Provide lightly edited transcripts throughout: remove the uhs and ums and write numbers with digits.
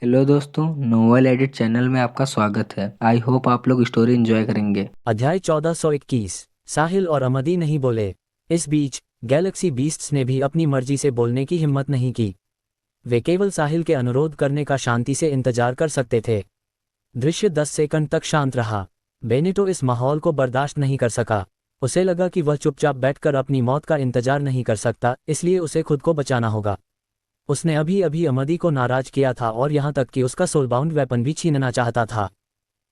Hello दोस्तों, novel edit channel में आपका स्वागत है। आई होप आप लोग स्टोरी एंजॉय करेंगे। अध्याय 1421। साहिल और अमदी नहीं बोले। इस बीच गैलेक्सी बीस्ट्स ने भी अपनी मर्जी से बोलने की हिम्मत नहीं की। वे केवल साहिल के अनुरोध करने का शांति से इंतजार कर सकते थे। दृश्य 10 सेकंड तक शांत रहा। बेनिटो इस माहौल को बर्दाश्त नहीं कर सका। उसे लगा कि वह चुपचाप बैठकर अपनी मौत का इंतजार नहीं कर सकता, इसलिए उसे खुद को बचाना होगा। उसने अभी अभी अमदी को नाराज किया था और यहाँ तक कि उसका सोलबाउंड वेपन भी छीनना चाहता था।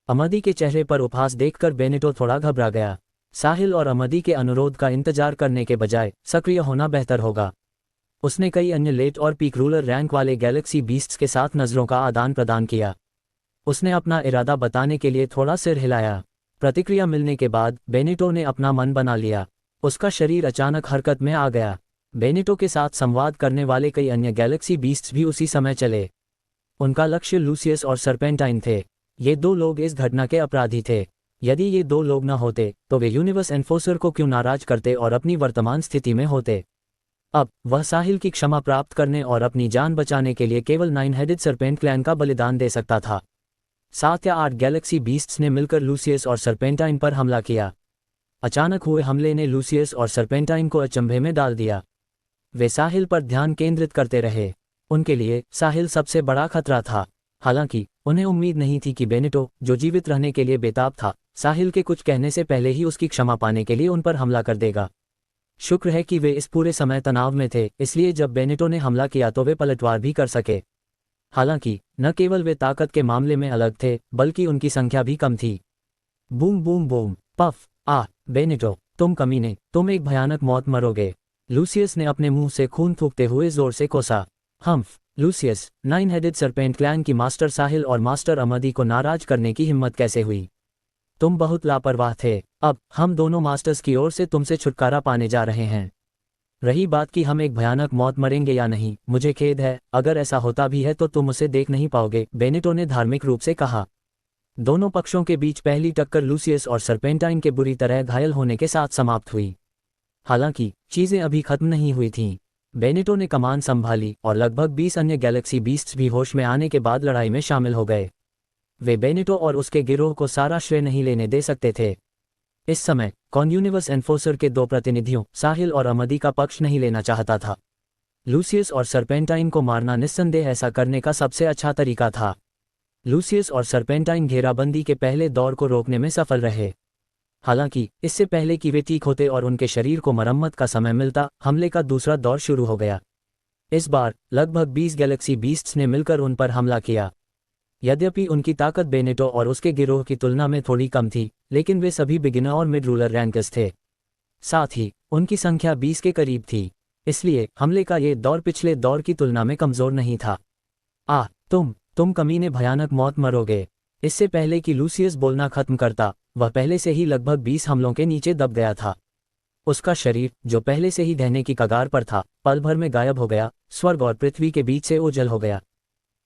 अमदी के चेहरे पर उपहास देखकर बेनिटो थोड़ा घबरा गया। साहिल और अमदी के अनुरोध का इंतजार करने के बजाय सक्रिय होना बेहतर होगा। उसने कई अन्य लेट और पीक रूलर रैंक वाले गैलेक्सी बीस्ट्स के साथ नज़रों का आदान प्रदान किया। उसने अपना इरादा बताने के लिए थोड़ा सिर हिलाया। प्रतिक्रिया मिलने के बाद बेनिटो ने अपना मन बना लिया। उसका शरीर अचानक हरकत में आ गया। बेनिटो के साथ संवाद करने वाले कई अन्य गैलेक्सी बीस्ट्स भी उसी समय चले। उनका लक्ष्य लूसियस और सर्पेंटाइन थे। ये दो लोग इस घटना के अपराधी थे। यदि ये दो लोग न होते तो वे यूनिवर्स एनफोर्सर को क्यों नाराज करते और अपनी वर्तमान स्थिति में होते। अब वह साहिल की क्षमा प्राप्त करने और अपनी जान बचाने के लिए केवल 9 हेडेड सरपेंट क्लैन का बलिदान दे सकता था। 7 या 8 गैलेक्सी बीस्ट्स ने मिलकर लूसियस और सर्पेंटाइन पर हमला किया। अचानक हुए हमले ने लूसियस और सर्पेंटाइन को अचंभे में डाल दिया। वे साहिल पर ध्यान केंद्रित करते रहे। उनके लिए साहिल सबसे बड़ा खतरा था। हालांकि उन्हें उम्मीद नहीं थी कि बेनिटो, जो जीवित रहने के लिए बेताब था, साहिल के कुछ कहने से पहले ही उसकी क्षमा पाने के लिए उन पर हमला कर देगा। शुक्र है कि वे इस पूरे समय तनाव में थे, इसलिए जब बेनिटो ने हमला किया तो वे पलटवार भी कर सके। हालांकि न केवल वे ताकत के मामले में अलग थे, बल्कि उनकी संख्या भी कम थी। बूम बूम बूम, पफ आ। बेनिटो, तुम कमीने, तुम एक भयानक मौत मरोगे। लूसियस ने अपने मुंह से खून थूकते हुए जोर से कोसा। हम्फ। लूसियस, 9 हेडेड सरपेंट क्लैन की मास्टर साहिल और मास्टर अमदी को नाराज करने की हिम्मत कैसे हुई? तुम बहुत लापरवाह थे। अब हम दोनों मास्टर्स की ओर से तुमसे छुटकारा पाने जा रहे हैं। रही बात कि हम एक भयानक मौत मरेंगे या नहीं, मुझे खेद है, अगर ऐसा होता भी है तो तुम उसे देख नहीं पाओगे, बेनिटो ने धार्मिक रूप से कहा। दोनों पक्षों के बीच पहली टक्कर लूसियस और सर्पेंटाइन के बुरी तरह घायल होने के साथ समाप्त हुई। हालांकि चीजें अभी खत्म नहीं हुई थीं। बेनिटो ने कमान संभाली और लगभग 20 अन्य गैलेक्सी बीस्ट्स भी होश में आने के बाद लड़ाई में शामिल हो गए। वे बेनिटो और उसके गिरोह को सारा श्रेय नहीं लेने दे सकते थे। इस समय कौन यूनिवर्स एनफोर्सर के दो प्रतिनिधियों साहिल और अमदी का पक्ष नहीं लेना चाहता था। लूसियस और सर्पेंटाइन को मारना निस्संदेह ऐसा करने का सबसे अच्छा तरीका था। लूसियस और सर्पेंटाइन घेराबंदी के पहले दौर को रोकने में सफल रहे। हालांकि इससे पहले कि वे ठीक होते और उनके शरीर को मरम्मत का समय मिलता, हमले का दूसरा दौर शुरू हो गया। इस बार लगभग 20 गैलेक्सी बीस्ट्स ने मिलकर उन पर हमला किया। यद्यपि उनकी ताकत बेनिटो और उसके गिरोह की तुलना में थोड़ी कम थी, लेकिन वे सभी बिगिनर और मिड रूलर रैंकर्स थे। साथ ही उनकी संख्या 20 के करीब थी, इसलिए हमले का ये दौर पिछले दौर की तुलना में कमजोर नहीं था। तुम कमीने भयानक मौत मरोगे। इससे पहले कि लूसियस बोलना खत्म करता, वह पहले से ही लगभग 20 हमलों के नीचे दब गया था। उसका शरीर, जो पहले से ही ढहने की कगार पर था, पल भर में गायब हो गया। स्वर्ग और पृथ्वी के बीच से ओझल हो गया।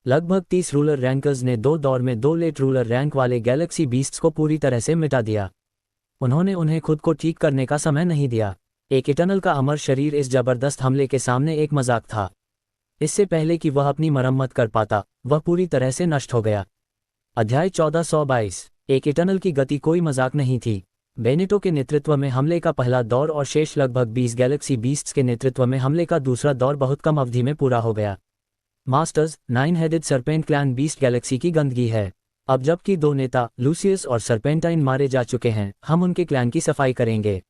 लगभग 30 रूलर रैंकर्स ने 2 दौर में 2 लेट रूलर रैंक वाले गैलेक्सी बीस्ट्स को पूरी तरह से मिटा दिया। उन्होंने उन्हें खुद को ठीक करने का समय नहीं दिया। एक इटर्नल का अमर शरीर इस जबरदस्त हमले के सामने एक मजाक था। इससे पहले कि वह अपनी मरम्मत कर पाता, वह पूरी तरह से नष्ट हो गया। अध्याय 1422। एक इटर्नल की गति कोई मजाक नहीं थी। बेनिटो के नेतृत्व में हमले का पहला दौर और शेष लगभग 20 गैलेक्सी बीस्ट्स के नेतृत्व में हमले का दूसरा दौर बहुत कम अवधि में पूरा हो गया। Masters, 9 headed serpent clan beast Galaxy की गंदगी है। अब जबकि दो नेता लूसियस और सर्पेंटाइन मारे जा चुके हैं, हम उनके क्लैन की सफाई करेंगे।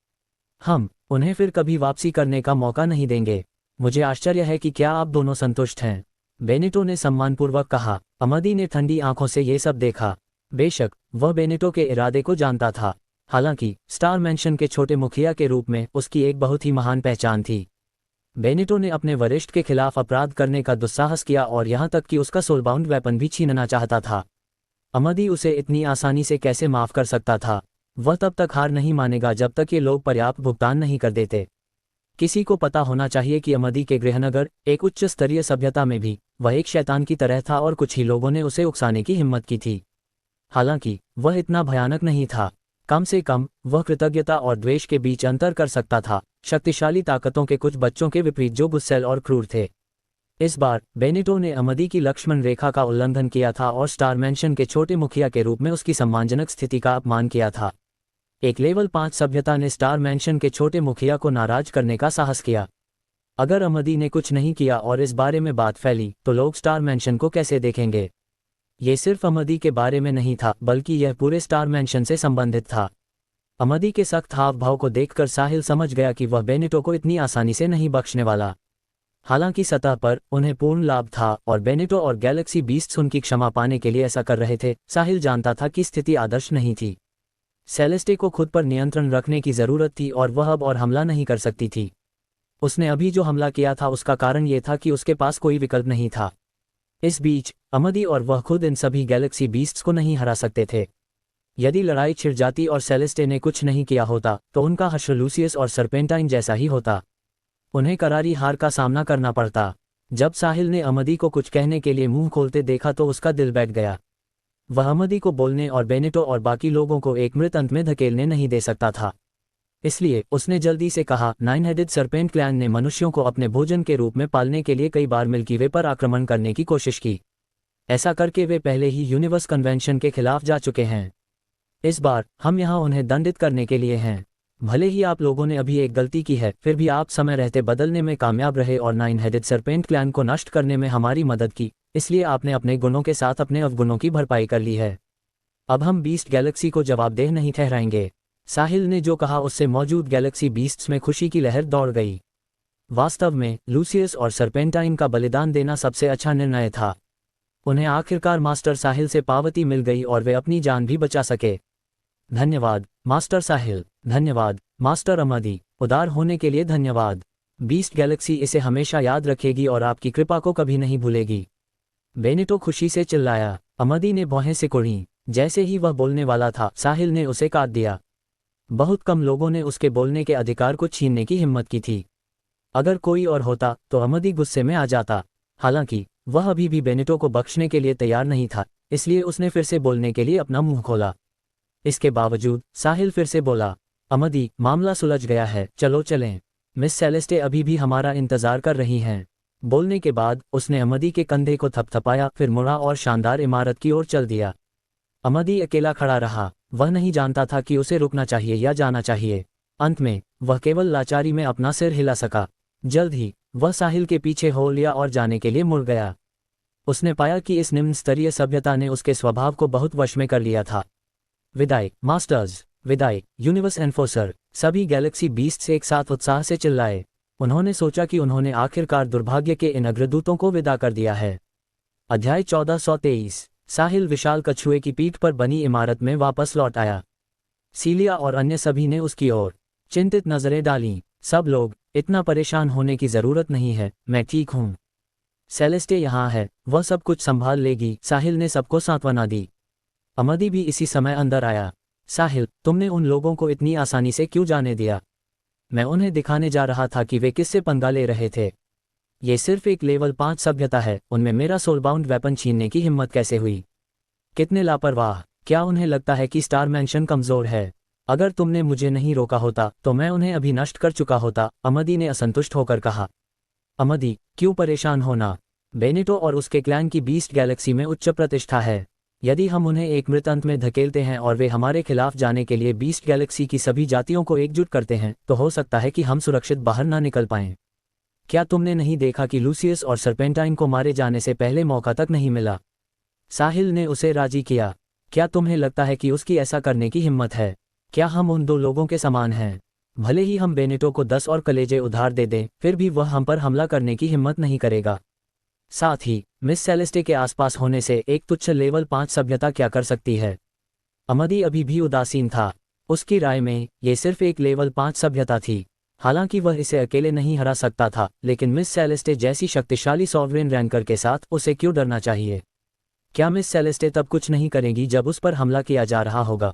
हम उन्हें फिर कभी वापसी करने का मौका नहीं देंगे। मुझे आश्चर्य है कि क्या आप दोनों संतुष्ट हैं, बेनिटो ने सम्मानपूर्वक कहा। अमदी ने ठंडी आंखों से ये सब देखा। बेशक वह बेनिटो के इरादे को जानता था। हालांकि स्टार मैंशन के छोटे मुखिया के रूप में उसकी एक बहुत ही महान पहचान थी। बेनिटो ने अपने वरिष्ठ के खिलाफ अपराध करने का दुस्साहस किया और यहाँ तक कि उसका सोलबाउंड वेपन भी छीनना चाहता था। अमदी उसे इतनी आसानी से कैसे माफ कर सकता था? वह तब तक हार नहीं मानेगा जब तक ये लोग पर्याप्त भुगतान नहीं कर देते। किसी को पता होना चाहिए कि अमदी के गृहनगर, एक उच्च स्तरीय सभ्यता में भी, वह एक शैतान की तरह था और कुछ ही लोगों ने उसे उकसाने की हिम्मत की थी। हालांकि वह इतना भयानक नहीं था। कम से कम वह कृतज्ञता और द्वेष के बीच अंतर कर सकता था, शक्तिशाली ताकतों के कुछ बच्चों के विपरीत जो गुस्सैल और क्रूर थे। इस बार बेनेटो ने अमदी की लक्ष्मण रेखा का उल्लंघन किया था और स्टार मैंशन के छोटे मुखिया के रूप में उसकी सम्मानजनक स्थिति का अपमान किया था। एक लेवल 5 सभ्यता ने स्टार मैंशन के छोटे मुखिया को नाराज करने का साहस किया। अगर अमदी ने कुछ नहीं किया और इस बारे में बात फैली तो लोग स्टार मैंशन को कैसे देखेंगे। ये सिर्फ अमदी के बारे में नहीं था, बल्कि यह पूरे स्टार मैंशन से संबंधित था। अमदी के सख्त हाव भाव को देखकर साहिल समझ गया कि वह बेनेटो को इतनी आसानी से नहीं बख्शने वाला। हालांकि सतह पर उन्हें पूर्ण लाभ था और बेनेटो और गैलेक्सी बीस्ट्स उनकी क्षमा पाने के लिए ऐसा कर रहे थे। साहिल जानता था कि स्थिति आदर्श नहीं थी। सेलेस्टे को खुद पर नियंत्रण रखने की जरूरत थी और वह अब और हमला नहीं कर सकती थी। उसने अभी जो हमला किया था उसका कारण ये था कि उसके पास कोई विकल्प नहीं था। इस बीच अमदी और वह खुद इन सभी गैलेक्सी बीस्ट्स को नहीं हरा सकते थे। यदि लड़ाई छिड़ जाती और सेलेस्टे ने कुछ नहीं किया होता तो उनका हश्र लूसियस और सरपेंटाइन जैसा ही होता। उन्हें करारी हार का सामना करना पड़ता। जब साहिल ने अमदी को कुछ कहने के लिए मुंह खोलते देखा तो उसका दिल बैठ गया। वह अमदी को बोलने और बेनेटो और बाकी लोगों को एक मृत अंत में धकेलने नहीं दे सकता था। इसलिए उसने जल्दी से कहा, 9 हेडेड सरपेंट क्लैन ने मनुष्यों को अपने भोजन के रूप में पालने के लिए कई बार मिल्की वे पर आक्रमण करने की कोशिश की। ऐसा करके वे पहले ही यूनिवर्स कन्वेंशन के खिलाफ जा चुके हैं। इस बार हम यहाँ उन्हें दंडित करने के लिए हैं। भले ही आप लोगों ने अभी एक गलती की है, फिर भी आप समय रहते बदलने में कामयाब रहे और 9 हेडेड सरपेंट क्लैन को नष्ट करने में हमारी मदद की, इसलिए आपने अपने गुणों के साथ अपने अवगुणों की भरपाई कर ली है। अब हम बीस्ट गैलेक्सी को जवाबदेह नहीं ठहराएंगे। साहिल ने जो कहा उससे मौजूद गैलेक्सी बीस्ट्स में खुशी की लहर दौड़ गई। वास्तव में लूसियस और सरपेंटाइन का बलिदान देना सबसे अच्छा निर्णय था। उन्हें आखिरकार मास्टर साहिल से पावती मिल गई और वे अपनी जान भी बचा सके। धन्यवाद मास्टर साहिल। धन्यवाद मास्टर अमदी। उदार होने के लिए धन्यवाद। बीस्ट गैलेक्सी इसे हमेशा याद रखेगी और आपकी कृपा को कभी नहीं भूलेगी। बेनेटो खुशी से चिल्लाया। अमदी ने भौहें सिकुड़ी। जैसे ही वह बोलने वाला था साहिल ने उसे काट दिया। बहुत कम लोगों ने उसके बोलने के अधिकार को छीनने की हिम्मत की थी। अगर कोई और होता तो अमदी गुस्से में आ जाता। हालांकि वह अभी भी बेनेटो को बख्शने के लिए तैयार नहीं था, इसलिए उसने फिर से बोलने के लिए अपना मुंह खोला। इसके बावजूद साहिल फिर से बोला, अमदी, मामला सुलझ गया है, चलो चलें। मिस सेलेस्टे अभी भी हमारा इंतजार कर रही हैं। बोलने के बाद उसने अमदी के कंधे को थपथपाया, फिर मुड़ा और शानदार इमारत की ओर चल दिया। अमदी अकेला खड़ा रहा। वह नहीं जानता था कि उसे रुकना चाहिए या जाना चाहिए। अंत में वह केवल लाचारी में अपना सिर हिला सका। जल्द ही वह साहिल के पीछे हो लिया और जाने के लिए मुड़ गया। उसने पाया कि इस निम्न स्तरीय सभ्यता ने उसके स्वभाव को बहुत वश में कर लिया था। विदाई मास्टर्स, विदाई यूनिवर्स एनफोर्सर। सभी गैलेक्सी बीस्ट्स एक साथ उत्साह से चिल्लाए। उन्होंने सोचा कि उन्होंने आखिरकार दुर्भाग्य के इन अग्रदूतों को विदा कर दिया है। अध्याय 1423। साहिल विशाल कछुए की पीठ पर बनी इमारत में वापस लौट आया। सीलिया और अन्य सभी ने उसकी ओर चिंतित नजरें डालीं। सब लोग, इतना परेशान होने की जरूरत नहीं है, मैं ठीक हूँ। सेलेस्टे यहाँ है, वह सब कुछ संभाल लेगी, साहिल ने सबको सांत्वना दी। अमदी भी इसी समय अंदर आया। साहिल, तुमने उन लोगों को इतनी आसानी से क्यों जाने दिया? मैं उन्हें दिखाने जा रहा था कि वे किससे पंगा ले रहे थे। ये सिर्फ एक लेवल 5 सभ्यता है, उनमें मेरा सोलबाउंड वेपन छीनने की हिम्मत कैसे हुई? कितने लापरवाह! क्या उन्हें लगता है कि स्टार मैंशन कमजोर है? अगर तुमने मुझे नहीं रोका होता तो मैं उन्हें अभी नष्ट कर चुका होता, अमदी ने असंतुष्ट होकर कहा। अमदी, क्यों परेशान होना? बेनेटो और उसके क्लैन की बीस्ट गैलेक्सी में उच्च प्रतिष्ठा है। यदि हम उन्हें एक मृत अंत में धकेलते हैं और वे हमारे खिलाफ जाने के लिए बीस्ट गैलेक्सी की सभी जातियों को एकजुट करते हैं तो हो सकता है कि हम सुरक्षित बाहर ना निकल पाएं। क्या तुमने नहीं देखा कि लूसियस और सरपेंटाइन को मारे जाने से पहले मौका तक नहीं मिला? साहिल ने उसे राजी किया। क्या तुम्हें लगता है कि उसकी ऐसा करने की हिम्मत है? क्या हम उन दो लोगों के समान हैं? भले ही हम बेनेटो को 10 और कलेजे उधार दे दें, फिर भी वह हम पर हमला करने की हिम्मत नहीं करेगा। साथ ही मिस सेलेस्टे के आसपास होने से एक तुच्छ लेवल 5 सभ्यता क्या कर सकती है? अमदी अभी भी उदासीन था। उसकी राय में ये सिर्फ एक लेवल 5 सभ्यता थी। हालांकि वह इसे अकेले नहीं हरा सकता था, लेकिन मिस सेलेस्टे जैसी शक्तिशाली सॉवरेन रैंकर के साथ उसे क्यों डरना चाहिए? क्या मिस सेलेस्टे तब कुछ नहीं करेगी जब उस पर हमला किया जा रहा होगा?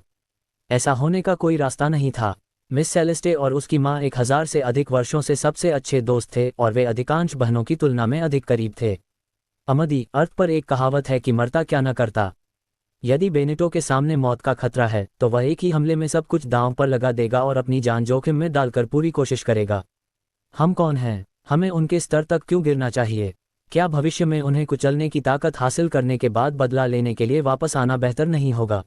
ऐसा होने का कोई रास्ता नहीं था। मिस सेलेस्टे और उसकी माँ 1000 से अधिक वर्षों से सबसे अच्छे दोस्त थे और वे अधिकांश बहनों की तुलना में अधिक करीब थे। अमदी, अर्थ पर एक कहावत है कि मरता क्या न करता। यदि बेनेटो के सामने मौत का खतरा है तो वह एक ही हमले में सब कुछ दांव पर लगा देगा और अपनी जान जोखिम में डालकर पूरी कोशिश करेगा। हम कौन हैं? हमें उनके स्तर तक क्यों गिरना चाहिए? क्या भविष्य में उन्हें कुचलने की ताकत हासिल करने के बाद बदला लेने के लिए वापस आना बेहतर नहीं होगा?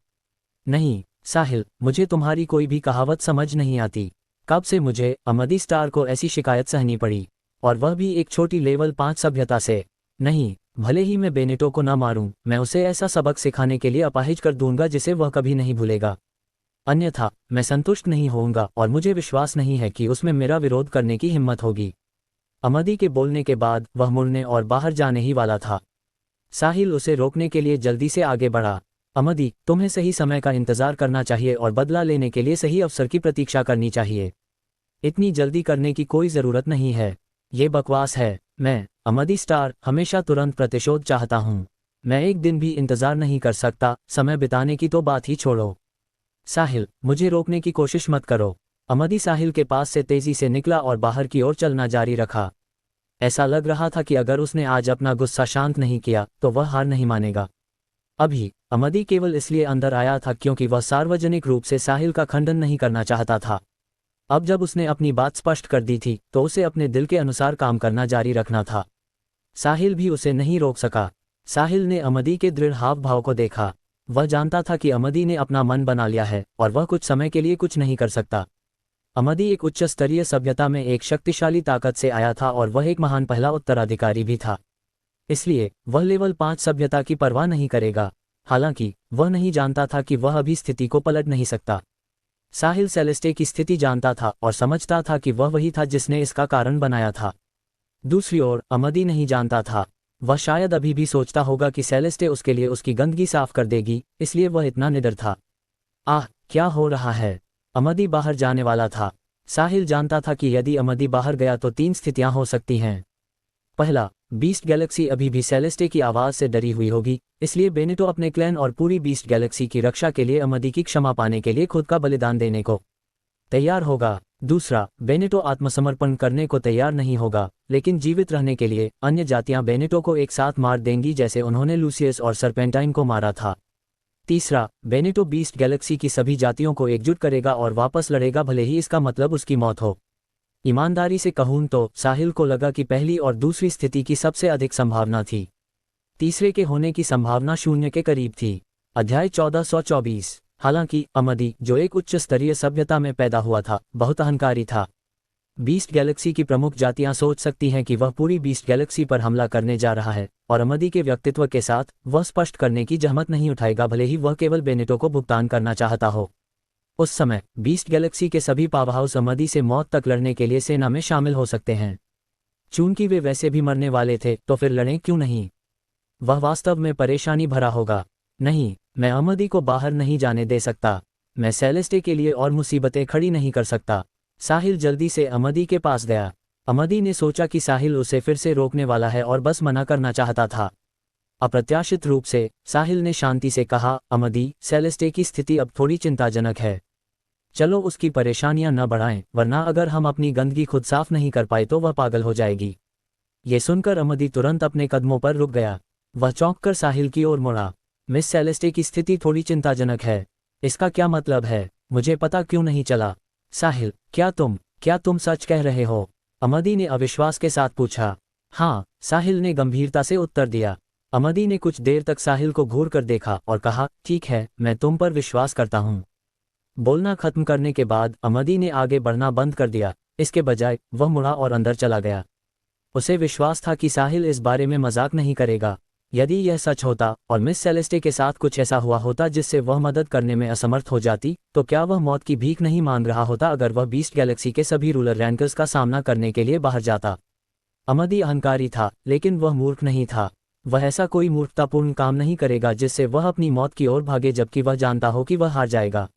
नहीं साहिल, मुझे तुम्हारी कोई भी कहावत समझ नहीं आती। कब से मुझे अमदी स्टार को ऐसी शिकायत सहनी पड़ी, और वह भी एक छोटी लेवल 5 सभ्यता से? नहीं, भले ही मैं बेनेटो को न मारूं, मैं उसे ऐसा सबक सिखाने के लिए अपाहिज कर दूंगा जिसे वह कभी नहीं भूलेगा। अन्यथा मैं संतुष्ट नहीं होऊंगा और मुझे विश्वास नहीं है कि उसमें मेरा विरोध करने की हिम्मत होगी। अमदी के बोलने के बाद वह मुड़ने और बाहर जाने ही वाला था। साहिल उसे रोकने के लिए जल्दी से आगे बढ़ा। अमदी, तुम्हें सही समय का इंतजार करना चाहिए और बदला लेने के लिए सही अवसर की प्रतीक्षा करनी चाहिए। इतनी जल्दी करने की कोई ज़रूरत नहीं है। ये बकवास है। मैं, अमदी स्टार, हमेशा तुरंत प्रतिशोध चाहता हूँ। मैं एक दिन भी इंतजार नहीं कर सकता, समय बिताने की तो बात ही छोड़ो। साहिल, मुझे रोकने की कोशिश मत करो। अमदी साहिल के पास से तेजी से निकला और बाहर की ओर चलना जारी रखा। ऐसा लग रहा था कि अगर उसने आज अपना गुस्सा शांत नहीं किया तो वह हार नहीं मानेगा। अभी अमदी केवल इसलिए अंदर आया था क्योंकि वह सार्वजनिक रूप से साहिल का खंडन नहीं करना चाहता था। अब जब उसने अपनी बात स्पष्ट कर दी थी तो उसे अपने दिल के अनुसार काम करना जारी रखना था। साहिल भी उसे नहीं रोक सका। साहिल ने अमदी के दृढ़ हाव भाव को देखा। वह जानता था कि अमदी ने अपना मन बना लिया है और वह कुछ समय के लिए कुछ नहीं कर सकता। अमदी एक उच्च स्तरीय सभ्यता में एक शक्तिशाली ताकत से आया था और वह एक महान पहला उत्तराधिकारी भी था। इसलिए वह लेवल 5 सभ्यता की परवाह नहीं करेगा। हालांकि वह नहीं जानता था कि वह अभी स्थिति को पलट नहीं सकता। साहिल सेलेस्टे की स्थिति जानता था और समझता था कि वह वही था जिसने इसका कारण बनाया था। दूसरी ओर अमदी नहीं जानता था। वह शायद अभी भी सोचता होगा कि सेलेस्टे उसके लिए उसकी गंदगी साफ कर देगी, इसलिए वह इतना निडर था। आह, क्या हो रहा है? अमदी बाहर जाने वाला था। साहिल जानता था कि यदि अमदी बाहर गया तो 3 स्थितियां हो सकती हैं। पहला, बीस्ट गैलेक्सी अभी भी सेलेस्टे की आवाज़ से डरी हुई होगी, इसलिए बेनेटो अपने क्लैन और पूरी बीस्ट गैलेक्सी की रक्षा के लिए अमदी की क्षमा पाने के लिए खुद का बलिदान देने को तैयार होगा। दूसरा, बेनेटो आत्मसमर्पण करने को तैयार नहीं होगा, लेकिन जीवित रहने के लिए अन्य जातियां बेनेटो को एक साथ मार देंगी जैसे उन्होंने लूसियस और सर्पेंटाइन को मारा था। तीसरा, बेनेटो बीस्ट गैलेक्सी की सभी जातियों को एकजुट करेगा और वापस लड़ेगा, भले ही इसका मतलब उसकी मौत हो। ईमानदारी से कहूं तो साहिल को लगा कि पहली और दूसरी स्थिति की सबसे अधिक संभावना थी। तीसरे के होने की संभावना 0 के करीब थी। अध्याय 1424। हालांकि अमदी, जो एक उच्च स्तरीय सभ्यता में पैदा हुआ था, बहुत अहंकारी था। बीस्ट गैलेक्सी की प्रमुख जातियां सोच सकती हैं कि वह पूरी बीस्ट गैलेक्सी पर हमला करने जा रहा है, और अमदी के व्यक्तित्व के साथ वह स्पष्ट करने की जहमत नहीं उठाएगा, भले ही वह केवल बेनेटो को भुगतान करना चाहता हो। उस समय बीस्ट गैलेक्सी के सभी पावरहाउस अमदी से मौत तक लड़ने के लिए सेना में शामिल हो सकते हैं। चूंकि वे वैसे भी मरने वाले थे तो फिर लड़ें क्यों नहीं? वह वास्तव में परेशानी भरा होगा। नहीं, मैं अमदी को बाहर नहीं जाने दे सकता। मैं सेलेस्टे के लिए और मुसीबतें खड़ी नहीं कर सकता। साहिल जल्दी से अमदी के पास गया। अमदी ने सोचा कि साहिल उसे फिर से रोकने वाला है और बस मना करना चाहता था। अप्रत्याशित रूप से साहिल ने शांति से कहा, अमदी, सेलेस्टे की स्थिति अब थोड़ी चिंताजनक है। चलो उसकी परेशानियां न बढ़ाएं, वरना अगर हम अपनी गंदगी खुद साफ नहीं कर पाए तो वह पागल हो जाएगी। ये सुनकर अमदी तुरंत अपने कदमों पर रुक गया। वह चौंककर साहिल की ओर मुड़ा। मिस सेलेस्टे की स्थिति थोड़ी चिंताजनक है, इसका क्या मतलब है? मुझे पता क्यों नहीं चला? साहिल, क्या तुम सच कह रहे हो? अमदी ने अविश्वास के साथ पूछा। हाँ, साहिल ने गंभीरता से उत्तर दिया। अमदी ने कुछ देर तक साहिल को घूर कर देखा और कहा, ठीक है, मैं तुम पर विश्वास करता हूँ। बोलना खत्म करने के बाद अमदी ने आगे बढ़ना बंद कर दिया। इसके बजाय वह मुड़ा और अंदर चला गया। उसे विश्वास था कि साहिल इस बारे में मजाक नहीं करेगा। यदि यह सच होता और मिस सेलेस्टे के साथ कुछ ऐसा हुआ होता जिससे वह मदद करने में असमर्थ हो जाती, तो क्या वह मौत की भीख नहीं मांग रहा होता अगर वह बीस्ट गैलेक्सी के सभी रूलर रैंकर्स का सामना करने के लिए बाहर जाता? अमदी अहंकारी था, लेकिन वह मूर्ख नहीं था। वह ऐसा कोई मूर्खतापूर्ण काम नहीं करेगा जिससे वह अपनी मौत की ओर भागे जबकि वह जानता हो कि वह हार जाएगा।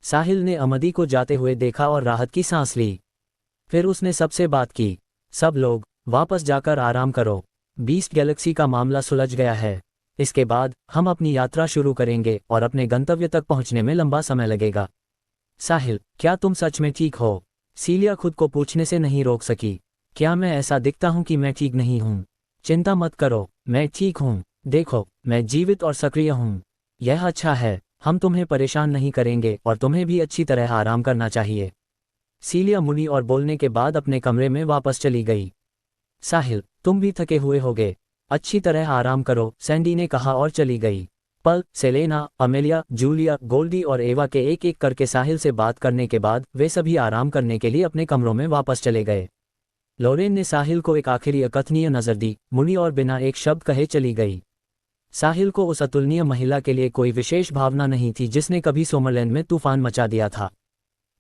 साहिल ने अमदी को जाते हुए देखा और राहत की सांस ली। फिर उसने सबसे बात की, सब लोग वापस जाकर आराम करो। बीस्ट गैलेक्सी का मामला सुलझ गया है। इसके बाद हम अपनी यात्रा शुरू करेंगे और अपने गंतव्य तक पहुंचने में लंबा समय लगेगा। साहिल, क्या तुम सच में ठीक हो? सीलिया खुद को पूछने से नहीं रोक सकी। क्या मैं ऐसा दिखता हूं कि मैं ठीक नहीं हूं? चिंता मत करो, मैं ठीक हूं। देखो, मैं जीवित और सक्रिय हूं। यह अच्छा है। हम तुम्हें परेशान नहीं करेंगे और तुम्हें भी अच्छी तरह आराम करना चाहिए। सीलिया मुड़ी और बोलने के बाद अपने कमरे में वापस चली गई। साहिल, तुम भी थके हुए होगे, अच्छी तरह आराम करो, सैंडी ने कहा और चली गई। पल, सेलेना, अमेलिया, जूलिया, गोल्डी और एवा के एक एक करके साहिल से बात करने के बाद वे सभी आराम करने के लिए अपने कमरों में वापस चले गए। लोरेन ने साहिल को एक आखिरी अकथनीय नज़र दी, मुड़ी और बिना एक शब्द कहे चली गई। साहिल को उस अतुलनीय महिला के लिए कोई विशेष भावना नहीं थी जिसने कभी सोमरलैंड में तूफान मचा दिया था।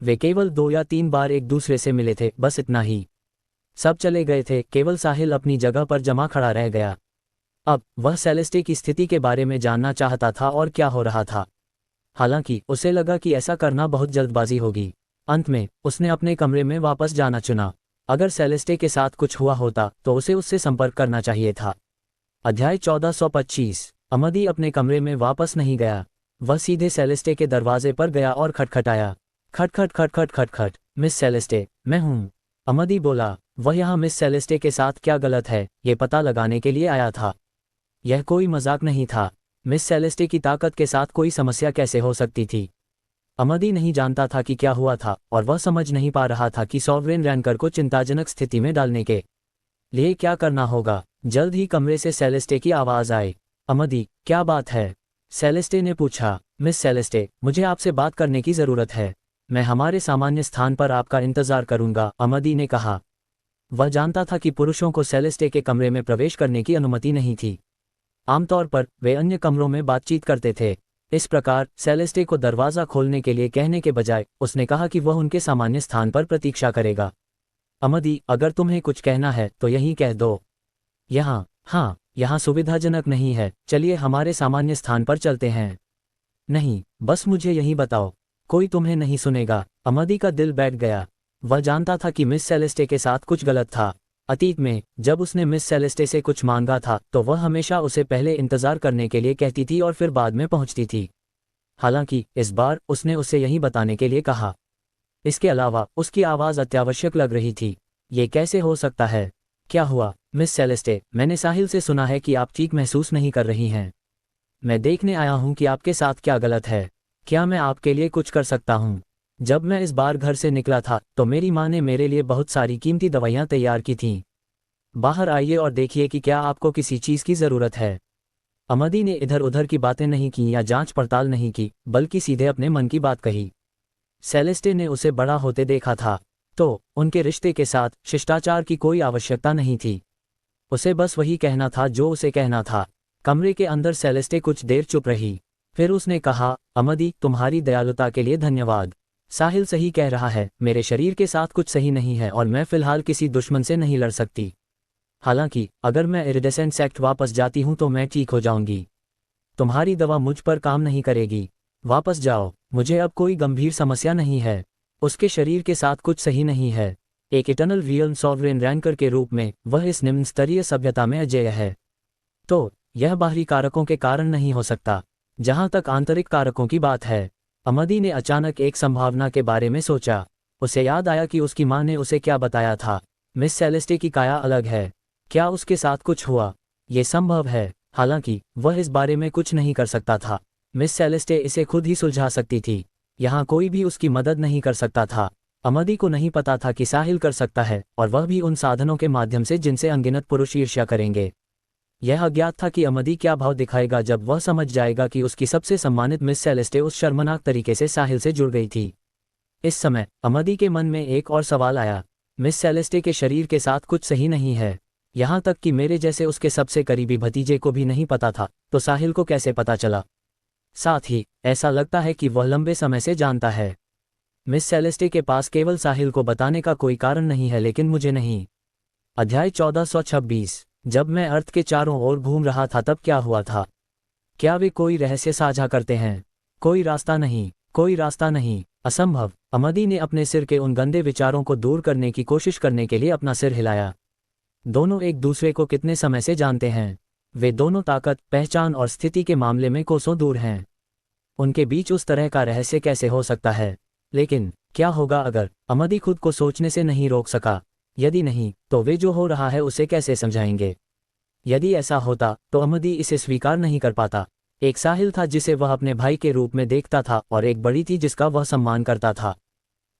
वे केवल 2 या 3 बार एक दूसरे से मिले थे, बस इतना ही। सब चले गए थे, केवल साहिल अपनी जगह पर जमा खड़ा रह गया। अब वह सेलेस्टे की स्थिति के बारे में जानना चाहता था और क्या हो रहा था। हालांकि उसे लगा कि ऐसा करना बहुत जल्दबाजी होगी। अंत में उसने अपने कमरे में वापस जाना चुना। अगर सेलेस्टे के साथ कुछ हुआ होता तो उसे उससे संपर्क करना चाहिए था। अध्याय 1425। अमदी अपने कमरे में वापस नहीं गया। वह सीधे सेलेस्टे के दरवाजे पर गया और खटखटाया। खटखट खटखट खटखट। मिस सेलेस्टे, मैं हूँ। अमदी बोला। वह यहाँ मिस सेलेस्टे के साथ क्या गलत है ये पता लगाने के लिए आया था। यह कोई मजाक नहीं था। मिस सेलेस्टे की ताकत के साथ कोई समस्या कैसे हो सकती थी। अमदी नहीं जानता था कि क्या हुआ था और वह समझ नहीं पा रहा था कि सॉवरेन रैनकर को चिंताजनक स्थिति में डालने के लिए क्या करना होगा। जल्द ही कमरे से सेलेस्टे की आवाज़ आई। अमदी, क्या बात है? सेलेस्टे ने पूछा। मिस सेलेस्टे, मुझे आपसे बात करने की ज़रूरत है। मैं हमारे सामान्य स्थान पर आपका इंतज़ार करूंगा, अमदी ने कहा। वह जानता था कि पुरुषों को सेलेस्टे के कमरे में प्रवेश करने की अनुमति नहीं थी। आमतौर पर वे अन्य कमरों में बातचीत करते थे। इस प्रकार सेलेस्टे को दरवाज़ा खोलने के लिए कहने के बजाय उसने कहा कि वह उनके सामान्य स्थान पर प्रतीक्षा करेगा। अमदी, अगर तुम्हें कुछ कहना है तो यहीं कह दो। यहाँ, हाँ, यहाँ सुविधाजनक नहीं है, चलिए हमारे सामान्य स्थान पर चलते हैं। नहीं, बस मुझे यहीं बताओ, कोई तुम्हें नहीं सुनेगा। अमदी का दिल बैठ गया। वह जानता था कि मिस सेलेस्टे के साथ कुछ गलत था। अतीत में जब उसने मिस सेलेस्टे से कुछ मांगा था तो वह हमेशा उसे पहले इंतजार करने के लिए कहती थी और फिर बाद में पहुंचती थी। हालांकि इस बार उसने उसे यही बताने के लिए कहा। इसके अलावा उसकी आवाज़ अत्यावश्यक लग रही थी। ये कैसे हो सकता है? क्या हुआ? मिस सेलेस्टे, मैंने साहिल से सुना है कि आप ठीक महसूस नहीं कर रही हैं। मैं देखने आया हूं कि आपके साथ क्या गलत है। क्या मैं आपके लिए कुछ कर सकता हूं? जब मैं इस बार घर से निकला था तो मेरी माँ ने मेरे लिए बहुत सारी कीमती दवाइयाँ तैयार की थीं। बाहर आइए और देखिए कि क्या आपको किसी चीज़ की ज़रूरत है। अमदी ने इधर उधर की बातें नहीं की या जांच पड़ताल नहीं की, बल्कि सीधे अपने मन की बात कही। सेलेस्टे ने उसे बड़ा होते देखा था, तो उनके रिश्ते के साथ शिष्टाचार की कोई आवश्यकता नहीं थी। उसे बस वही कहना था जो उसे कहना था। कमरे के अंदर सेलेस्टे कुछ देर चुप रही। फिर उसने कहा, अमदी, तुम्हारी दयालुता के लिए धन्यवाद। साहिल सही कह रहा है, मेरे शरीर के साथ कुछ सही नहीं है और मैं फिलहाल किसी दुश्मन से नहीं लड़ सकती। हालांकि अगर मैं इरिडेसेंट सेक्ट वापस जाती हूं तो मैं ठीक हो जाऊंगी। तुम्हारी दवा मुझ पर काम नहीं करेगी। वापस जाओ, मुझे अब कोई गंभीर समस्या नहीं है। उसके शरीर के साथ कुछ सही नहीं है। एक इटर्नल रियल सॉवरेन रैंकर के रूप में वह इस निम्न स्तरीय सभ्यता में अजेय है। तो यह बाहरी कारकों के कारण नहीं हो सकता। जहां तक आंतरिक कारकों की बात है, अमदी ने अचानक एक संभावना के बारे में सोचा। उसे याद आया कि उसकी माँ ने उसे क्या बताया था। मिस सेलेस्टे की काया अलग है। क्या उसके साथ कुछ हुआ? ये संभव है। हालांकि वह इस बारे में कुछ नहीं कर सकता था। मिस सेलेस्टे इसे खुद ही सुलझा सकती थी। यहाँ कोई भी उसकी मदद नहीं कर सकता था। अमदी को नहीं पता था कि साहिल कर सकता है, और वह भी उन साधनों के माध्यम से जिनसे अनगिनत पुरुष ईर्ष्या करेंगे। यह अज्ञात था कि अमदी क्या भाव दिखाएगा जब वह समझ जाएगा कि उसकी सबसे सम्मानित मिस सेलेस्टे उस शर्मनाक तरीके से साहिल से जुड़ गई थी। इस समय अमदी के मन में एक और सवाल आया। मिस सेलेस्टे के शरीर के साथ कुछ सही नहीं है। यहाँ तक कि मेरे जैसे उसके सबसे करीबी भतीजे को भी नहीं पता था, तो साहिल को कैसे पता चला? साथ ही ऐसा लगता है कि वह लंबे समय से जानता है। मिस सेलेस्टे के पास केवल साहिल को बताने का कोई कारण नहीं है, लेकिन मुझे नहीं। अध्याय 1426। जब मैं अर्थ के चारों ओर घूम रहा था तब क्या हुआ था? क्या वे कोई रहस्य साझा करते हैं? कोई रास्ता नहीं, कोई रास्ता नहीं, असंभव। अमदी ने अपने सिर के उन गंदे विचारों को दूर करने की कोशिश करने के लिए अपना सिर हिलाया। दोनों एक दूसरे को कितने समय से जानते हैं। वे दोनों ताकत, पहचान और स्थिति के मामले में कोसों दूर हैं। उनके बीच उस तरह का रहस्य कैसे हो सकता है? लेकिन क्या होगा अगर? अमदी खुद को सोचने से नहीं रोक सका। यदि नहीं, तो वे जो हो रहा है उसे कैसे समझाएंगे? यदि ऐसा होता तो अमदी इसे स्वीकार नहीं कर पाता। एक साहिल था जिसे वह अपने भाई के रूप में देखता था, और एक बड़ी थी जिसका वह सम्मान करता था।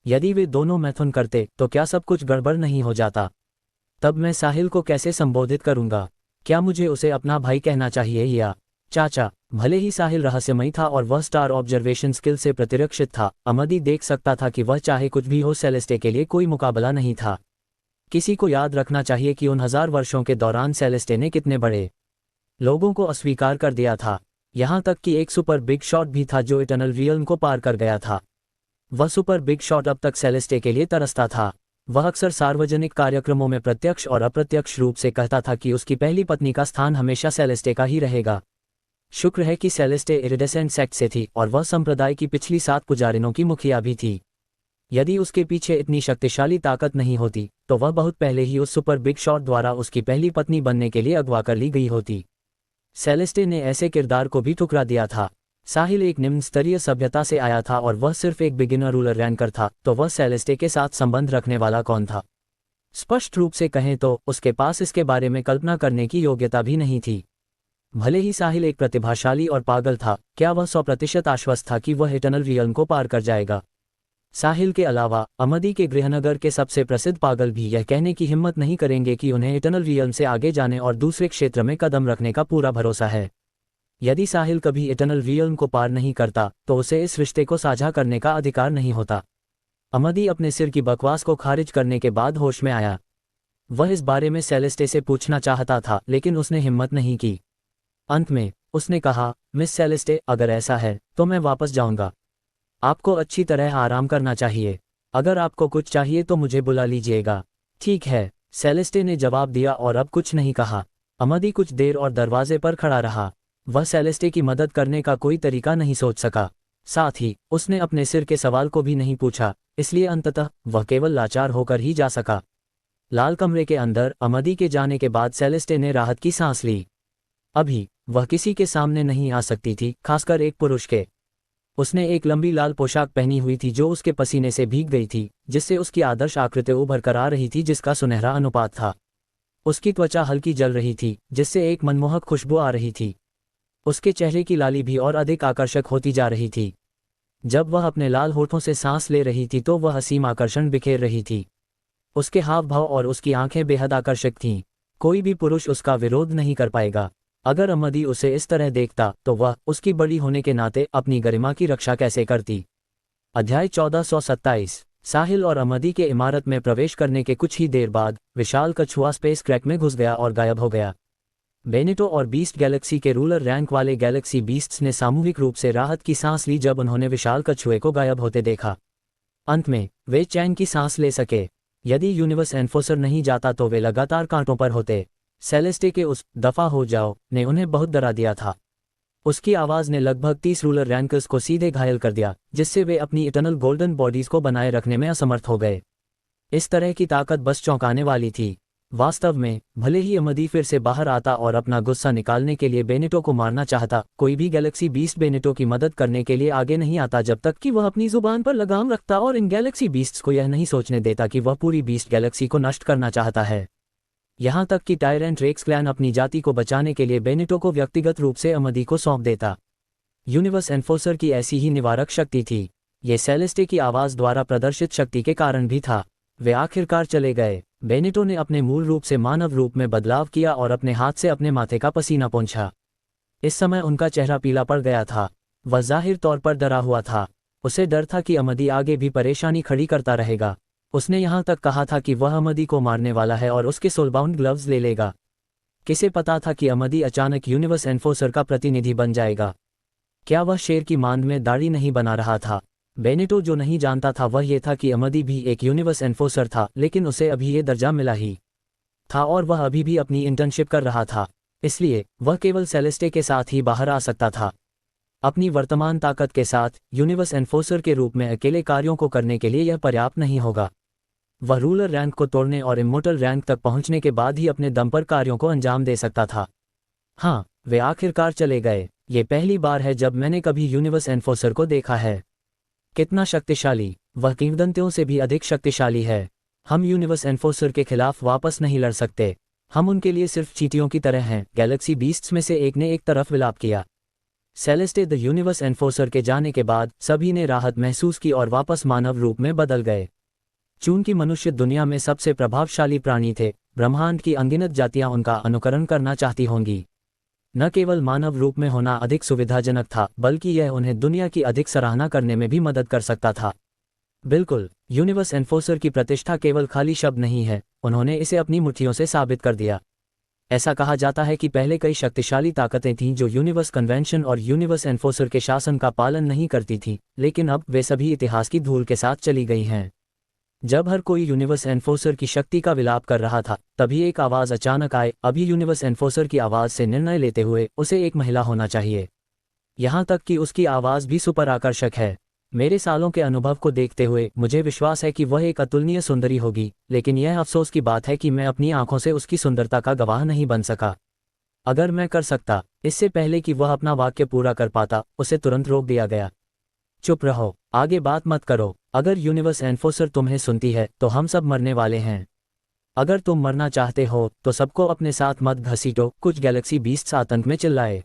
यदि वे दोनों मैथुन करते तो क्या सब कुछ गड़बड़ नहीं हो जाता? तब मैं साहिल को कैसे संबोधित करूंगा? क्या मुझे उसे अपना भाई कहना चाहिए या चाचा? भले ही साहिल रहस्यमयी था और वह स्टार ऑब्जर्वेशन स्किल से प्रतिरक्षित था, अमदी देख सकता था कि वह चाहे कुछ भी हो, सेलेस्टे के लिए कोई मुकाबला नहीं था। किसी को याद रखना चाहिए कि उन 1000 वर्षों के दौरान सेलेस्टे ने कितने बड़े लोगों को अस्वीकार कर दिया था। यहाँ तक कि एक सुपर बिग शॉट भी था जो इटर्नल रियल्म को पार कर गया था। वह सुपर बिग शॉट अब तक सेलेस्टे के लिए तरसता था। वह अक्सर सार्वजनिक कार्यक्रमों में प्रत्यक्ष और अप्रत्यक्ष रूप से कहता था कि उसकी पहली पत्नी का स्थान हमेशा सेलेस्टे का ही रहेगा। शुक्र है कि सेलेस्टे इरिडेसेंट सेक्ट से थी और वह संप्रदाय की पिछली 7 पुजारिनों की मुखिया भी थी। यदि उसके पीछे इतनी शक्तिशाली ताकत नहीं होती तो वह बहुत पहले ही उस सुपर बिग शॉट द्वारा उसकी पहली पत्नी बनने के लिए अगवा कर ली गई होती। सेलेस्टे ने ऐसे किरदार को भी ठुकरा दिया था। साहिल एक निम्न स्तरीय सभ्यता से आया था और वह सिर्फ एक बिगिनर रूलर रैंकर था, तो वह सेलेस्टे के साथ संबंध रखने वाला कौन था? स्पष्ट रूप से कहें तो उसके पास इसके बारे में कल्पना करने की योग्यता भी नहीं थी। भले ही साहिल एक प्रतिभाशाली और पागल था, क्या वह 100% आश्वस्त था कि वह इटर्नल रियल्म को पार कर जाएगा? साहिल के अलावा अमदी के गृहनगर के सबसे प्रसिद्ध पागल भी यह कहने की हिम्मत नहीं करेंगे कि उन्हें इटर्नल रियल्म से आगे जाने और दूसरे क्षेत्र में कदम रखने का पूरा भरोसा है। यदि साहिल कभी इटर्नल रियल्म को पार नहीं करता तो उसे इस रिश्ते को साझा करने का अधिकार नहीं होता। अमदी अपने सिर की बकवास को खारिज करने के बाद होश में आया। वह इस बारे में सेलेस्टे से पूछना चाहता था, लेकिन उसने हिम्मत नहीं की। अंत में उसने कहा, मिस सेलेस्टे, अगर ऐसा है तो मैं वापस जाऊंगा। आपको अच्छी तरह आराम करना चाहिए। अगर आपको कुछ चाहिए तो मुझे बुला लीजिएगा। ठीक है, सेलेस्टे ने जवाब दिया और अब कुछ नहीं कहा। अमदी कुछ देर और दरवाजे पर खड़ा रहा। वह सेलेस्टे की मदद करने का कोई तरीका नहीं सोच सका। साथ ही उसने अपने सिर के सवाल को भी नहीं पूछा, इसलिए अंततः वह केवल लाचार होकर ही जा सका। लाल कमरे के अंदर अमदी के जाने के बाद सेलेस्टे ने राहत की सांस ली। अभी वह किसी के सामने नहीं आ सकती थी, खासकर एक पुरुष के। उसने एक लंबी लाल पोशाक पहनी हुई थी जो उसके पसीने से भीग गई थी, जिससे उसकी आदर्श आकृति उभर कर आ रही थी, जिसका सुनहरा अनुपात था। उसकी त्वचा हल्की जल रही थी, जिससे एक मनमोहक खुशबू आ रही थी। उसके चेहरे की लाली भी और अधिक आकर्षक होती जा रही थी। जब वह अपने लाल होठों से सांस ले रही थी तो वह असीम आकर्षण बिखेर रही थी। उसके हाव भाव और उसकी आंखें बेहद आकर्षक थीं। कोई भी पुरुष उसका विरोध नहीं कर पाएगा। अगर अमदी उसे इस तरह देखता तो वह उसकी बड़ी होने के नाते अपनी गरिमा की रक्षा कैसे करती? अध्याय 1427। साहिल और अमदी के इमारत में प्रवेश करने के कुछ ही देर बाद विशाल कछुआ स्पेस क्रैक में घुस गया और गायब हो गया। बेनेटो और बीस्ट गैलेक्सी के रूलर रैंक वाले गैलेक्सी बीस्ट्स ने सामूहिक रूप से राहत की सांस ली जब उन्होंने विशाल कछुए को गायब होते देखा। अंत में वे चैन की सांस ले सके। यदि यूनिवर्स एनफोर्सर नहीं जाता तो वे लगातार कांटों पर होते। सेलेस्टे के उस दफा हो जाओ ने उन्हें बहुत डरा दिया था। उसकी आवाज़ ने लगभग 30 रूलर रैंकर्स को सीधे घायल कर दिया, जिससे वे अपनी इटर्नल गोल्डन बॉडीज को बनाए रखने में असमर्थ हो गए। इस तरह की ताकत बस चौंकाने वाली थी। वास्तव में भले ही अमदी फिर से बाहर आता और अपना गुस्सा निकालने के लिए बेनेटो को मारना चाहता, कोई भी गैलेक्सी बीस्ट बेनेटो की मदद करने के लिए आगे नहीं आता जब तक कि वह अपनी जुबान पर लगाम रखता और इन गैलेक्सी बीस्ट्स को यह नहीं सोचने देता कि वह पूरी बीस्ट गैलेक्सी को नष्ट करना चाहता है। यहाँ तक कि टायरेंट रेक्स क्लैन अपनी जाति को बचाने के लिए बेनेटो को व्यक्तिगत रूप से अमदी को सौंप देता। यूनिवर्स एनफोर्सर की ऐसी ही निवारक शक्ति थी। ये सेलेस्टे की आवाज़ द्वारा प्रदर्शित शक्ति के कारण भी था। वे आखिरकार चले गए। बेनेटो ने अपने मूल रूप से मानव रूप में बदलाव किया और अपने हाथ से अपने माथे का पसीना पोंछा। इस समय उनका चेहरा पीला पड़ गया था। वह जाहिर तौर पर डरा हुआ था। उसे डर था कि अमदी आगे भी परेशानी खड़ी करता रहेगा। उसने यहाँ तक कहा था कि वह अमदी को मारने वाला है और उसके सोलबाउंड ग्लव्स ले लेगा। किसे पता था कि अमदी अचानक यूनिवर्स एनफोर्सर का प्रतिनिधि बन जाएगा? क्या वह शेर की मांद में दाढ़ी नहीं बना रहा था? बेनेटो जो नहीं जानता था वह ये था कि अमदी भी एक यूनिवर्स एनफोर्सर था, लेकिन उसे अभी ये दर्जा मिला ही था और वह अभी भी अपनी इंटर्नशिप कर रहा था। इसलिए वह केवल सेलेस्टे के साथ ही बाहर आ सकता था। अपनी वर्तमान ताकत के साथ यूनिवर्स एनफोर्सर के रूप में अकेले कार्यों को करने के लिए यह पर्याप्त नहीं होगा। वह रूलर रैंक को तोड़ने और इमोर्टल रैंक तक पहुंचने के बाद ही अपने दम पर कार्यों को अंजाम दे सकता था। हाँ, वे आखिरकार चले गए। ये पहली बार है जब मैंने कभी यूनिवर्स एनफोर्सर को देखा है। कितना शक्तिशाली! वह किंवदंतियों से भी अधिक शक्तिशाली है। हम यूनिवर्स एनफोर्सर के खिलाफ वापस नहीं लड़ सकते। हम उनके लिए सिर्फ चींटियों की तरह हैं। गैलेक्सी बीस्ट्स में से एक ने एक तरफ विलाप किया। सेलेस्टे द यूनिवर्स एनफोर्सर के जाने के बाद सभी ने राहत महसूस की और वापस मानव रूप में बदल गए। चूंकि मनुष्य दुनिया में सबसे प्रभावशाली प्राणी थे, ब्रह्मांड की अनगिनत जातियां उनका अनुकरण करना चाहती होंगी। न केवल मानव रूप में होना अधिक सुविधाजनक था, बल्कि यह उन्हें दुनिया की अधिक सराहना करने में भी मदद कर सकता था। बिल्कुल, यूनिवर्स एनफोर्सर की प्रतिष्ठा केवल खाली शब्द नहीं है, उन्होंने इसे अपनी मुट्ठियों से साबित कर दिया। ऐसा कहा जाता है कि पहले कई शक्तिशाली ताकतें थीं जो यूनिवर्स कन्वेंशन और यूनिवर्स एनफोर्सर के शासन का पालन नहीं करती थीं, लेकिन अब वे सभी इतिहास की धूल के साथ चली गई हैं। जब हर कोई यूनिवर्स एनफोर्सर की शक्ति का विलाप कर रहा था, तभी एक आवाज़ अचानक आए, अभी यूनिवर्स एनफोर्सर की आवाज़ से निर्णय लेते हुए उसे एक महिला होना चाहिए। यहाँ तक कि उसकी आवाज़ भी सुपर आकर्षक है। मेरे सालों के अनुभव को देखते हुए मुझे विश्वास है कि वह एक अतुलनीय सुंदरी होगी, लेकिन यह अफसोस की बात है कि मैं अपनी आंखों से उसकी सुंदरता का गवाह नहीं बन सका। अगर मैं कर सकता, इससे पहले कि वह अपना वाक्य पूरा कर पाता, उसे तुरंत रोक दिया गया। चुप रहो, आगे बात मत करो। अगर यूनिवर्स एनफोर्सर तुम्हें सुनती है तो हम सब मरने वाले हैं। अगर तुम मरना चाहते हो तो सबको अपने साथ मत घसीटो, कुछ गैलेक्सी बीस्ट्स आतंक में चिल्लाए।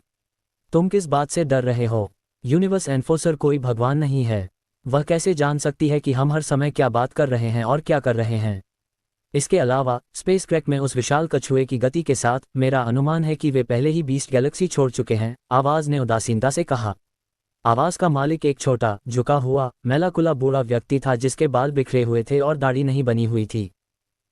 तुम किस बात से डर रहे हो? यूनिवर्स एनफोर्सर कोई भगवान नहीं है। वह कैसे जान सकती है कि हम हर समय क्या बात कर रहे हैं और क्या कर रहे हैं? इसके अलावा स्पेस क्रैक में उस विशाल कछुए की गति के साथ मेरा अनुमान है कि वे पहले ही बीस्ट गैलेक्सी छोड़ चुके हैं, आवाज़ ने उदासीनता से कहा। आवाज़ का मालिक एक छोटा, झुका हुआ, मैला-कुला बूढ़ा व्यक्ति था जिसके बाल बिखरे हुए थे और दाढ़ी नहीं बनी हुई थी।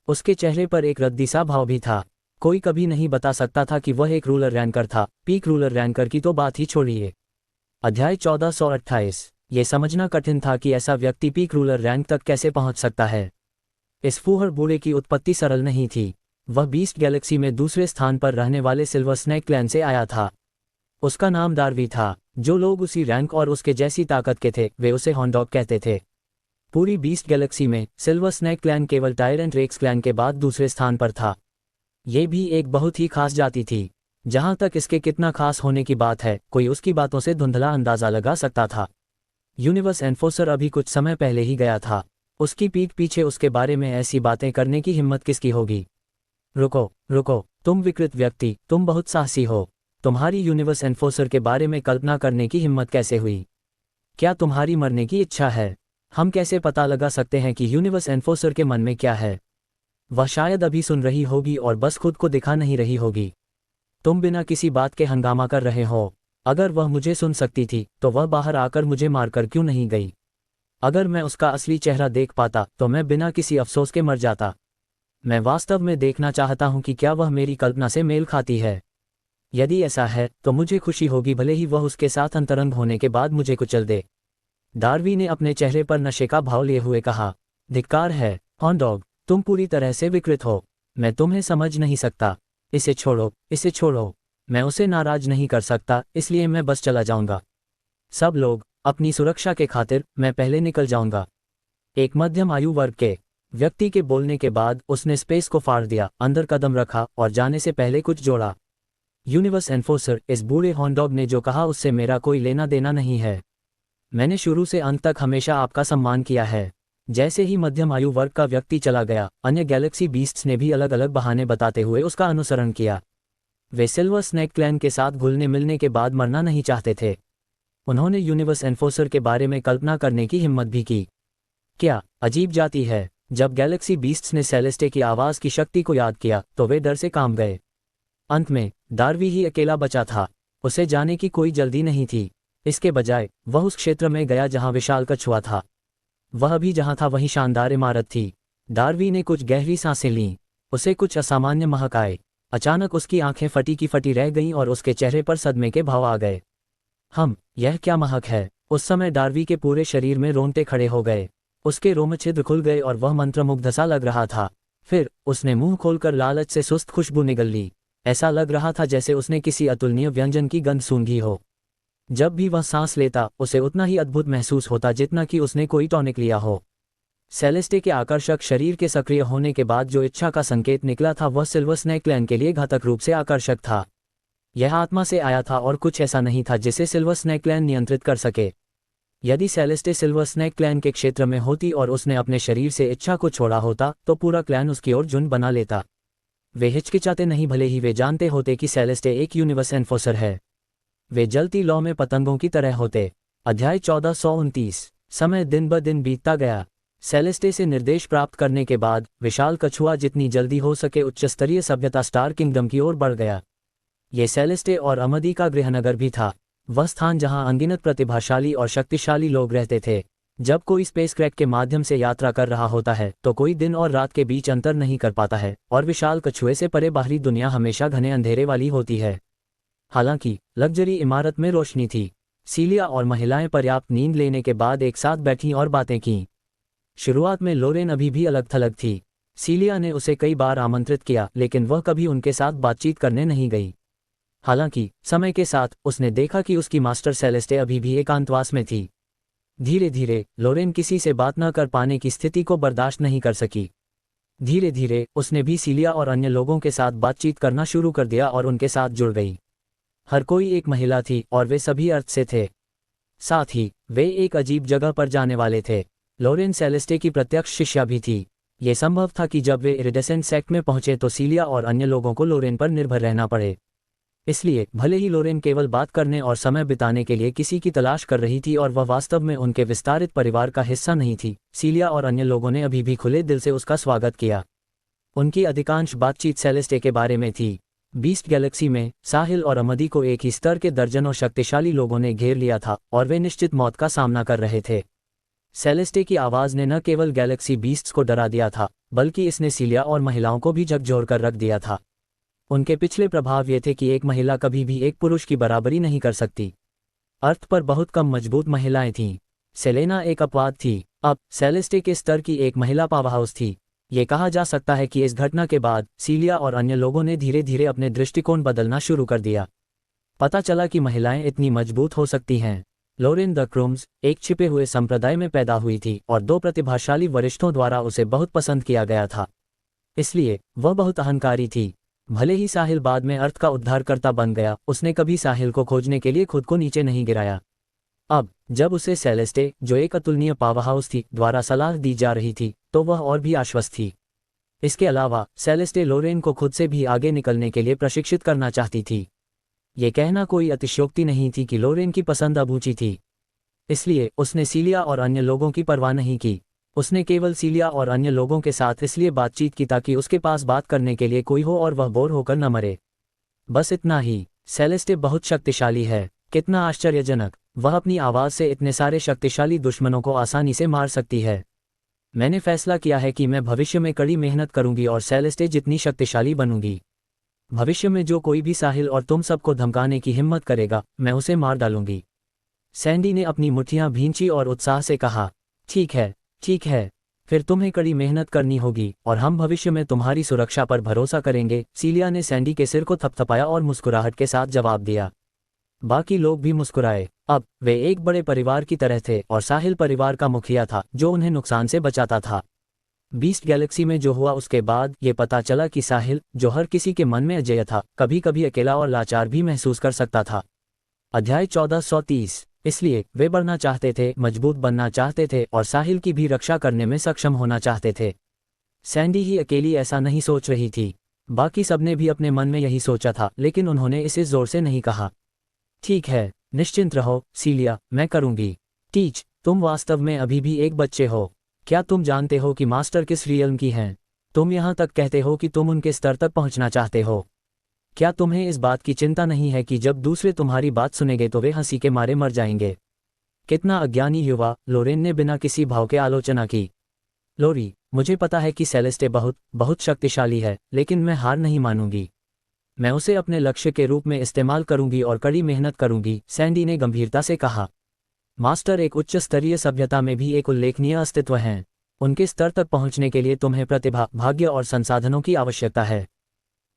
उसके चेहरे पर एक रद्दी सा भाव भी था। कोई कभी नहीं बता सकता था कि वह एक रूलर रैंकर था। पीक रूलर रैंकर की तो बात ही छोड़िए। अध्याय 1428। ये समझना कठिन था कि ऐसा व्यक्ति पीक रूलर रैंक तक कैसे पहुंच सकता है। इस फूहड़ बूढ़े की उत्पत्ति सरल नहीं थी। वह बीस्ट गैलेक्सी में दूसरे स्थान पर रहने वाले सिल्वर स्नेक क्लैन से आया था। उसका नाम डार्वी था। जो लोग उसी रैंक और उसके जैसी ताकत के थे, वे उसे हॉर्नडॉग कहते थे। पूरी बीस्ट गैलेक्सी में सिल्वर स्नेक क्लैन केवल टायरेंट रेक्स क्लैन के बाद दूसरे स्थान पर था। ये भी एक बहुत ही खास जाति थी। जहां तक इसके कितना खास होने की बात है, कोई उसकी बातों से धुंधला अंदाजा लगा सकता था। यूनिवर्स एनफोर्सर अभी कुछ समय पहले ही गया था। उसकी पीठ पीछे उसके बारे में ऐसी बातें करने की हिम्मत किसकी होगी? रुको रुको, तुम विकृत व्यक्ति, तुम बहुत साहसी हो। तुम्हारी यूनिवर्स एनफोर्सर के बारे में कल्पना करने की हिम्मत कैसे हुई? क्या तुम्हारी मरने की इच्छा है? हम कैसे पता लगा सकते हैं कि यूनिवर्स एनफोर्सर के मन में क्या है? वह शायद अभी सुन रही होगी और बस खुद को दिखा नहीं रही होगी। तुम बिना किसी बात के हंगामा कर रहे हो। अगर वह मुझे सुन सकती थी तो वह बाहर आकर मुझे मारकर क्यों नहीं गई? अगर मैं उसका असली चेहरा देख पाता तो मैं बिना किसी अफसोस के मर जाता। मैं वास्तव में देखना चाहता हूं कि क्या वह मेरी कल्पना से मेल खाती है। यदि ऐसा है तो मुझे खुशी होगी, भले ही वह उसके साथ अंतरंग होने के बाद मुझे कुचल दे। डार्वी ने अपने चेहरे पर नशे का भाव लिए हुए कहा। धिक्कार है हॉर्नडॉग, तुम पूरी तरह से विकृत हो। मैं तुम्हें समझ नहीं सकता। इसे छोड़ो, इसे छोड़ो। मैं उसे नाराज नहीं कर सकता, इसलिए मैं बस चला जाऊंगा। सब लोग, अपनी सुरक्षा के खातिर मैं पहले निकल जाऊंगा। एक मध्यम आयु वर्ग के व्यक्ति के बोलने के बाद उसने स्पेस को फाड़ दिया, अंदर कदम रखा और जाने से पहले कुछ जोड़ा। यूनिवर्स एनफोर्सर, इस बूढ़े हॉर्नडॉग ने जो कहा उससे मेरा कोई लेना देना नहीं है। मैंने शुरू से अंत तक हमेशा आपका सम्मान किया है। जैसे ही मध्यम आयु वर्ग का व्यक्ति चला गया, अन्य गैलेक्सी बीस्ट्स ने भी अलग अलग बहाने बताते हुए उसका अनुसरण किया। वे सिल्वर स्नेक क्लैन के साथ घुलने मिलने के बाद मरना नहीं चाहते थे। उन्होंने यूनिवर्स एनफोर्सर के बारे में कल्पना करने की हिम्मत भी की। क्या अजीब जाती है। जब गैलेक्सी बीस्ट्स ने सेलेस्टे की आवाज़ की शक्ति को याद किया तो वे डर से कांप गए। अंत में डार्वी ही अकेला बचा था। उसे जाने की कोई जल्दी नहीं थी। इसके बजाय वह उस क्षेत्र में गया जहां विशाल कछुआ था। वह भी जहां था वहीं शानदार इमारत थी। डार्वी ने कुछ गहरी सांसें लीं। उसे कुछ असामान्य महक आए। अचानक उसकी आंखें फटी की फटी रह गईं और उसके चेहरे पर सदमे के भाव आ गए। यह क्या महक है? उस समय डार्वी के पूरे शरीर में रोंगटे खड़े हो गए। उसके रोम छिद्र खुल गए और वह मंत्रमुग्ध सा लग रहा था। फिर उसने मुंह खोलकर लालच से सुस्त खुशबू निगल ली। ऐसा लग रहा था जैसे उसने किसी अतुलनीय व्यंजन की गंध सूंघी हो। जब भी वह सांस लेता उसे उतना ही अद्भुत महसूस होता जितना कि उसने कोई टॉनिक लिया हो। सेलेस्टे के आकर्षक शरीर के सक्रिय होने के बाद जो इच्छा का संकेत निकला था वह सिल्वर स्नेक क्लैन के लिए घातक रूप से आकर्षक था। यह आत्मा से आया था और कुछ ऐसा नहीं था जिसे सिल्वर स्नेक क्लैन नियंत्रित कर सके। यदि सेलेस्टे सिल्वर स्नेक क्लैन के क्षेत्र में होती और उसने अपने शरीर से इच्छा को छोड़ा होता तो पूरा क्लैन उसकी ओर झुंड बना लेता। वे हिचकिचाते नहीं, भले ही वे जानते होते कि सेलेस्टे एक यूनिवर्स एनफोर्सर है। वे जलती लौ में पतंगों की तरह होते। अध्याय 1429। समय दिन ब दिन बीतता गया। सेलेस्टे से निर्देश प्राप्त करने के बाद विशाल कछुआ जितनी जल्दी हो सके उच्च स्तरीय सभ्यता स्टार किंगडम की ओर बढ़ गया। ये सेलेस्टे और अमदी का गृहनगर भी था, वह स्थान जहां अनगिनत प्रतिभाशाली और शक्तिशाली लोग रहते थे। जब कोई स्पेसक्रैफ्ट के माध्यम से यात्रा कर रहा होता है तो कोई दिन और रात के बीच अंतर नहीं कर पाता है, और विशाल कछुए से परे बाहरी दुनिया हमेशा घने अंधेरे वाली होती है। हालांकि लग्जरी इमारत में रोशनी थी। सीलिया और महिलाएं पर्याप्त नींद लेने के बाद एक साथ बैठीं और बातें कीं। शुरुआत में लोरेन अभी भी अलग थलग थी। सीलिया ने उसे कई बार आमंत्रित किया, लेकिन वह कभी उनके साथ बातचीत करने नहीं गई। हालांकि समय के साथ उसने देखा कि उसकी मास्टर सेलेस्टे अभी भी एकांतवास में थी। धीरे धीरे लोरेन किसी से बात न कर पाने की स्थिति को बर्दाश्त नहीं कर सकी। धीरे धीरे उसने भी सीलिया और अन्य लोगों के साथ बातचीत करना शुरू कर दिया और उनके साथ जुड़ गई। हर कोई एक महिला थी और वे सभी अर्थ से थे। साथ ही वे एक अजीब जगह पर जाने वाले थे। लोरेन सेलेस्टे की प्रत्यक्ष शिष्या भी थी। ये संभव था कि जब वे इरिडेसेंट सेक्ट में पहुंचे तो सीलिया और अन्य लोगों को लोरेन पर निर्भर रहना पड़े। इसलिए भले ही लोरेन केवल बात करने और समय बिताने के लिए किसी की तलाश कर रही थी और वह वास्तव में उनके विस्तारित परिवार का हिस्सा नहीं थी, सीलिया और अन्य लोगों ने अभी भी खुले दिल से उसका स्वागत किया। उनकी अधिकांश बातचीत सेलेस्टे के बारे में थी। बीस्ट गैलेक्सी में साहिल और अमदी को एक ही स्तर के दर्जनों शक्तिशाली लोगों ने घेर लिया था और वे निश्चित मौत का सामना कर रहे थे। सेलेस्टे की आवाज़ ने न केवल गैलेक्सी बीस्ट्स को डरा दिया था, बल्कि इसने सीलिया और महिलाओं को भी झकझोर कर रख दिया था। उनके पिछले प्रभाव ये थे कि एक महिला कभी भी एक पुरुष की बराबरी नहीं कर सकती। अर्थ पर बहुत कम मजबूत महिलाएं थीं। सेलेना एक अपवाद थी। अब सेलेस्टे के स्तर की एक महिला पावरहाउस थी। ये कहा जा सकता है कि इस घटना के बाद सीलिया और अन्य लोगों ने धीरे धीरे अपने दृष्टिकोण बदलना शुरू कर दिया। पता चला कि महिलाएं इतनी मजबूत हो सकती हैं। लोरेन द क्रूम्स एक छिपे हुए संप्रदाय में पैदा हुई थी और 2 प्रतिभाशाली वरिष्ठों द्वारा उसे बहुत पसंद किया गया था। इसलिए वह बहुत अहंकारी थी। भले ही साहिल बाद में अर्थ का उद्धारकर्ता बन गया, उसने कभी साहिल को खोजने के लिए खुद को नीचे नहीं गिराया। अब जब उसे सेलेस्टे, जो एक अतुलनीय पावरहाउस थी, द्वारा सलाह दी जा रही थी, तो वह और भी आश्वस्त थी। इसके अलावा सेलेस्टे लोरेन को खुद से भी आगे निकलने के लिए प्रशिक्षित करना चाहती थी। ये कहना कोई अतिशयोक्ति नहीं थी कि लोरेन की पसंद अबूझी थी। इसलिए उसने सीलिया और अन्य लोगों की परवाह नहीं की। उसने केवल सीलिया और अन्य लोगों के साथ इसलिए बातचीत की ताकि उसके पास बात करने के लिए कोई हो और वह बोर होकर न मरे। बस इतना ही। सेलेस्टे बहुत शक्तिशाली है। कितना आश्चर्यजनक! वह अपनी आवाज़ से इतने सारे शक्तिशाली दुश्मनों को आसानी से मार सकती है। मैंने फैसला किया है कि मैं भविष्य में कड़ी मेहनत करूंगी और सेलेस्टे जितनी शक्तिशाली बनूंगी। भविष्य में जो कोई भी साहिल और तुम सबको धमकाने की हिम्मत करेगा, मैं उसे मार डालूंगी। सैंडी ने अपनी मुट्ठियां भींची और उत्साह से कहा, ठीक है, ठीक है। फिर तुम्हें कड़ी मेहनत करनी होगी और हम भविष्य में तुम्हारी सुरक्षा पर भरोसा करेंगे। सीलिया ने सैंडी के सिर को थपथपाया और मुस्कुराहट के साथ जवाब दिया। बाकी लोग भी मुस्कुराए। अब वे एक बड़े परिवार की तरह थे और साहिल परिवार का मुखिया था जो उन्हें नुकसान से बचाता था। बीस्ट गैलेक्सी में जो हुआ उसके बाद ये पता चला कि साहिल, जो हर किसी के मन में अजेय था, कभी कभी अकेला और लाचार भी महसूस कर सकता था। अध्याय 1430। इसलिए वे बढ़ना चाहते थे, मजबूत बनना चाहते थे और साहिल की भी रक्षा करने में सक्षम होना चाहते थे। सैंडी ही अकेली ऐसा नहीं सोच रही थी। बाकी सबने भी अपने मन में यही सोचा था, लेकिन उन्होंने इसे जोर से नहीं कहा। ठीक है, निश्चिंत रहो सीलिया, मैं करूंगी। टीच, तुम वास्तव में अभी भी एक बच्चे हो। क्या तुम जानते हो कि मास्टर किस रियल्म की हैं? तुम यहाँ तक कहते हो कि तुम उनके स्तर तक पहुँचना चाहते हो। क्या तुम्हें इस बात की चिंता नहीं है कि जब दूसरे तुम्हारी बात सुनेंगे तो वे हंसी के मारे मर जाएंगे? कितना अज्ञानी युवा! लोरेन ने बिना किसी भाव के आलोचना की। लोरी, मुझे पता है कि सेलेस्टे बहुत बहुत शक्तिशाली है, लेकिन मैं हार नहीं मानूंगी। मैं उसे अपने लक्ष्य के रूप में इस्तेमाल करूंगी और कड़ी मेहनत करूंगी, सैंडी ने गंभीरता से कहा। मास्टर एक उच्च स्तरीय सभ्यता में भी एक उल्लेखनीय अस्तित्व हैं। उनके स्तर तक पहुंचने के लिए तुम्हें प्रतिभा, भाग्य और संसाधनों की आवश्यकता है।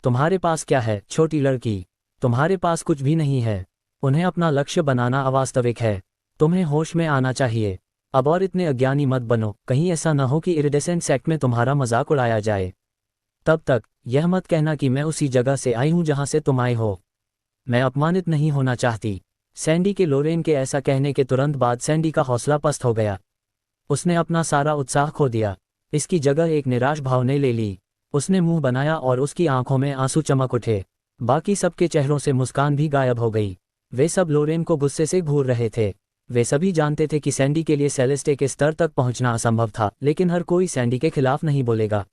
तुम्हारे पास क्या है, छोटी लड़की? तुम्हारे पास कुछ भी नहीं है। उन्हें अपना लक्ष्य बनाना अवास्तविक है। तुम्हें होश में आना चाहिए। अब और इतने अज्ञानी मत बनो, कहीं ऐसा न हो कि इरिडेसेंट सेक्ट में तुम्हारा मजाक उड़ाया जाए। तब तक यह मत कहना कि मैं उसी जगह से आई हूं जहां से तुम आए हो। मैं अपमानित नहीं होना चाहती। सैंडी के लोरेन के ऐसा कहने के तुरंत बाद सैंडी का हौसला पस्त हो गया। उसने अपना सारा उत्साह खो दिया। इसकी जगह एक निराश भाव ने ले ली। उसने मुंह बनाया और उसकी आंखों में आंसू चमक उठे। बाकी सबके चेहरों से मुस्कान भी गायब हो गई। वे सब लोरेन को गुस्से से घूर रहे थे। वे सभी जानते थे कि सैंडी के लिए सेलेस्टे के स्तर तक पहुंचना असंभव था, लेकिन हर कोई सैंडी के खिलाफ नहीं बोलेगा।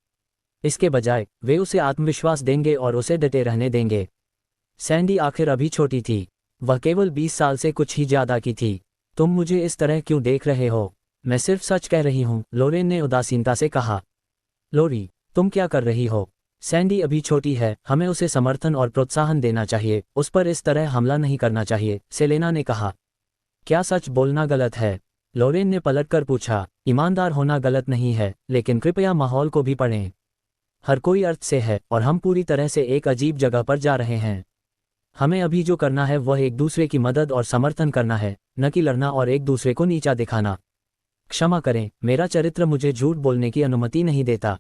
इसके बजाय वे उसे आत्मविश्वास देंगे और उसे डटे रहने देंगे। सैंडी आखिर अभी छोटी थी, वह केवल 20 साल से कुछ ही ज्यादा की थी। तुम मुझे इस तरह क्यों देख रहे हो? मैं सिर्फ सच कह रही हूँ, लोरेन ने उदासीनता से कहा। लोरी, तुम क्या कर रही हो? सैंडी अभी छोटी है, हमें उसे समर्थन और प्रोत्साहन देना चाहिए, उस पर इस तरह हमला नहीं करना चाहिए, सेलेना ने कहा। क्या सच बोलना गलत है? लोरेन ने पलटकर पूछा। ईमानदार होना गलत नहीं है, लेकिन कृपया माहौल को भी पढ़ें। हर कोई अर्थ से है और हम पूरी तरह से एक अजीब जगह पर जा रहे हैं। हमें अभी जो करना है वह एक दूसरे की मदद और समर्थन करना है, न कि लड़ना और एक दूसरे को नीचा दिखाना। क्षमा करें, मेरा चरित्र मुझे झूठ बोलने की अनुमति नहीं देता।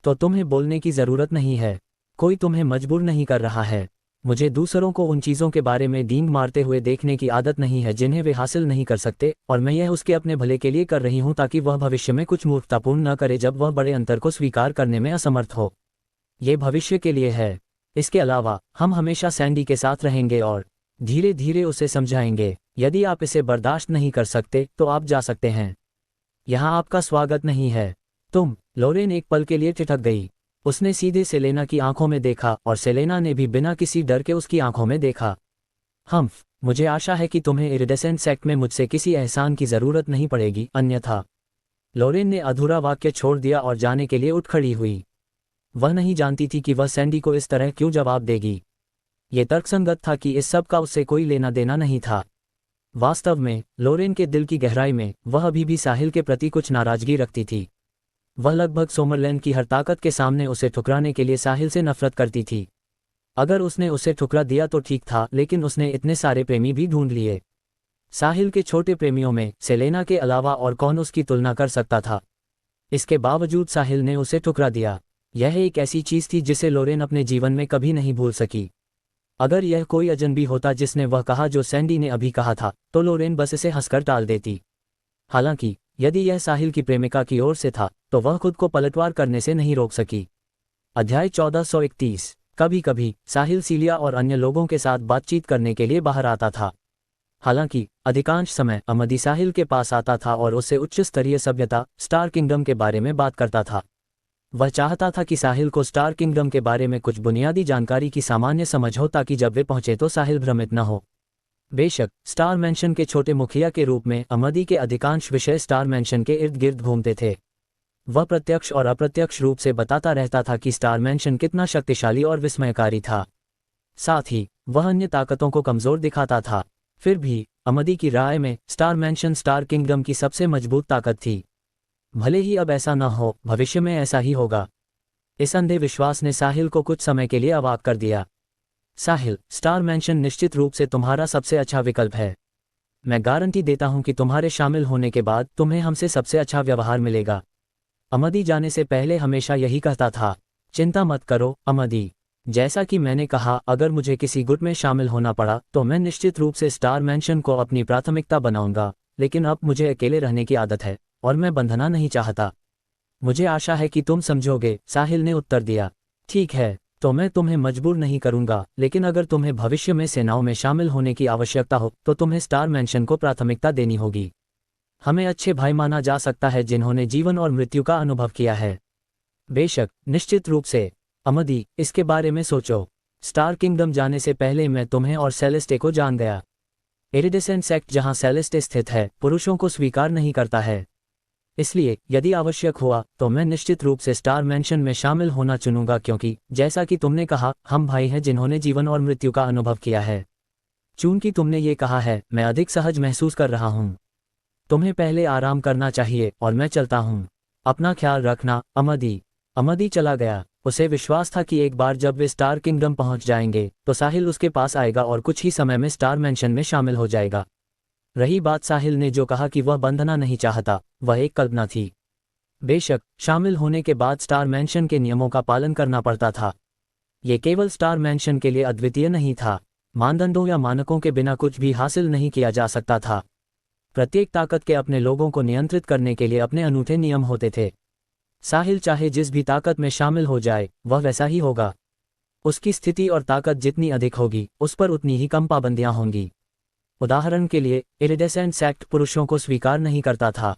तो तुम्हें बोलने की जरूरत नहीं है, कोई तुम्हें मजबूर नहीं कर रहा है। मुझे दूसरों को उन चीज़ों के बारे में डींग मारते हुए देखने की आदत नहीं है जिन्हें वे हासिल नहीं कर सकते, और मैं यह उसके अपने भले के लिए कर रही हूं ताकि वह भविष्य में कुछ मूर्खतापूर्ण न करे जब वह बड़े अंतर को स्वीकार करने में असमर्थ हो। ये भविष्य के लिए है। इसके अलावा हम हमेशा सैंडी के साथ रहेंगे और धीरे धीरे उसे समझाएंगे। यदि आप इसे बर्दाश्त नहीं कर सकते तो आप जा सकते हैं। यहाँ आपका स्वागत नहीं है। तुम। लोरेन एक पल के लिए ठिठक गई। उसने सीधे सेलेना की आंखों में देखा और सेलेना ने भी बिना किसी डर के उसकी आंखों में देखा। हम्फ, मुझे आशा है कि तुम्हें इरिडेसेंट सेक्ट में मुझसे किसी एहसान की जरूरत नहीं पड़ेगी, अन्यथा। लोरेन ने अधूरा वाक्य छोड़ दिया और जाने के लिए उठ खड़ी हुई। वह नहीं जानती थी कि वह सैंडी को इस तरह क्यों जवाब देगी। ये तर्कसंगत था कि इस सब का उससे कोई लेना देना नहीं था। वास्तव में लोरेन के दिल की गहराई में वह अभी भी साहिल के प्रति कुछ नाराजगी रखती थी। वह लगभग सोमरलैंड की हर ताकत के सामने उसे ठुकराने के लिए साहिल से नफरत करती थी। अगर उसने उसे ठुकरा दिया तो ठीक था, लेकिन उसने इतने सारे प्रेमी भी ढूंढ लिए। साहिल के छोटे प्रेमियों में सेलेना के अलावा और कौन उसकी तुलना कर सकता था? इसके बावजूद साहिल ने उसे ठुकरा दिया। यह एक ऐसी चीज थी जिसे लोरेन अपने जीवन में कभी नहीं भूल सकी। अगर यह कोई अजनबी होता जिसने वह कहा जो सैंडी ने अभी कहा था, तो लोरेन बस इसे हंसकर टाल देती। हालांकि यदि यह साहिल की प्रेमिका की ओर से था, तो वह खुद को पलटवार करने से नहीं रोक सकी। अध्याय 1431। कभी कभी साहिल सीलिया और अन्य लोगों के साथ बातचीत करने के लिए बाहर आता था। हालांकि अधिकांश समय अमदी साहिल के पास आता था और उससे उच्च स्तरीय सभ्यता स्टार किंगडम के बारे में बात करता था। वह चाहता था कि साहिल को स्टार किंगडम के बारे में कुछ बुनियादी जानकारी की सामान्य समझ हो ताकि जब वे पहुंचे तो साहिल भ्रमित न हो। बेशक स्टार मैंशन के छोटे मुखिया के रूप में अमदी के अधिकांश विषय स्टार मैंशन के इर्द गिर्द घूमते थे। वह प्रत्यक्ष और अप्रत्यक्ष रूप से बताता रहता था कि स्टार मैंशन कितना शक्तिशाली और विस्मयकारी था। साथ ही वह अन्य ताकतों को कमजोर दिखाता था। फिर भी अमदी की राय में स्टार मैंशन स्टार किंगडम की सबसे मजबूत ताकत थी। भले ही अब ऐसा न हो, भविष्य में ऐसा ही होगा। इस अंधे विश्वास ने साहिल को कुछ समय के लिए अवाक कर दिया। साहिल, स्टार मैंशन निश्चित रूप से तुम्हारा सबसे अच्छा विकल्प है। मैं गारंटी देता हूं कि तुम्हारे शामिल होने के बाद तुम्हें हमसे सबसे अच्छा व्यवहार मिलेगा। अमदी जाने से पहले हमेशा यही कहता था। चिंता मत करो अमदी, जैसा कि मैंने कहा, अगर मुझे किसी गुट में शामिल होना पड़ा तो मैं निश्चित रूप से स्टार मैंशन को अपनी प्राथमिकता बनाऊंगा, लेकिन अब मुझे अकेले रहने की आदत है और मैं बंधना नहीं चाहता। मुझे आशा है कि तुम समझोगे, साहिल ने उत्तर दिया। ठीक है, तो मैं तुम्हें मजबूर नहीं करूंगा, लेकिन अगर तुम्हें भविष्य में सेनाओं में शामिल होने की आवश्यकता हो तो तुम्हें स्टार मैंशन को प्राथमिकता देनी होगी। हमें अच्छे भाई माना जा सकता है जिन्होंने जीवन और मृत्यु का अनुभव किया है। बेशक, निश्चित रूप से। अमदी, इसके बारे में सोचो। स्टार किंगडम जाने से पहले मैं तुम्हें और सेलेस्टे को जान गया। इरिडेसेंट सेक्ट जहां सेलेस्टे स्थित है, पुरुषों को स्वीकार नहीं करता है। इसलिए यदि आवश्यक हुआ तो मैं निश्चित रूप से स्टार मैंशन में शामिल होना चुनूंगा, क्योंकि जैसा कि तुमने कहा, हम भाई हैं जिन्होंने जीवन और मृत्यु का अनुभव किया है। चूंकि तुमने ये कहा है, मैं अधिक सहज महसूस कर रहा हूं। तुम्हें पहले आराम करना चाहिए और मैं चलता हूं। अपना ख्याल रखना अमदी। अमदी चला गया। उसे विश्वास था कि एक बार जब वे स्टार किंगडम पहुंच जाएंगे तो साहिल उसके पास आएगा और कुछ ही समय में स्टार मैंशन में शामिल हो जाएगा। रही बात साहिल ने जो कहा कि वह बंधना नहीं चाहता, वह एक कल्पना थी। बेशक, शामिल होने के बाद स्टार मैंशन के नियमों का पालन करना पड़ता था। ये केवल स्टार मैंशन के लिए अद्वितीय नहीं था। मानदंडों या मानकों के बिना कुछ भी हासिल नहीं किया जा सकता था। प्रत्येक ताकत के अपने लोगों को नियंत्रित करने के लिए अपने अनूठे नियम होते थे। साहिल चाहे जिस भी ताकत में शामिल हो जाए, वह वैसा ही होगा। उसकी स्थिति और ताकत जितनी अधिक होगी, उस पर उतनी ही कम पाबंदियां होंगी। उदाहरण के लिए, इरिडेसेंस एक्ट पुरुषों को स्वीकार नहीं करता था।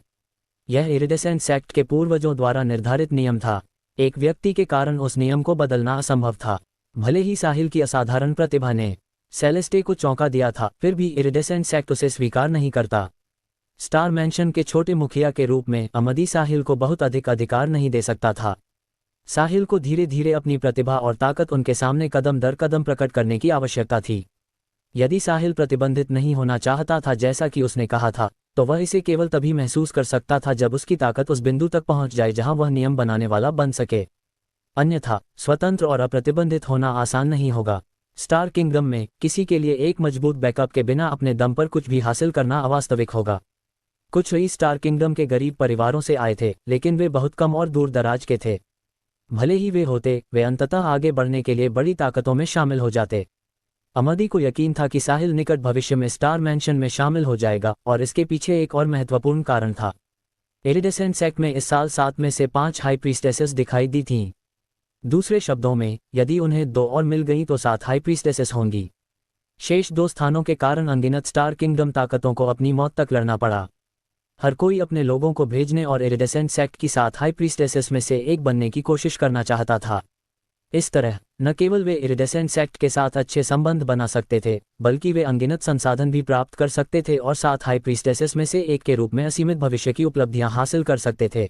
यह इरिडेसेंस एक्ट के पूर्वजों द्वारा निर्धारित नियम था। एक व्यक्ति के कारण उस नियम को बदलना असंभव था। भले ही साहिल की असाधारण प्रतिभा ने सेलेस्टे को चौंका दिया था, फिर भी इरिडेसेंस एक्ट उसे स्वीकार नहीं करता। स्टार मैंशन के छोटे मुखिया के रूप में अमदी साहिल को बहुत अधिक अधिकार नहीं दे सकता था। साहिल को धीरे धीरे अपनी प्रतिभा और ताकत उनके सामने कदम दर कदम प्रकट करने की आवश्यकता थी। यदि साहिल प्रतिबंधित नहीं होना चाहता था जैसा कि उसने कहा था, तो वह इसे केवल तभी महसूस कर सकता था जब उसकी ताकत उस बिंदु तक पहुंच जाए जहां वह नियम बनाने वाला बन सके। अन्यथा स्वतंत्र और अप्रतिबंधित होना आसान नहीं होगा। स्टार किंगडम में किसी के लिए एक मजबूत बैकअप के बिना अपने दम पर कुछ भी हासिल करना अवास्तविक होगा। कुछ ही स्टार किंगडम के गरीब परिवारों से आए थे, लेकिन वे बहुत कम और दूर दराज के थे। भले ही वे होते, वे अंततः आगे बढ़ने के लिए बड़ी ताकतों में शामिल हो जाते। अमदी को यकीन था कि साहिल निकट भविष्य में स्टार मैंशन में शामिल हो जाएगा, और इसके पीछे एक और महत्वपूर्ण कारण था। इरिडेसेंस एक्ट में इस साल 7 में से 5 हाई प्रीस्टेसेस दिखाई दी थीं। दूसरे शब्दों में, यदि उन्हें 2 और मिल गई तो 7 हाई प्रीस्टेसेस होंगी। शेष 2 स्थानों के कारण अनगिनत स्टार किंगडम ताकतों को अपनी मौत तक लड़ना पड़ा। हर कोई अपने लोगों को भेजने और इरिडेसेंस एक्ट की 7 हाई प्रीस्टेसेस में से एक बनने की कोशिश करना चाहता था। इस तरह न केवल वे इरिडेसेंस एक्ट के साथ अच्छे संबंध बना सकते थे, बल्कि वे अनगिनत संसाधन भी प्राप्त कर सकते थे और 7 हाई प्रीस्टेसेस में से एक के रूप में असीमित भविष्य की उपलब्धियां हासिल कर सकते थे।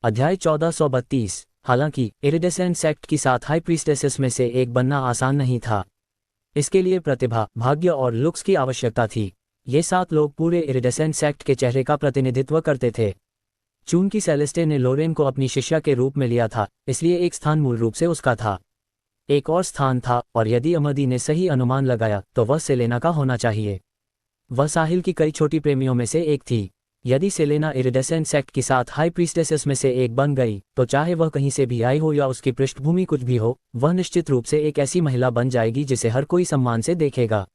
अध्याय 1432। हालांकि इरिडेसेंस एक्ट की 7 हाई प्रीस्टेसेस में से एक बनना आसान नहीं था। इसके लिए प्रतिभा, भाग्य और लुक्स की आवश्यकता थी। ये 7 लोग पूरे इरिडेसेंस एक्ट के चेहरे का प्रतिनिधित्व करते थे। चूंकि सेलेस्टे ने लोरेन को अपनी शिष्या के रूप में लिया था, इसलिए एक स्थान मूल रूप से उसका था। एक और स्थान था, और यदि अमदी ने सही अनुमान लगाया तो वह सेलेना का होना चाहिए। वह साहिल की कई छोटी प्रेमियों में से एक थी। यदि सेलेना इरिडेसेंस एक्ट की 7 हाई प्रीस्टेसेस में से एक बन गई, तो चाहे वह कहीं से भी आई हो या उसकी पृष्ठभूमि कुछ भी हो, वह निश्चित रूप से एक ऐसी महिला बन जाएगी जिसे हर कोई सम्मान से देखेगा।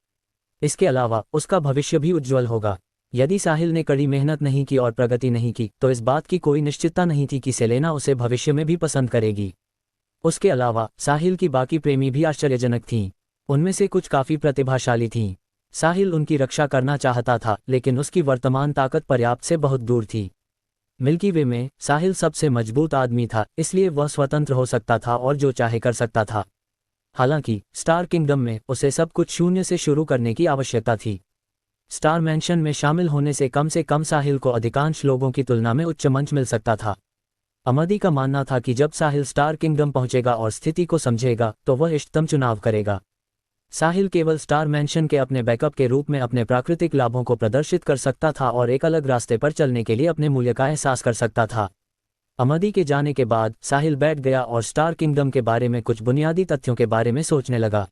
इसके अलावा उसका भविष्य भी उज्ज्वल होगा। यदि साहिल ने कड़ी मेहनत नहीं की और प्रगति नहीं की, तो इस बात की कोई निश्चितता नहीं थी कि सेलेना उसे भविष्य में भी पसंद करेगी। उसके अलावा साहिल की बाकी प्रेमी भी आश्चर्यजनक थीं। उनमें से कुछ काफ़ी प्रतिभाशाली थीं। साहिल उनकी रक्षा करना चाहता था, लेकिन उसकी वर्तमान ताकत पर्याप्त से बहुत दूर थी। मिल्की वे में साहिल सबसे मजबूत आदमी था, इसलिए वह स्वतंत्र हो सकता था और जो चाहे कर सकता था। हालांकि स्टार किंगडम में उसे सब कुछ शून्य से शुरू करने की आवश्यकता थी। स्टार मैंशन में शामिल होने से कम साहिल को अधिकांश लोगों की तुलना में उच्च मंच मिल सकता था। अमदी का मानना था कि जब साहिल स्टार किंगडम पहुंचेगा और स्थिति को समझेगा, तो वह इष्टतम चुनाव करेगा। साहिल केवल स्टार मैंशन के अपने बैकअप के रूप में अपने प्राकृतिक लाभों को प्रदर्शित कर सकता था और एक अलग रास्ते पर चलने के लिए अपने मूल्य का एहसास कर सकता था। अमदी के जाने के बाद साहिल बैठ गया और स्टार किंगडम के बारे में कुछ बुनियादी तथ्यों के बारे में सोचने लगा।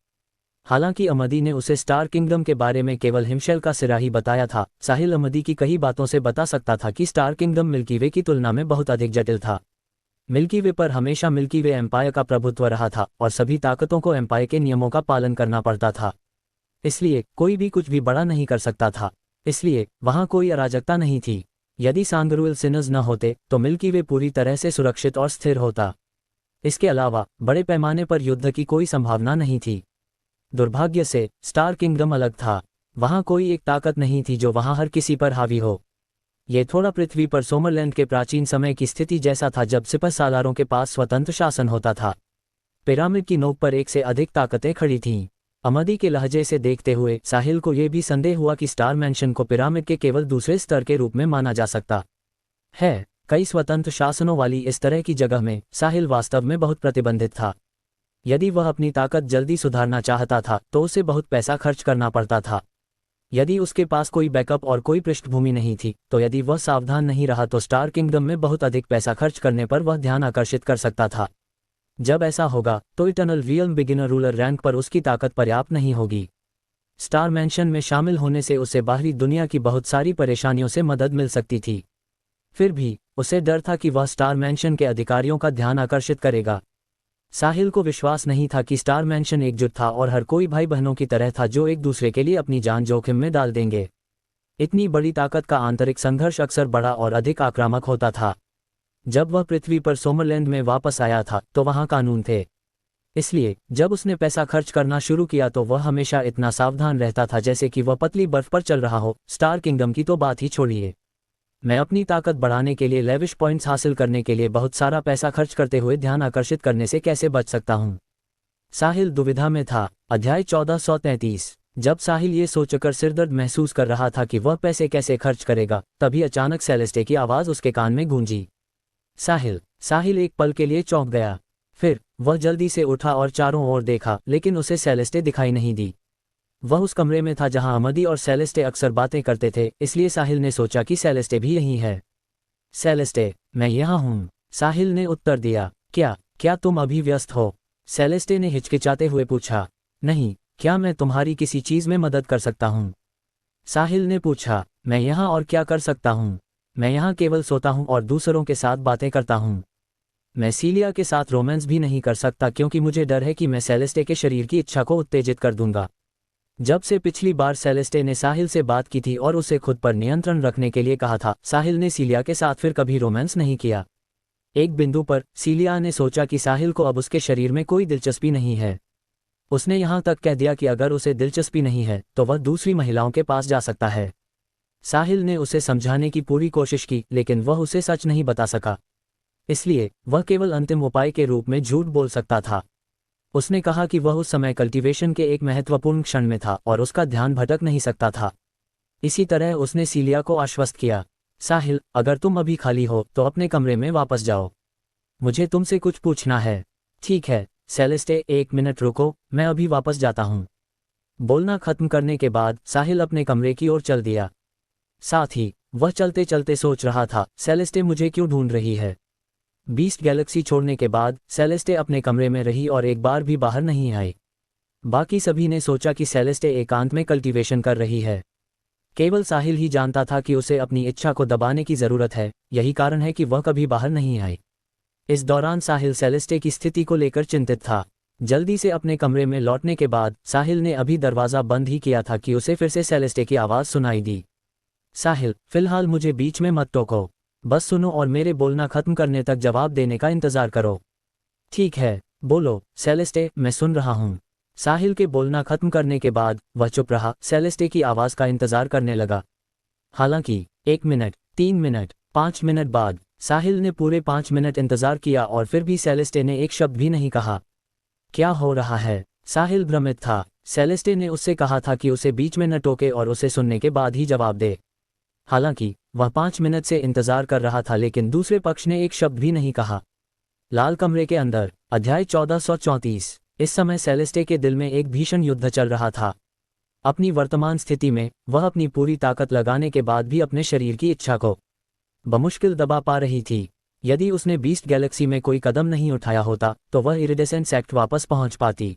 हालांकि अमदी ने उसे स्टार किंगडम के बारे में केवल हिमशैल का सिरा ही बताया था, साहिल अमदी की कई बातों से बता सकता था कि स्टार किंगडम मिल्की वे की तुलना में बहुत अधिक जटिल था। मिल्की वे पर हमेशा मिल्की वे एम्पायर का प्रभुत्व रहा था और सभी ताकतों को एम्पायर के नियमों का पालन करना पड़ता था। इसलिए कोई भी कुछ भी बड़ा नहीं कर सकता था। इसलिए वहां कोई अराजकता नहीं थी। यदि सांगरुएल सिनर्स न होते तो मिल्की वे पूरी तरह से सुरक्षित और स्थिर होता। इसके अलावा बड़े पैमाने पर युद्ध की कोई संभावना नहीं थी। दुर्भाग्य से स्टार किंगडम अलग था। वहां कोई एक ताकत नहीं थी जो वहां हर किसी पर हावी हो। ये थोड़ा पृथ्वी पर सोमरलैंड के प्राचीन समय की स्थिति जैसा था, जब सिपह सालारों के पास स्वतंत्र शासन होता था। पिरामिड की नोक पर एक से अधिक ताकतें खड़ी थीं। अमदी के लहजे से देखते हुए साहिल को यह भी संदेह हुआ कि स्टार मैंशन को पिरामिड के केवल दूसरे स्तर के रूप में माना जा सकता है। कई स्वतंत्र शासनों वाली इस तरह की जगह में साहिल वास्तव में बहुत प्रतिबंधित था। यदि वह अपनी ताकत जल्दी सुधारना चाहता था तो उसे बहुत पैसा खर्च करना पड़ता था। यदि उसके पास कोई बैकअप और कोई पृष्ठभूमि नहीं थी, तो यदि वह सावधान नहीं रहा तो स्टार किंगडम में बहुत अधिक पैसा खर्च करने पर वह ध्यान आकर्षित कर सकता था। जब ऐसा होगा तो eternal real beginner ruler rank पर उसकी ताकत पर्याप्त नहीं होगी। स्टार मैंशन में शामिल होने से उसे बाहरी दुनिया की बहुत सारी परेशानियों से मदद मिल सकती थी। फिर भी उसे डर था कि वह स्टार मैंशन के अधिकारियों का ध्यान आकर्षित करेगा। साहिल को विश्वास नहीं था कि स्टार मैंशन एकजुट था और हर कोई भाई बहनों की तरह था जो एक दूसरे के लिए अपनी जान जोखिम में डाल देंगे। इतनी बड़ी ताकत का आंतरिक संघर्ष अक्सर बड़ा और अधिक आक्रामक होता था। जब वह पृथ्वी पर सोमरलैंड में वापस आया था तो वहां कानून थे। इसलिए जब उसने पैसा खर्च करना शुरू किया तो वह हमेशा इतना सावधान रहता था जैसे कि वह पतली बर्फ पर चल रहा हो। स्टार किंगडम की तो बात ही छोड़िए। मैं अपनी ताकत बढ़ाने के लिए लेविश पॉइंट्स हासिल करने के लिए बहुत सारा पैसा खर्च करते हुए ध्यान आकर्षित करने से कैसे बच सकता हूँ? साहिल दुविधा में था। अध्याय 1433। जब साहिल ये सोचकर सिरदर्द महसूस कर रहा था कि वह पैसे कैसे खर्च करेगा, तभी अचानक सेलेस्टे की आवाज़ उसके कान में गूंजी। साहिल एक पल के लिए चौंक गया। फिर वह जल्दी से उठा और चारों ओर देखा, लेकिन उसे सेलेस्टे दिखाई नहीं दी। वह उस कमरे में था जहां अमदी और सेलेस्टे अक्सर बातें करते थे, इसलिए साहिल ने सोचा कि सेलेस्टे भी यहीं है। सेलेस्टे, मैं यहाँ हूँ, साहिल ने उत्तर दिया। क्या तुम अभी व्यस्त हो? सेलेस्टे ने हिचकिचाते हुए पूछा। नहीं, क्या मैं तुम्हारी किसी चीज़ में मदद कर सकता हूँ? साहिल ने पूछा। मैं यहाँ और क्या कर सकता हूँ? मैं यहाँ केवल सोता हूँ और दूसरों के साथ बातें करता हूँ। मैं सीलिया के साथ रोमांस भी नहीं कर सकता क्योंकि मुझे डर है कि मैं सेलेस्टे के शरीर की इच्छा को उत्तेजित कर दूंगा। जब से पिछली बार सेलेस्टे ने साहिल से बात की थी और उसे खुद पर नियंत्रण रखने के लिए कहा था, साहिल ने सीलिया के साथ फिर कभी रोमांस नहीं किया। एक बिंदु पर सीलिया ने सोचा कि साहिल को अब उसके शरीर में कोई दिलचस्पी नहीं है। उसने यहाँ तक कह दिया कि अगर उसे दिलचस्पी नहीं है तो वह दूसरी महिलाओं के पास जा सकता है। साहिल ने उसे समझाने की पूरी कोशिश की, लेकिन वह उसे सच नहीं बता सका। इसलिए वह केवल अंतिम उपाय के रूप में झूठ बोल सकता था। उसने कहा कि वह उस समय कल्टीवेशन के एक महत्वपूर्ण क्षण में था और उसका ध्यान भटक नहीं सकता था। इसी तरह उसने सीलिया को आश्वस्त किया। साहिल, अगर तुम अभी खाली हो तो अपने कमरे में वापस जाओ। मुझे तुमसे कुछ पूछना है। ठीक है सेलेस्टे, 1 मिनट रुको, मैं अभी वापस जाता हूँ। बोलना खत्म करने के बाद साहिल अपने कमरे की ओर चल दिया। साथ ही वह चलते चलते सोच रहा था, सेलेस्टे मुझे क्यों ढूंढ रही है? बीस्ट गैलेक्सी छोड़ने के बाद सेलेस्टे अपने कमरे में रही और एक बार भी बाहर नहीं आई। बाकी सभी ने सोचा कि सेलेस्टे एकांत में कल्टीवेशन कर रही है। केवल साहिल ही जानता था कि उसे अपनी इच्छा को दबाने की ज़रूरत है, यही कारण है कि वह कभी बाहर नहीं आई। इस दौरान साहिल सेलेस्टे की स्थिति को लेकर चिंतित था। जल्दी से अपने कमरे में लौटने के बाद साहिल ने अभी दरवाज़ा बंद ही किया था कि उसे फिर से सेलेस्टे की आवाज़ सुनाई दी। साहिल, फिलहाल मुझे बीच में मत टोको, बस सुनो और मेरे बोलना खत्म करने तक जवाब देने का इंतजार करो। ठीक है, बोलो सेलेस्टे, मैं सुन रहा हूँ। साहिल के बोलना खत्म करने के बाद वह चुप रहा, सेलेस्टे की आवाज़ का इंतजार करने लगा। हालांकि 1 मिनट, 3 मिनट, 5 मिनट बाद साहिल ने पूरे 5 मिनट इंतजार किया और फिर भी सेलेस्टे ने एक शब्द भी नहीं कहा। क्या हो रहा है? साहिल भ्रमित था। सेलेस्टे ने उससे कहा था कि उसे बीच में न टोके और उसे सुनने के बाद ही जवाब दे। हालांकि वह 5 मिनट से इंतजार कर रहा था, लेकिन दूसरे पक्ष ने एक शब्द भी नहीं कहा। लाल कमरे के अंदर। अध्याय 1434। इस समय सेलेस्टे के दिल में एक भीषण युद्ध चल रहा था। अपनी वर्तमान स्थिति में वह अपनी पूरी ताकत लगाने के बाद भी अपने शरीर की इच्छा को बमुश्किल दबा पा रही थी। यदि उसने बीस्ट गैलेक्सी में कोई कदम नहीं उठाया होता तो वह इरिडेसेंट सेक्ट वापस पहुंच पाती।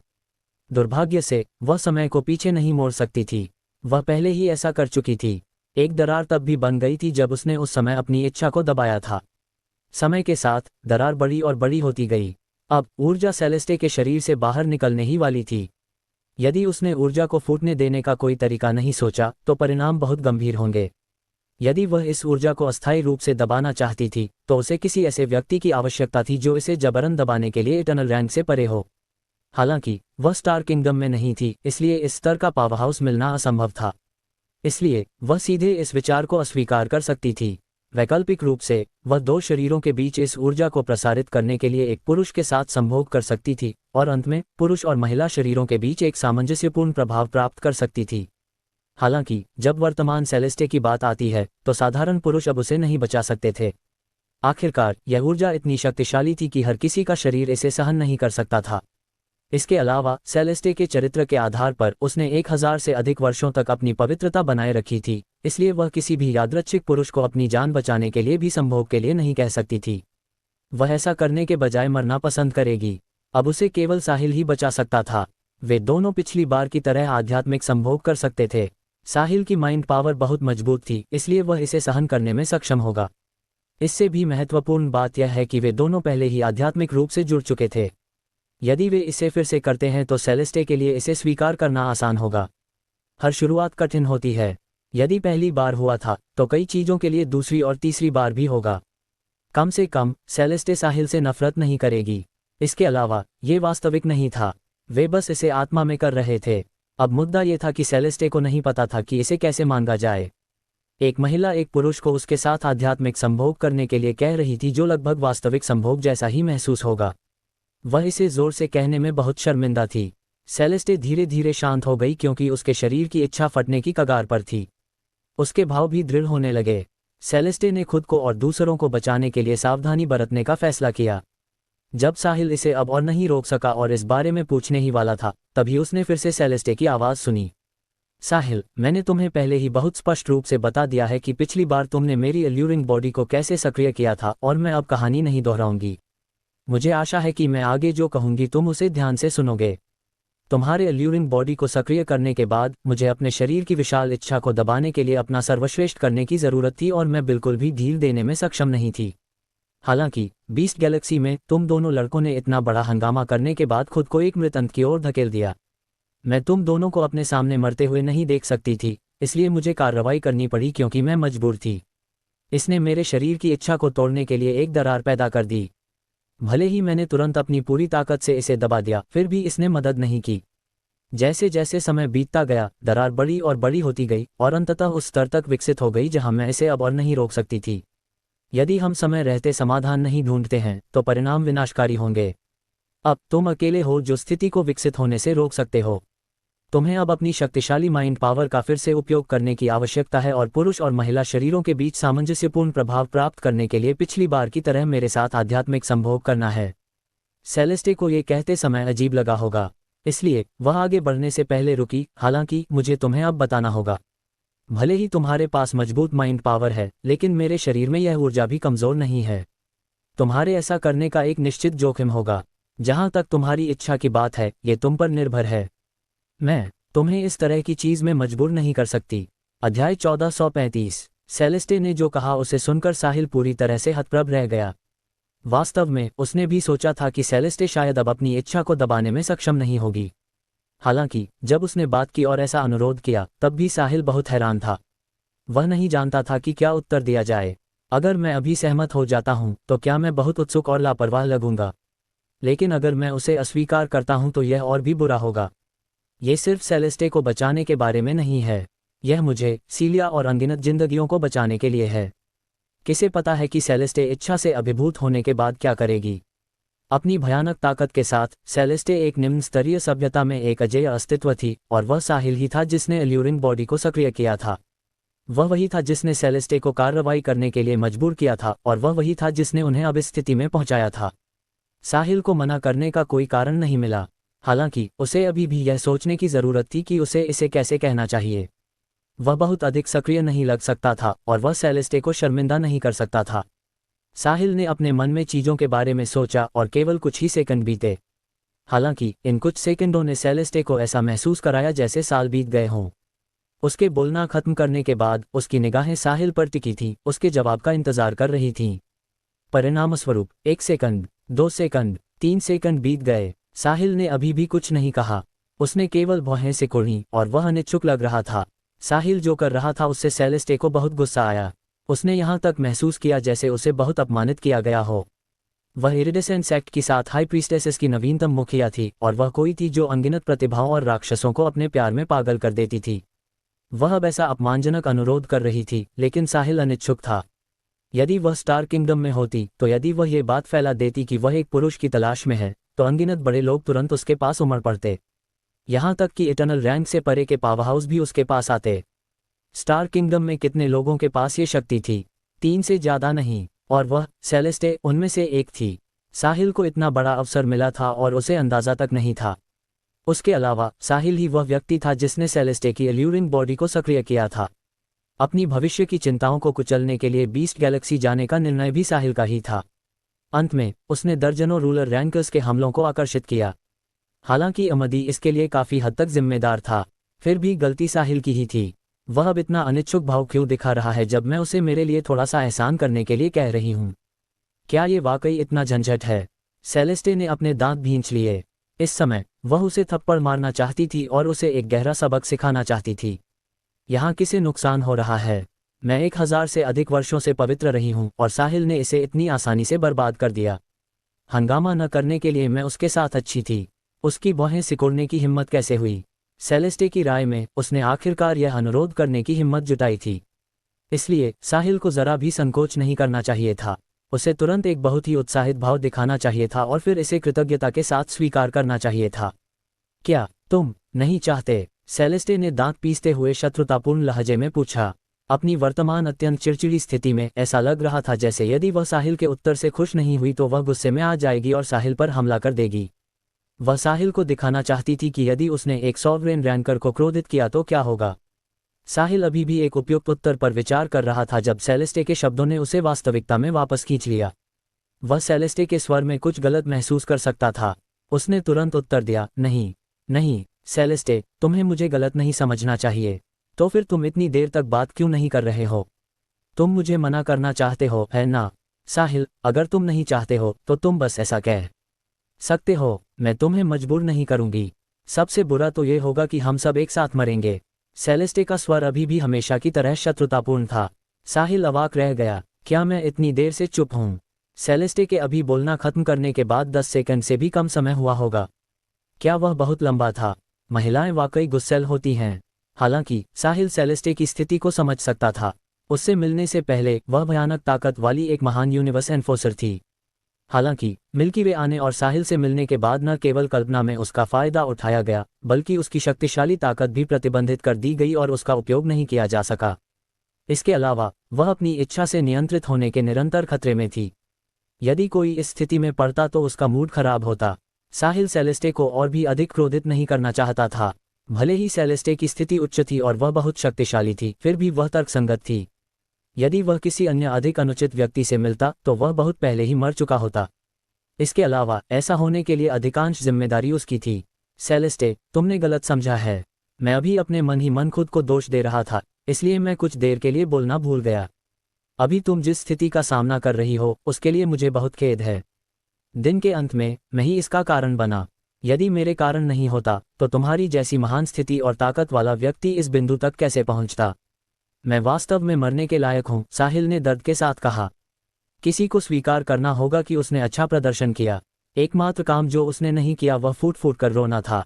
दुर्भाग्य से वह समय को पीछे नहीं मोड़ सकती थी। वह पहले ही ऐसा कर चुकी थी। एक दरार तब भी बन गई थी जब उसने उस समय अपनी इच्छा को दबाया था। समय के साथ दरार बड़ी और बड़ी होती गई। अब ऊर्जा सेलेस्टे के शरीर से बाहर निकलने ही वाली थी। यदि उसने ऊर्जा को फूटने देने का कोई तरीका नहीं सोचा तो परिणाम बहुत गंभीर होंगे। यदि वह इस ऊर्जा को अस्थायी रूप से दबाना चाहती थी तो उसे किसी ऐसे व्यक्ति की आवश्यकता थी जो इसे जबरन दबाने के लिए इटर्नल रैंक से परे हो। हालांकि वह स्टार किंगडम में नहीं थी, इसलिए इस स्तर का पावरहाउस मिलना असंभव था। इसलिए वह सीधे इस विचार को अस्वीकार कर सकती थी। वैकल्पिक रूप से वह 2 शरीरों के बीच इस ऊर्जा को प्रसारित करने के लिए एक पुरुष के साथ संभोग कर सकती थी और अंत में पुरुष और महिला शरीरों के बीच एक सामंजस्यपूर्ण प्रभाव प्राप्त कर सकती थी। हालांकि जब वर्तमान सेलेस्टे की बात आती है तो साधारण पुरुष अब उसे नहीं बचा सकते थे। आखिरकार यह ऊर्जा इतनी शक्तिशाली थी कि हर किसी का शरीर इसे सहन नहीं कर सकता था। इसके अलावा सेलेस्टे के चरित्र के आधार पर उसने 1000 से अधिक वर्षों तक अपनी पवित्रता बनाए रखी थी, इसलिए वह किसी भी यादृच्छिक पुरुष को अपनी जान बचाने के लिए भी संभोग के लिए नहीं कह सकती थी। वह ऐसा करने के बजाय मरना पसंद करेगी। अब उसे केवल साहिल ही बचा सकता था। वे दोनों पिछली बार की तरह आध्यात्मिक संभोग कर सकते थे। साहिल की माइंड पावर बहुत मजबूत थी, इसलिए वह इसे सहन करने में सक्षम होगा। इससे भी महत्वपूर्ण बात यह है कि वे दोनों पहले ही आध्यात्मिक रूप से जुड़ चुके थे। यदि वे इसे फिर से करते हैं तो सेलेस्टे के लिए इसे स्वीकार करना आसान होगा। हर शुरुआत कठिन होती है। यदि पहली बार हुआ था तो कई चीज़ों के लिए दूसरी और तीसरी बार भी होगा। कम से कम सेलेस्टे साहिल से नफरत नहीं करेगी। इसके अलावा ये वास्तविक नहीं था, वे बस इसे आत्मा में कर रहे थे। अब मुद्दा ये था कि सेलेस्टे को नहीं पता था कि इसे कैसे मांगा जाए। एक महिला एक पुरुष को उसके साथ आध्यात्मिक संभोग करने के लिए कह रही थी, जो लगभग वास्तविक संभोग जैसा ही महसूस होगा। वह इसे जोर से कहने में बहुत शर्मिंदा थी। सेलेस्टे धीरे धीरे शांत हो गई क्योंकि उसके शरीर की इच्छा फटने की कगार पर थी। उसके भाव भी दृढ़ होने लगे। सेलेस्टे ने खुद को और दूसरों को बचाने के लिए सावधानी बरतने का फैसला किया। जब साहिल इसे अब और नहीं रोक सका और इस बारे में पूछने ही वाला था, तभी उसने फिर से सेलेस्टे की आवाज़ सुनी। साहिल, मैंने तुम्हें पहले ही बहुत स्पष्ट रूप से बता दिया है कि पिछली बार तुमने मेरी एल्यूरिंग बॉडी को कैसे सक्रिय किया था, और मैं अब कहानी नहीं दोहराऊंगी। मुझे आशा है कि मैं आगे जो कहूंगी तुम उसे ध्यान से सुनोगे। तुम्हारे एल्यूरिंग बॉडी को सक्रिय करने के बाद मुझे अपने शरीर की विशाल इच्छा को दबाने के लिए अपना सर्वश्रेष्ठ करने की ज़रूरत थी, और मैं बिल्कुल भी ढील देने में सक्षम नहीं थी। हालांकि बीस्ट गैलेक्सी में तुम दोनों लड़कों ने इतना बड़ा हंगामा करने के बाद खुद को एक मृत अंत की ओर धकेल दिया। मैं तुम दोनों को अपने सामने मरते हुए नहीं देख सकती थी, इसलिए मुझे कार्रवाई करनी पड़ी क्योंकि मैं मजबूर थी। इसने मेरे शरीर की इच्छा को तोड़ने के लिए एक दरार पैदा कर दी। भले ही मैंने तुरंत अपनी पूरी ताकत से इसे दबा दिया, फिर भी इसने मदद नहीं की। जैसे जैसे समय बीतता गया, दरार बड़ी और बड़ी होती गई और अंततः उस स्तर तक विकसित हो गई जहां मैं इसे अब और नहीं रोक सकती थी। यदि हम समय रहते समाधान नहीं ढूंढते हैं तो परिणाम विनाशकारी होंगे। अब तुम अकेले हो जो स्थिति को विकसित होने से रोक सकते हो। तुम्हें अब अपनी शक्तिशाली माइंड पावर का फिर से उपयोग करने की आवश्यकता है और पुरुष और महिला शरीरों के बीच सामंजस्यपूर्ण प्रभाव प्राप्त करने के लिए पिछली बार की तरह मेरे साथ आध्यात्मिक संभोग करना है। सेलेस्टे को ये कहते समय अजीब लगा होगा, इसलिए वह आगे बढ़ने से पहले रुकी। हालांकि मुझे तुम्हें अब बताना होगा। भले ही तुम्हारे पास मजबूत माइंड पावर है, लेकिन मेरे शरीर में यह ऊर्जा भी कमज़ोर नहीं है। तुम्हारे ऐसा करने का एक निश्चित जोखिम होगा। जहां तक तुम्हारी इच्छा की बात है, ये तुम पर निर्भर है। मैं तुम्हें इस तरह की चीज में मजबूर नहीं कर सकती। अध्याय 1435। सेलेस्टे ने जो कहा उसे सुनकर साहिल पूरी तरह से हतप्रभ रह गया। वास्तव में उसने भी सोचा था कि सेलेस्टे शायद अब अपनी इच्छा को दबाने में सक्षम नहीं होगी। हालांकि जब उसने बात की और ऐसा अनुरोध किया, तब भी साहिल बहुत हैरान था। वह नहीं जानता था कि क्या उत्तर दिया जाए। अगर मैं अभी सहमत हो जाता हूं तो क्या मैं बहुत उत्सुक और लापरवाह लगूंगा, लेकिन अगर मैं उसे अस्वीकार करता हूं तो यह और भी बुरा होगा। ये सिर्फ सेलेस्टे को बचाने के बारे में नहीं है, यह मुझे, सीलिया और अनगिनत जिंदगियों को बचाने के लिए है। किसे पता है कि सेलेस्टे इच्छा से अभिभूत होने के बाद क्या करेगी। अपनी भयानक ताकत के साथ सेलेस्टे एक निम्न स्तरीय सभ्यता में एक अजेय अस्तित्व थी, और वह साहिल ही था जिसने एल्यूरिंग बॉडी को सक्रिय किया था। वह वही था जिसने सेलेस्टे को कार्रवाई करने के लिए मजबूर किया था, और वह वही था जिसने उन्हें अब इस स्थिति में पहुंचाया था। साहिल को मना करने का कोई कारण नहीं मिला। हालांकि उसे अभी भी यह सोचने की ज़रूरत थी कि उसे इसे कैसे कहना चाहिए। वह बहुत अधिक सक्रिय नहीं लग सकता था, और वह सेलेस्टे को शर्मिंदा नहीं कर सकता था। साहिल ने अपने मन में चीज़ों के बारे में सोचा और केवल कुछ ही सेकंड बीते। हालांकि इन कुछ सेकंडों ने सेलेस्टे को ऐसा महसूस कराया जैसे साल बीत गए हों। उसके बोलना खत्म करने के बाद उसकी निगाहें साहिल पर टिकी थीं, उसके जवाब का इंतजार कर रही थीं। परिणामस्वरूप 1 सेकंड, 2 सेकंड, 3 सेकंड बीत गए। साहिल ने अभी भी कुछ नहीं कहा। उसने केवल भौहें सिकुड़ी और वह अनिच्छुक लग रहा था। साहिल जो कर रहा था उससे सेलेस्टे को बहुत गुस्सा आया। उसने यहाँ तक महसूस किया जैसे उसे बहुत अपमानित किया गया हो। वह इरिडेसेंट सेक्ट के साथ हाई प्रीस्टेसेस की नवीनतम मुखिया थी, और वह कोई थी जो अनगिनत प्रतिभाओं और राक्षसों को अपने प्यार में पागल कर देती थी। वह अब ऐसा अपमानजनक अनुरोध कर रही थी, लेकिन साहिल अनिच्छुक था। यदि वह स्टार किंगडम में होती, तो यदि वह ये बात फैला देती कि वह एक पुरुष की तलाश में है, तो अनगिनत बड़े लोग तुरंत उसके पास उमड़ पड़ते। यहाँ तक कि इटर्नल रैंक से परे के पावरहाउस भी उसके पास आते। स्टार किंगडम में कितने लोगों के पास ये शक्ति थी? 3 से ज़्यादा नहीं, और वह, सेलेस्टे, उनमें से एक थी। साहिल को इतना बड़ा अवसर मिला था और उसे अंदाज़ा तक नहीं था। उसके अलावा साहिल ही वह व्यक्ति था जिसने सेलेस्टे की एल्यूरिंग बॉडी को सक्रिय किया था। अपनी भविष्य की चिंताओं को कुचलने के लिए बीस्ट गैलेक्सी जाने का निर्णय भी साहिल का ही था। अंत में उसने दर्जनों रूलर रैंकर्स के हमलों को आकर्षित किया। हालांकि अमदी इसके लिए काफ़ी हद तक जिम्मेदार था, फिर भी गलती साहिल की ही थी। वह अब इतना अनिच्छुक भाव क्यों दिखा रहा है जब मैं उसे मेरे लिए थोड़ा सा एहसान करने के लिए कह रही हूँ? क्या ये वाकई इतना झंझट है? सेलेस्टे ने अपने दांत भींच लिए। इस समय वह उसे थप्पड़ मारना चाहती थी और उसे एक गहरा सबक सिखाना चाहती थी। यहाँ किसे नुकसान हो रहा है? मैं 1000 से अधिक वर्षों से पवित्र रही हूँ और साहिल ने इसे इतनी आसानी से बर्बाद कर दिया। हंगामा न करने के लिए मैं उसके साथ अच्छी थी। उसकी बाहें सिकोड़ने की हिम्मत कैसे हुई? सेलेस्टे की राय में उसने आखिरकार यह अनुरोध करने की हिम्मत जुटाई थी। इसलिए साहिल को जरा भी संकोच नहीं करना चाहिए था। उसे तुरंत एक बहुत ही उत्साहित भाव दिखाना चाहिए था और फिर इसे कृतज्ञता के साथ स्वीकार करना चाहिए था। क्या तुम नहीं चाहते? सेलेस्टे ने दांत पीसते हुए शत्रुतापूर्ण लहजे में पूछा। अपनी वर्तमान अत्यंत चिड़चिड़ी स्थिति में ऐसा लग रहा था जैसे यदि वह साहिल के उत्तर से खुश नहीं हुई तो वह गुस्से में आ जाएगी और साहिल पर हमला कर देगी। वह साहिल को दिखाना चाहती थी कि यदि उसने एक सॉवरेन रैंकर को क्रोधित किया तो क्या होगा। साहिल अभी भी एक उपयुक्त उत्तर पर विचार कर रहा था जब सेलेस्टे के शब्दों ने उसे वास्तविकता में वापस खींच लिया। वह सेलेस्टे के स्वर में कुछ गलत महसूस कर सकता था। उसने तुरंत उत्तर दिया, नहीं नहीं सेलेस्टे, तुम्हें मुझे गलत नहीं समझना चाहिए। तो फिर तुम इतनी देर तक बात क्यों नहीं कर रहे हो? तुम मुझे मना करना चाहते हो, है ना? साहिल, अगर तुम नहीं चाहते हो तो तुम बस ऐसा कह सकते हो। मैं तुम्हें मजबूर नहीं करूंगी। सबसे बुरा तो ये होगा कि हम सब एक साथ मरेंगे। सेलेस्टे का स्वर अभी भी हमेशा की तरह शत्रुतापूर्ण था। साहिल अवाक रह गया। क्या मैं इतनी देर से चुप हूं? सेलेस्टे के अभी बोलना खत्म करने के बाद 10 सेकंड से भी कम समय हुआ होगा। क्या वह बहुत लंबा था? महिलाएं वाकई गुस्सैल होती हैं। हालांकि साहिल सेलेस्टे की स्थिति को समझ सकता था। उससे मिलने से पहले वह भयानक ताकत वाली एक महान यूनिवर्स एनफोर्सर थी। हालांकि मिल्की वे आने और साहिल से मिलने के बाद न केवल कल्पना में उसका फायदा उठाया गया बल्कि उसकी शक्तिशाली ताकत भी प्रतिबंधित कर दी गई और उसका उपयोग नहीं किया जा सका। इसके अलावा वह अपनी इच्छा से नियंत्रित होने के निरंतर खतरे में थी। यदि कोई इस स्थिति में पड़ता तो उसका मूड खराब होता। साहिल सेलेस्टे को और भी अधिक क्रोधित नहीं करना चाहता था। भले ही सेलेस्टे की स्थिति उच्च थी और वह बहुत शक्तिशाली थी, फिर भी वह तर्कसंगत थी। यदि वह किसी अन्य अधिक अनुचित व्यक्ति से मिलता तो वह बहुत पहले ही मर चुका होता। इसके अलावा ऐसा होने के लिए अधिकांश जिम्मेदारी उसकी थी। सेलेस्टे, तुमने गलत समझा है। मैं अभी अपने मन ही मन खुद को दोष दे रहा था, इसलिए मैं कुछ देर के लिए बोलना भूल गया। अभी तुम जिस स्थिति का सामना कर रही हो उसके लिए मुझे बहुत खेद है। दिन के अंत में मैं ही इसका कारण बना। यदि मेरे कारण नहीं होता तो तुम्हारी जैसी महान स्थिति और ताकत वाला व्यक्ति इस बिंदु तक कैसे पहुंचता? मैं वास्तव में मरने के लायक हूं, साहिल ने दर्द के साथ कहा। किसी को स्वीकार करना होगा कि उसने अच्छा प्रदर्शन किया। एकमात्र काम जो उसने नहीं किया वह फूट फूट कर रोना था।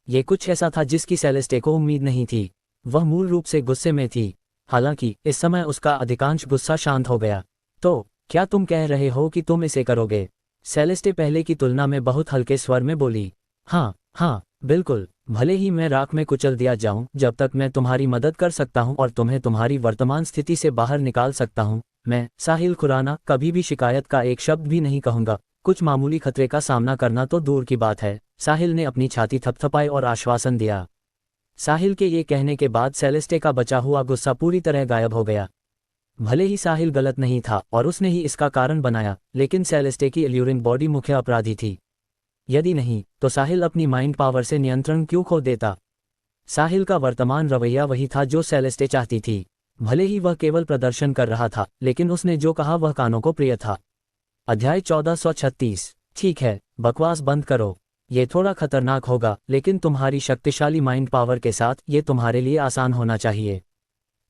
ये कुछ ऐसा था जिसकी सेलेस्टे को उम्मीद नहीं थी। वह मूल रूप से गुस्से में थी। हालांकि इस समय उसका अधिकांश गुस्सा शांत हो गया। तो क्या तुम कह रहे हो कि तुम इसे करोगे? सेलेस्टे पहले की तुलना में बहुत हल्के स्वर में बोली। हाँ, बिल्कुल। भले ही मैं राख में कुचल दिया जाऊं, जब तक मैं तुम्हारी मदद कर सकता हूं और तुम्हें तुम्हारी वर्तमान स्थिति से बाहर निकाल सकता हूं, मैं साहिल खुराना कभी भी शिकायत का एक शब्द भी नहीं कहूंगा। कुछ मामूली खतरे का सामना करना तो दूर की बात है। साहिल ने अपनी छाती थपथपाई और आश्वासन दिया। साहिल के ये कहने के बाद सेलेस्टे का बचा हुआ गुस्सा पूरी तरह गायब हो गया। भले ही साहिल गलत नहीं था और उसने ही इसका कारण बनाया, लेकिन सेलेस्टे की एल्यूरिंग बॉडी मुख्य अपराधी थी। यदि नहीं तो साहिल अपनी माइंड पावर से नियंत्रण क्यों खो देता? साहिल का वर्तमान रवैया वही था जो सेलेस्टे चाहती थी। भले ही वह केवल प्रदर्शन कर रहा था, लेकिन उसने जो कहा वह कानों को प्रिय था। अध्याय 1436। ठीक है, बकवास बंद करो। ये थोड़ा खतरनाक होगा, लेकिन तुम्हारी शक्तिशाली माइंड पावर के साथ ये तुम्हारे लिए आसान होना चाहिए।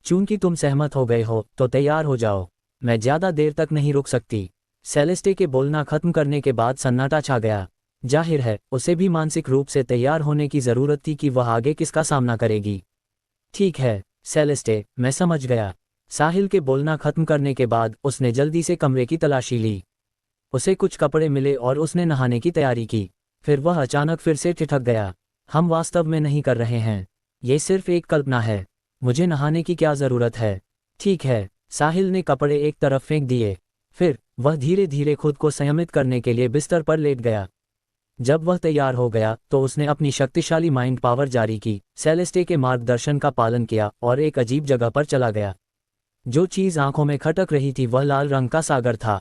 चूंकि तुम सहमत हो गए हो तो तैयार हो जाओ। मैं ज्यादा देर तक नहीं रुक सकती। सेलेस्टे के बोलना खत्म करने के बाद सन्नाटा छा गया। जाहिर है उसे भी मानसिक रूप से तैयार होने की जरूरत थी कि वह आगे किसका सामना करेगी। ठीक है सेलेस्टे, मैं समझ गया। साहिल के बोलना खत्म करने के बाद उसने जल्दी से कमरे की तलाशी ली। उसे कुछ कपड़े मिले और उसने नहाने की तैयारी की। फिर वह अचानक फिर से ठिठक गया। हम वास्तव में नहीं कर रहे हैं। ये सिर्फ एक कल्पना है। मुझे नहाने की क्या जरूरत है? ठीक है। साहिल ने कपड़े एक तरफ फेंक दिए। फिर वह धीरे धीरे खुद को संयमित करने के लिए बिस्तर पर लेट गया। जब वह तैयार हो गया तो उसने अपनी शक्तिशाली माइंड पावर जारी की, सेलेस्टे के मार्गदर्शन का पालन किया और एक अजीब जगह पर चला गया। जो चीज आंखों में खटक रही थी वह लाल रंग का सागर था।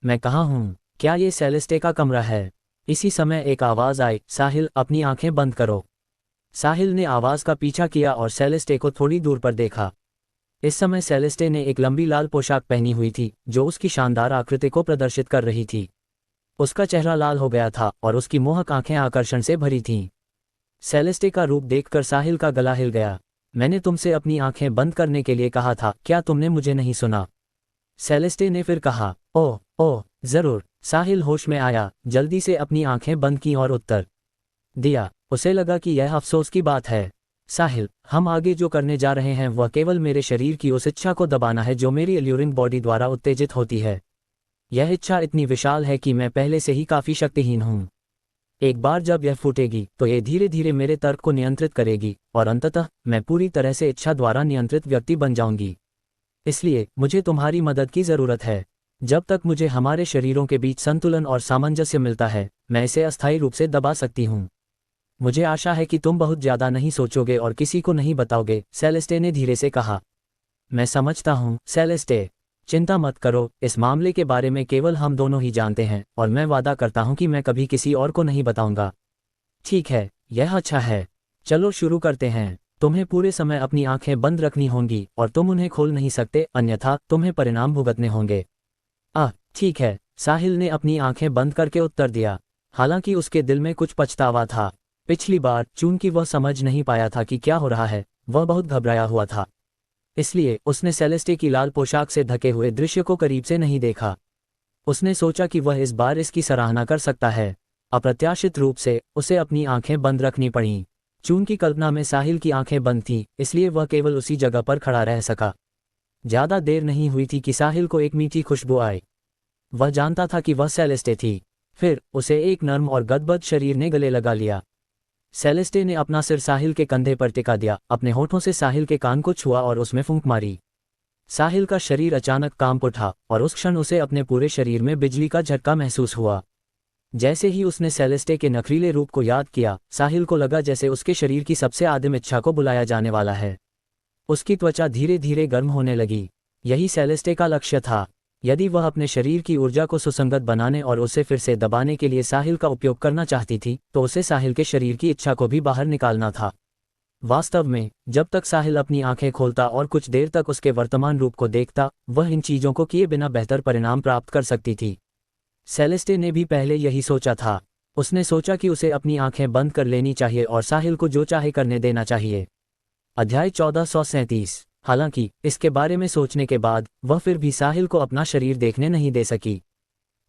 मैं कहाँ हूँ? क्या ये सेलेस्टे का कमरा है? इसी समय एक आवाज आई, साहिल अपनी आंखें बंद करो। साहिल ने आवाज का पीछा किया और सेलेस्टे को थोड़ी दूर पर देखा। इस समय सेलेस्टे ने एक लंबी लाल पोशाक पहनी हुई थी जो उसकी शानदार आकृति को प्रदर्शित कर रही थी। उसका चेहरा लाल हो गया था और उसकी मोहक आंखें आकर्षण से भरी थीं। सेलेस्टे का रूप देखकर साहिल का गला हिल गया। मैंने तुमसे अपनी आंखें बंद करने के लिए कहा था, क्या तुमने मुझे नहीं सुना? सेलेस्टे ने फिर कहा, ओह जरूर, साहिल होश में आया, जल्दी से अपनी आंखें बंद की और उत्तर दिया। उसे लगा कि यह अफसोस की बात है। साहिल, हम आगे जो करने जा रहे हैं वह केवल मेरे शरीर की उस इच्छा को दबाना है जो मेरी एल्यूरिंग बॉडी द्वारा उत्तेजित होती है। यह इच्छा इतनी विशाल है कि मैं पहले से ही काफ़ी शक्तिहीन हूँ। एक बार जब यह फूटेगी तो ये धीरे धीरे मेरे तर्क को नियंत्रित करेगी और अंततः मैं पूरी तरह से इच्छा द्वारा नियंत्रित व्यक्ति बन जाऊंगी। इसलिए मुझे तुम्हारी मदद की ज़रूरत है। जब तक मुझे हमारे शरीरों के बीच संतुलन और सामंजस्य मिलता है, मैं इसे अस्थायी रूप से दबा सकती हूँ। मुझे आशा है कि तुम बहुत ज़्यादा नहीं सोचोगे और किसी को नहीं बताओगे, सेलेस्टे ने धीरे से कहा। मैं समझता हूँ सेलेस्टे, चिंता मत करो, इस मामले के बारे में केवल हम दोनों ही जानते हैं और मैं वादा करता हूँ कि मैं कभी किसी और को नहीं बताऊंगा। ठीक है, यह अच्छा है। चलो शुरू करते हैं। तुम्हें पूरे समय अपनी आंखें बंद रखनी होंगी और तुम उन्हें खोल नहीं सकते, अन्यथा तुम्हें परिणाम भुगतने होंगे। ठीक है, साहिल ने अपनी आंखें बंद करके उत्तर दिया। हालांकि उसके दिल में कुछ पछतावा था। पिछली बार चूंकि वह समझ नहीं पाया था कि क्या हो रहा है, वह बहुत घबराया हुआ था। इसलिए उसने सेलेस्टे की लाल पोशाक से ढके हुए दृश्य को करीब से नहीं देखा। उसने सोचा कि वह इस बार इसकी सराहना कर सकता है। अप्रत्याशित रूप से उसे अपनी आंखें बंद रखनी पड़ीं। चूंकि कल्पना में साहिल की आंखें बंद थीं, इसलिए वह केवल उसी जगह पर खड़ा रह सका। ज्यादा देर नहीं हुई थी कि साहिल को एक मीठी खुशबू आई। वह जानता था कि वह सेलेस्टे थी। फिर उसे एक नर्म और गदगद शरीर ने गले लगा लिया। सेलेस्टे ने अपना सिर साहिल के कंधे पर टिका दिया, अपने होठों से साहिल के कान को छुआ और उसमें फूंक मारी। साहिल का शरीर अचानक कांप उठा और उस क्षण उसे अपने पूरे शरीर में बिजली का झटका महसूस हुआ। जैसे ही उसने सेलेस्टे के नखरीले रूप को याद किया, साहिल को लगा जैसे उसके शरीर की सबसे आदिम इच्छा को बुलाया जाने वाला है। उसकी त्वचा धीरे धीरे गर्म होने लगी। यही सेलेस्टे का लक्ष्य था। यदि वह अपने शरीर की ऊर्जा को सुसंगत बनाने और उसे फिर से दबाने के लिए साहिल का उपयोग करना चाहती थी, तो उसे साहिल के शरीर की इच्छा को भी बाहर निकालना था। वास्तव में जब तक साहिल अपनी आंखें खोलता और कुछ देर तक उसके वर्तमान रूप को देखता, वह इन चीज़ों को किए बिना बेहतर परिणाम प्राप्त कर सकती थी। सेलेस्टे ने भी पहले यही सोचा था। उसने सोचा कि उसे अपनी आंखें बंद कर लेनी चाहिए और साहिल को जो चाहे करने देना चाहिए। अध्याय 1437। हालांकि इसके बारे में सोचने के बाद वह फिर भी साहिल को अपना शरीर देखने नहीं दे सकी।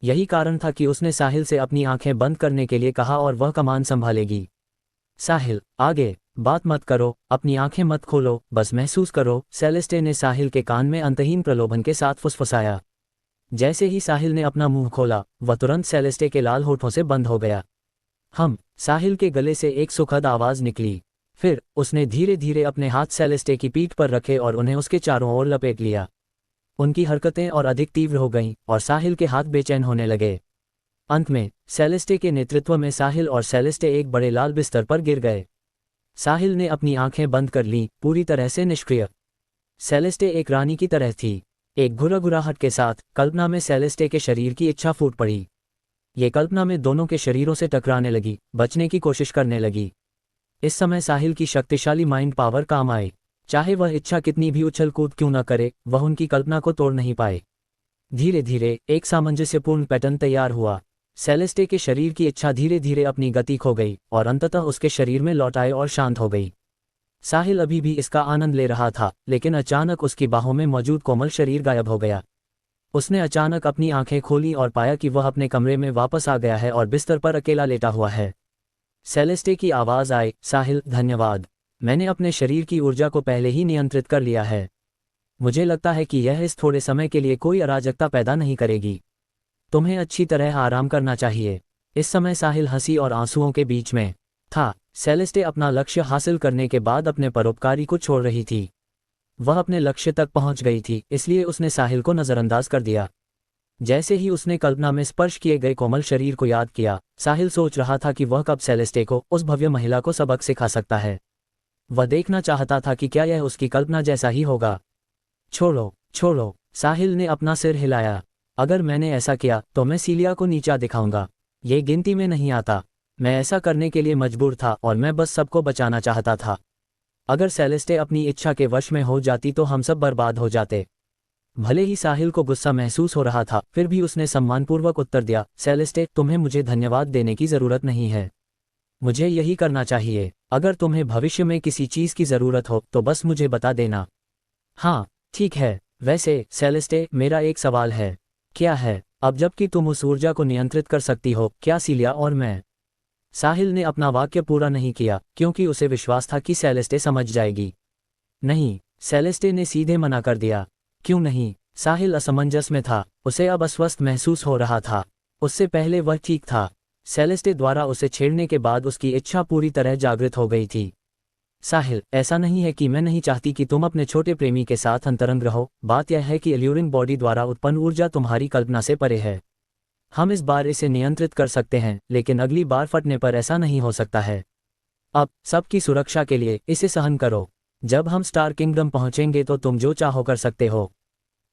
यही कारण था कि उसने साहिल से अपनी आंखें बंद करने के लिए कहा और वह कमान संभालेगी। साहिल, आगे बात मत करो, अपनी आंखें मत खोलो, बस महसूस करो, सेलेस्टे ने साहिल के कान में अंतहीन प्रलोभन के साथ फुसफुसाया। जैसे ही साहिल ने अपना मुंह खोला, वह तुरंत सेलेस्टे के लाल होठों से बंद हो गया। साहिल के गले से एक सुखद आवाज निकली। फिर उसने धीरे धीरे अपने हाथ सेलेस्टे की पीठ पर रखे और उन्हें उसके चारों ओर लपेट लिया। उनकी हरकतें और अधिक तीव्र हो गईं और साहिल के हाथ बेचैन होने लगे। अंत में सेलेस्टे के नेतृत्व में साहिल और सेलेस्टे एक बड़े लाल बिस्तर पर गिर गए। साहिल ने अपनी आंखें बंद कर लीं, पूरी तरह से निष्क्रिय। सेलेस्टे एक रानी की तरह थी। एक घुरघुराहट के साथ कल्पना में सेलेस्टे के शरीर की इच्छा फूट पड़ी। ये कल्पना में दोनों के शरीरों से टकराने लगी, बचने की कोशिश करने लगी। इस समय साहिल की शक्तिशाली माइंड पावर काम आई। चाहे वह इच्छा कितनी भी उछल कूद क्यों न करे, वह उनकी कल्पना को तोड़ नहीं पाए। धीरे धीरे एक सामंजस्यपूर्ण पैटर्न तैयार हुआ। सेलेस्टे के शरीर की इच्छा धीरे धीरे अपनी गति खो गई और अंततः उसके शरीर में लौट आए और शांत हो गई। साहिल अभी भी इसका आनंद ले रहा था, लेकिन अचानक उसकी बाहों में मौजूद कोमल शरीर गायब हो गया। उसने अचानक अपनी आंखें खोली और पाया कि वह अपने कमरे में वापस आ गया है और बिस्तर पर अकेला लेटा हुआ है। सेलेस्टे की आवाज़ आई, साहिल, धन्यवाद। मैंने अपने शरीर की ऊर्जा को पहले ही नियंत्रित कर लिया है। मुझे लगता है कि यह इस थोड़े समय के लिए कोई अराजकता पैदा नहीं करेगी। तुम्हें अच्छी तरह आराम करना चाहिए। इस समय साहिल हंसी और आंसुओं के बीच में था। सेलेस्टे अपना लक्ष्य हासिल करने के बाद अपने परोपकारी को छोड़ रही थी। वह अपने लक्ष्य तक पहुंच गई थी, इसलिए उसने साहिल को नज़रअंदाज कर दिया। जैसे ही उसने कल्पना में स्पर्श किए गए कोमल शरीर को याद किया, साहिल सोच रहा था कि वह कब सेलेस्टे को, उस भव्य महिला को, सबक सिखा सकता है। वह देखना चाहता था कि क्या यह उसकी कल्पना जैसा ही होगा। छोड़ो छोड़ो, साहिल ने अपना सिर हिलाया। अगर मैंने ऐसा किया तो मैं सीलिया को नीचा दिखाऊंगा। ये गिनती में नहीं आता। मैं ऐसा करने के लिए मजबूर था और मैं बस सबको बचाना चाहता था। अगर सेलेस्टे अपनी इच्छा के वश में हो जाती तो हम सब बर्बाद हो जाते। भले ही साहिल को गुस्सा महसूस हो रहा था, फिर भी उसने सम्मानपूर्वक उत्तर दिया, सेलेस्टे, तुम्हें मुझे धन्यवाद देने की ज़रूरत नहीं है। मुझे यही करना चाहिए। अगर तुम्हें भविष्य में किसी चीज़ की ज़रूरत हो तो बस मुझे बता देना। हाँ, ठीक है। वैसे सेलेस्टे, मेरा एक सवाल है। क्या है? अब जबकि तुम उस ऊर्जा को नियंत्रित कर सकती हो, क्या सीलिया और मैं? साहिल ने अपना वाक्य पूरा नहीं किया क्योंकि उसे विश्वास था कि सेलेस्टे समझ जाएगी। नहीं, सेलेस्टे ने सीधे मना कर दिया। क्यों नहीं? साहिल असमंजस में था, उसे अब अस्वस्थ महसूस हो रहा था। उससे पहले वह ठीक था। सेलेस्टे द्वारा उसे छेड़ने के बाद उसकी इच्छा पूरी तरह जागृत हो गई थी। साहिल, ऐसा नहीं है कि मैं नहीं चाहती कि तुम अपने छोटे प्रेमी के साथ अंतरंग रहो, बात यह है कि एल्यूरिंग बॉडी द्वारा उत्पन्न ऊर्जा तुम्हारी कल्पना से परे है। हम इस बार इसे नियंत्रित कर सकते हैं, लेकिन अगली बार फटने पर ऐसा नहीं हो सकता है। अब सबकी सुरक्षा के लिए इसे सहन करो। जब हम स्टार किंगडम पहुंचेंगे तो तुम जो चाहो कर सकते हो।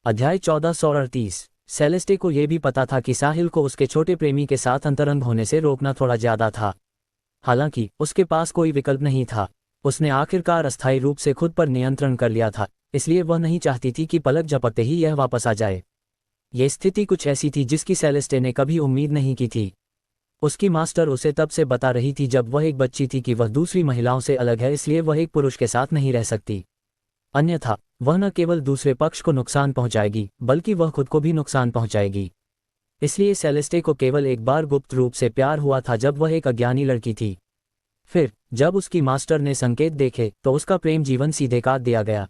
अध्याय 1438। सेलेस्टे को यह भी पता था कि साहिल को उसके छोटे प्रेमी के साथ अंतरंग होने से रोकना थोड़ा ज्यादा था। हालांकि उसके पास कोई विकल्प नहीं था। उसने आखिरकार अस्थायी रूप से खुद पर नियंत्रण कर लिया था, इसलिए वह नहीं चाहती थी कि पलक झपकते ही यह वापस आ जाए। यह स्थिति कुछ ऐसी थी जिसकी सेलेस्टे ने कभी उम्मीद नहीं की थी। उसकी मास्टर उसे तब से बता रही थी जब वह एक बच्ची थी कि वह दूसरी महिलाओं से अलग है, इसलिए वह एक पुरुष के साथ नहीं रह सकती। अन्यथा वह न केवल दूसरे पक्ष को नुकसान पहुंचाएगी बल्कि वह खुद को भी नुकसान पहुंचाएगी। इसलिए सेलेस्टे को केवल एक बार गुप्त रूप से प्यार हुआ था जब वह एक अज्ञानी लड़की थी। फिर जब उसकी मास्टर ने संकेत देखे तो उसका प्रेम जीवन सीधे काट दिया गया।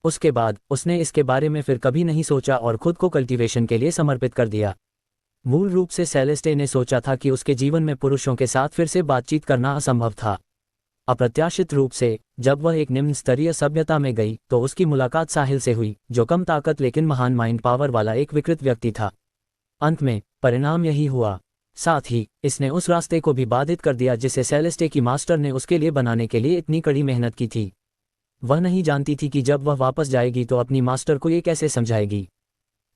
उसके बाद उसने इसके बारे में फिर कभी नहीं सोचा और खुद को कल्टीवेशन के लिए समर्पित कर दिया। मूल रूप से सेलेस्टे ने सोचा था कि उसके जीवन में पुरुषों के साथ फिर से बातचीत करना असंभव था। अप्रत्याशित रूप से जब वह एक निम्न स्तरीय सभ्यता में गई तो उसकी मुलाकात साहिल से हुई, जो कम ताकत लेकिन महान माइंड पावर वाला एक विकृत व्यक्ति था। अंत में परिणाम यही हुआ। साथ ही इसने उस रास्ते को भी बाधित कर दिया जिसे सेलेस्टे की मास्टर ने उसके लिए बनाने के लिए इतनी कड़ी मेहनत की थी। वह नहीं जानती थी कि जब वह वापस जाएगी तो अपनी मास्टर को ये कैसे समझाएगी।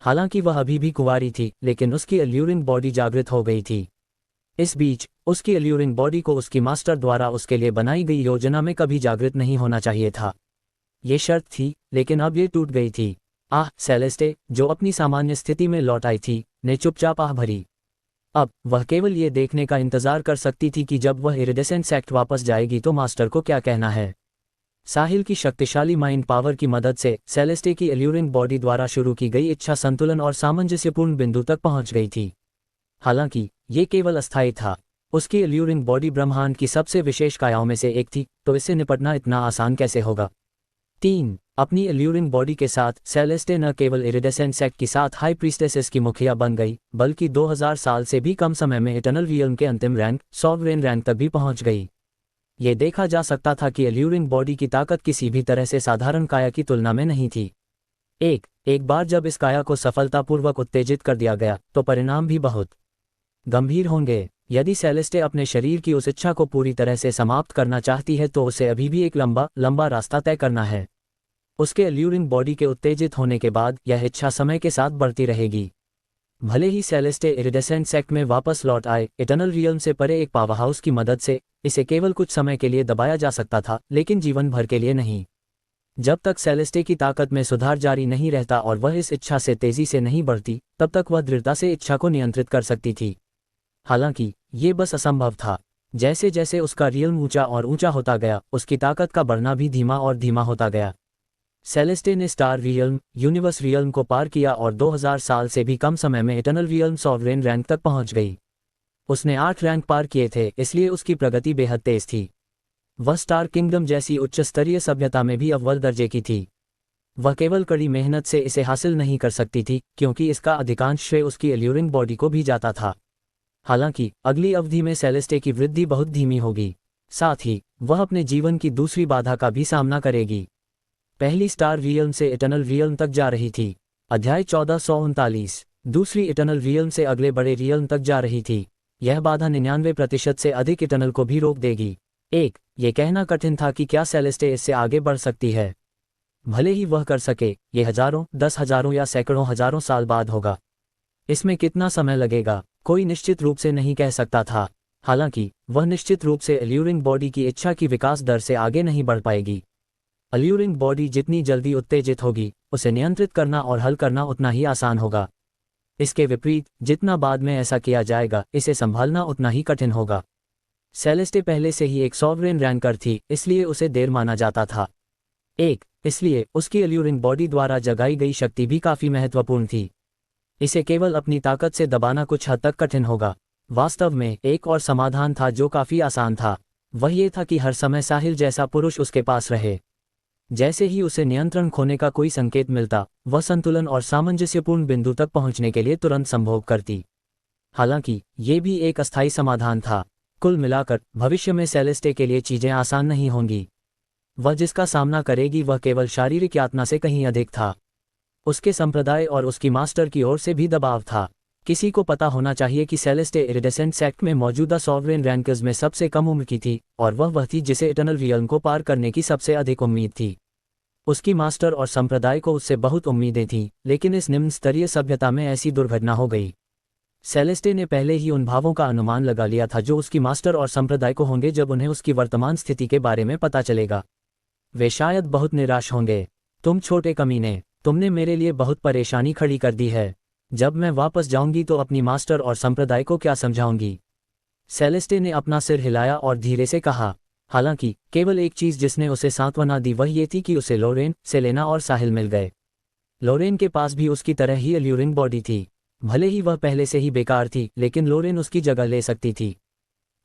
हालांकि वह अभी भी कुंवारी थी, लेकिन उसकी एल्यूरिंग बॉडी जागृत हो गई थी। इस बीच उसकी एल्यूरिंग बॉडी को उसकी मास्टर द्वारा उसके लिए बनाई गई योजना में कभी जागृत नहीं होना चाहिए था। ये शर्त थी, लेकिन अब ये टूट गई थी। सेलेस्टे, जो अपनी सामान्य स्थिति में लौट आई थी, ने चुपचाप आह भरी। अब वह केवल ये देखने का इंतजार कर सकती थी कि जब वह इरिडेसेंट सेक्ट वापस जाएगी तो मास्टर को क्या कहना है। साहिल की शक्तिशाली माइंड पावर की मदद से सेलेस्टे की एल्यूरिंग बॉडी द्वारा शुरू की गई इच्छा संतुलन और सामंजस्यपूर्ण बिंदु तक पहुंच गई थी। हालांकि ये केवल अस्थायी था। उसकी एल्यूरिंग बॉडी ब्रह्मांड की सबसे विशेष कायाओं में से एक थी, तो इससे निपटना इतना आसान कैसे होगा। 3. अपनी एल्यूरिंग बॉडी के साथ सेलेस्टे न केवल इरिडेसेंट सेक्ट के साथ हाई प्रीस्टेसेस की मुखिया बन गई, बल्कि 2000 साल से भी कम समय में इटर्नल रियल्म के अंतिम रैंक सॉवरेन रैंक तक भी पहुंच गई। ये देखा जा सकता था कि एल्यूरिंग बॉडी की ताकत किसी भी तरह से साधारण काया की तुलना में नहीं थी। एक बार जब इस काया को सफलतापूर्वक उत्तेजित कर दिया गया तो परिणाम भी बहुत गंभीर होंगे। यदि सेलेस्टे अपने शरीर की उस इच्छा को पूरी तरह से समाप्त करना चाहती है तो उसे अभी भी एक लंबा रास्ता तय करना है। उसके एल्यूरिंग बॉडी के उत्तेजित होने के बाद यह इच्छा समय के साथ बढ़ती रहेगी। भले ही सेलेस्टे इरिडेसेंट सेक्ट में वापस लौट आए, इटर्नल रियल्म से परे एक पावर हाउस की मदद से इसे केवल कुछ समय के लिए दबाया जा सकता था, लेकिन जीवन भर के लिए नहीं। जब तक सेलेस्टे की ताकत में सुधार जारी नहीं रहता और वह इस इच्छा से तेजी से नहीं बढ़ती, तब तक वह दृढ़ता से इच्छा को नियंत्रित कर सकती थी। हालांकि ये बस असंभव था। जैसे जैसे उसका रियल्म ऊंचा और ऊंचा होता गया, उसकी ताकत का बढ़ना भी धीमा और धीमा होता गया। सेलेस्टे ने स्टार रियल्म, यूनिवर्स रियल्म को पार किया और 2000 साल से भी कम समय में इटर्नल रियल्म सॉवरेन रैंक तक पहुंच गई। उसने 8 रैंक पार किए थे, इसलिए उसकी प्रगति बेहद तेज थी। वह स्टार किंगडम जैसी उच्च स्तरीय सभ्यता में भी अव्वल दर्जे की थी। वह केवल कड़ी मेहनत से इसे हासिल नहीं कर सकती थी, क्योंकि इसका अधिकांश श्रेय उसकी एल्यूरिंग बॉडी को भी जाता था। हालांकि अगली अवधि में सेलेस्टे की वृद्धि बहुत धीमी होगी। साथ ही वह अपने जीवन की दूसरी बाधा का भी सामना करेगी। पहली स्टार रियल्म से इटर्नल रियल्म तक जा रही थी। अध्याय 1439। दूसरी इटर्नल रियल्म से अगले बड़े रियल्म तक जा रही थी। यह बाधा 99% से अधिक इटर्नल को भी रोक देगी। ये कहना कठिन था कि क्या सेलेस्टे इससे आगे बढ़ सकती है। भले ही वह कर सके, ये हजारों, 10,000 या सैकड़ों हजारों साल बाद होगा। इसमें कितना समय लगेगा, कोई निश्चित रूप से नहीं कह सकता था। हालांकि वह निश्चित रूप से एल्यूरिंग बॉडी की इच्छा की विकास दर से आगे नहीं बढ़ पाएगी। एल्यूरिंग बॉडी जितनी जल्दी उत्तेजित होगी, उसे नियंत्रित करना और हल करना उतना ही आसान होगा। इसके विपरीत जितना बाद में ऐसा किया जाएगा, इसे संभालना उतना ही कठिन होगा। सेलेस्टे पहले से ही एक सॉवरेन रैंकर थी, इसलिए उसे देर माना जाता था। इसलिए उसकी एल्यूरिंग बॉडी द्वारा जगाई गई शक्ति भी काफी महत्वपूर्ण थी। इसे केवल अपनी ताकत से दबाना कुछ हद तक कठिन होगा। वास्तव में एक और समाधान था जो काफी आसान था। वह ये था कि हर समय साहिल जैसा पुरुष उसके पास रहे। जैसे ही उसे नियंत्रण खोने का कोई संकेत मिलता, वह संतुलन और सामंजस्यपूर्ण बिंदु तक पहुंचने के लिए तुरंत संभोग करती। हालांकि ये भी एक अस्थायी समाधान था। कुल मिलाकर भविष्य में सेलेस्टे के लिए चीजें आसान नहीं होंगी। वह जिसका सामना करेगी वह केवल शारीरिक यातना से कहीं अधिक था। उसके संप्रदाय और उसकी मास्टर की ओर से भी दबाव था। किसी को पता होना चाहिए कि सेलेस्टे इरिडेसेंट सेक्ट में मौजूदा सॉवरेन रैंकर्स में सबसे कम उम्र की थी, और वह थी जिसे इटर्नल रियल्म को पार करने की सबसे अधिक उम्मीद थी। उसकी मास्टर और संप्रदाय को उससे बहुत उम्मीदें थीं, लेकिन इस निम्न स्तरीय सभ्यता में ऐसी दुर्घटना हो गई। सेलेस्टे ने पहले ही उन भावों का अनुमान लगा लिया था जो उसकी मास्टर और संप्रदाय को होंगे जब उन्हें उसकी वर्तमान स्थिति के बारे में पता चलेगा। वे शायद बहुत निराश होंगे। तुम छोटे कमीने, तुमने मेरे लिए बहुत परेशानी खड़ी कर दी है। जब मैं वापस जाऊंगी तो अपनी मास्टर और संप्रदाय को क्या समझाऊंगी? सेलेस्टे ने अपना सिर हिलाया और धीरे से कहा। हालांकि केवल एक चीज जिसने उसे सांत्वना दी वह ये थी कि उसे लोरेन, सेलेना और साहिल मिल गए। लोरेन के पास भी उसकी तरह ही अल्यूरिंग बॉडी थी। भले ही वह पहले से ही बेकार थी, लेकिन लोरेन उसकी जगह ले सकती थी।